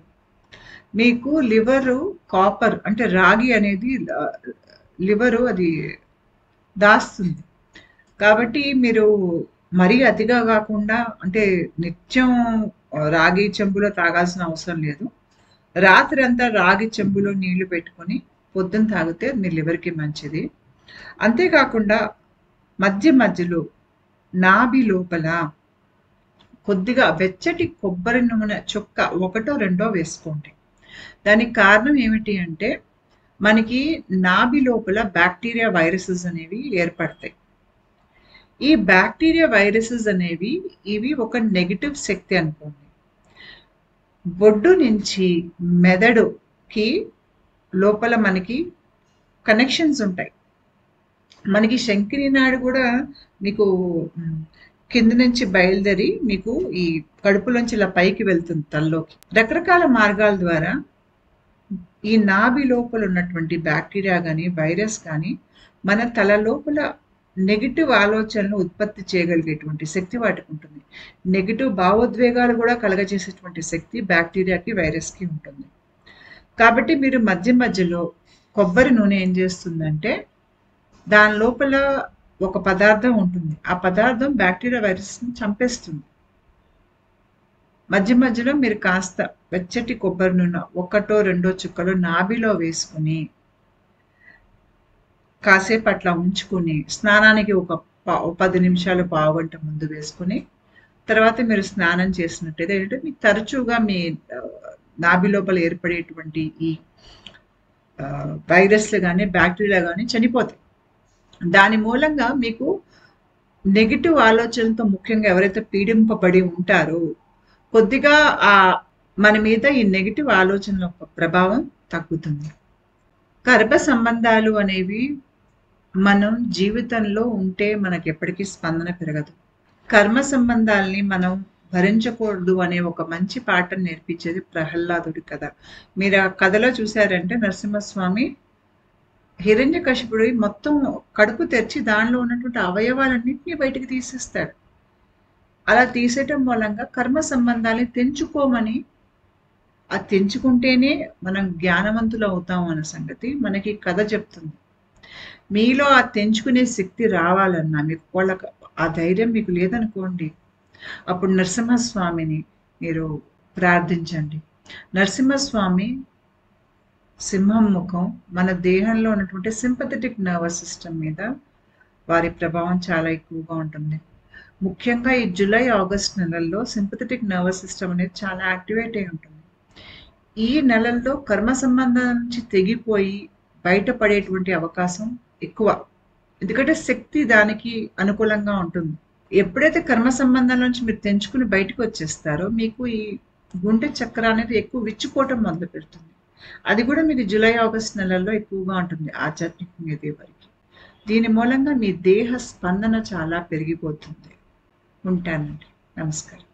మీకు లివరు కాపర్ అంటే రాగి అనేది లివరు అది దాస్తుంది. కాబట్టి మీరు మరీ అతిగా కాకుండా అంటే నిత్యం రాగి చెంబులో తాగాల్సిన అవసరం లేదు. రాత్రంతా రాగి చెంబులో నీళ్లు పెట్టుకొని పొద్దున తాగితే మీ లివర్‌కి మంచిది. అంతేకాకుండా మధ్య మధ్యలో నాభి లోపల కొద్దిగా వెచ్చటి కొబ్బరి నూనె చుక్క ఒకటో రెండో వేసుకోండి. దానికి కారణం ఏమిటి అంటే మనకి నాభి లోపల బ్యాక్టీరియా వైరసెస్ అనేవి ఏర్పడతాయి. ఈ బ్యాక్టీరియా వైరసెస్ అనేవి ఇవి ఒక నెగటివ్ శక్తి అనుకోండి. బొడ్డు నుంచి మెదడుకి లోపల మనకి కనెక్షన్స్ ఉంటాయి. మనకి శంకిరీనాడు కూడా మీకు కింద నుంచి బయలుదేరి మీకు ఈ కడుపులోంచి ఇలా పైకి వెళ్తుంది తలలోకి. రకరకాల మార్గాల ద్వారా ఈ నాభి లోపల ఉన్నటువంటి బ్యాక్టీరియా కానీ వైరస్ కానీ మన తల లోపల నెగిటివ్ ఆలోచనలు ఉత్పత్తి చేయగలిగేటువంటి శక్తి వాటికి ఉంటుంది. నెగిటివ్ భావోద్వేగాలు కూడా కలగజేసేటువంటి శక్తి బ్యాక్టీరియాకి వైరస్కి ఉంటుంది. కాబట్టి మీరు మధ్య మధ్యలో కొబ్బరి నూనె ఏం చేస్తుందంటే దాని లోపల ఒక పదార్థం ఉంటుంది. ఆ పదార్థం బ్యాక్టీరియా వైరస్ని చంపేస్తుంది. మధ్య మధ్యలో మీరు కాస్త వెచ్చటి కొబ్బరి నూనె ఒకటో రెండో చుక్కలు నాభిలో వేసుకుని కాసేపు అట్లా ఉంచుకుని స్నానానికి ఒక 10 నిమిషాలు పావుగంట ముందు వేసుకుని తర్వాత మీరు స్నానం చేసినట్టయితే ఏంటంటే మీకు తరచుగా మీ నాభి లోపల ఏర్పడేటువంటి ఈ వైరస్లు కానీ బ్యాక్టీరియా కానీ చనిపోతాయి. దాని మూలంగా మీకు నెగిటివ్ ఆలోచనలతో ముఖ్యంగా ఎవరైతే పీడింపబడి ఉంటారో కొద్దిగా మన మీద ఈ నెగిటివ్ ఆలోచనల ప్రభావం తగ్గుతుంది. గర్భ సంబంధాలు అనేవి మనం జీవితంలో ఉంటే మనకి ఎప్పటికీ స్పందన పెరగదు. కర్మ సంబంధాలని మనం భరించకూడదు అనే ఒక మంచి పాఠం నేర్పించేది ప్రహ్లాదుడి కథ. మీరు ఆ కథలో చూసారంటే నరసింహస్వామి హిరణ్యకశిపుడి మొత్తం కడుపు తెరిచి దానిలో ఉన్నటువంటి అవయవాలన్నింటినీ బయటికి తీసేస్తాడు. అలా తీసేయటం మూలంగా కర్మ సంబంధాలని తెంచుకోమని, అది తెంచుకుంటేనే మనం జ్ఞానవంతులు అవుతాం అన్న సంగతి మనకి కథ చెప్తుంది. మీలో ఆ తెంచుకునే శక్తి రావాలన్నా మీకు వాళ్ళకి ఆ ధైర్యం మీకు లేదనుకోండి, అప్పుడు నరసింహస్వామిని మీరు ప్రార్థించండి. నరసింహస్వామి సింహం ముఖం మన దేహంలో ఉన్నటువంటి సింపథెటిక్ నర్వస్ సిస్టమ్ మీద వారి ప్రభావం చాలా ఎక్కువగా ఉంటుంది. ముఖ్యంగా ఈ జూలై ఆగస్ట్ నెలల్లో సింపథెటిక్ నర్వస్ సిస్టమ్ అనేది చాలా యాక్టివేట్ అయి ఉంటుంది. ఈ నెలల్లో కర్మ సంబంధం నుంచి తెగిపోయి బయటపడేటువంటి అవకాశం ఎక్కువ. ఎందుకంటే శక్తి దానికి అనుకూలంగా ఉంటుంది. ఎప్పుడైతే కర్మ సంబంధం నుంచి మీరు తెంచుకుని బయటకు వచ్చేస్తారో మీకు ఈ గుండె చక్ర అనేది ఎక్కువ విచ్చుకోవటం మొదలు పెడుతుంది. అది కూడా మీకు జూలై ఆగస్ట్ నెలల్లో ఎక్కువగా ఉంటుంది ఆధ్యాత్మికంగా ఎదిగేవారికి. దీని మూలంగా మీ దేహ స్పందన చాలా పెరిగిపోతుంది. ఉంటానండి. నమస్కారం.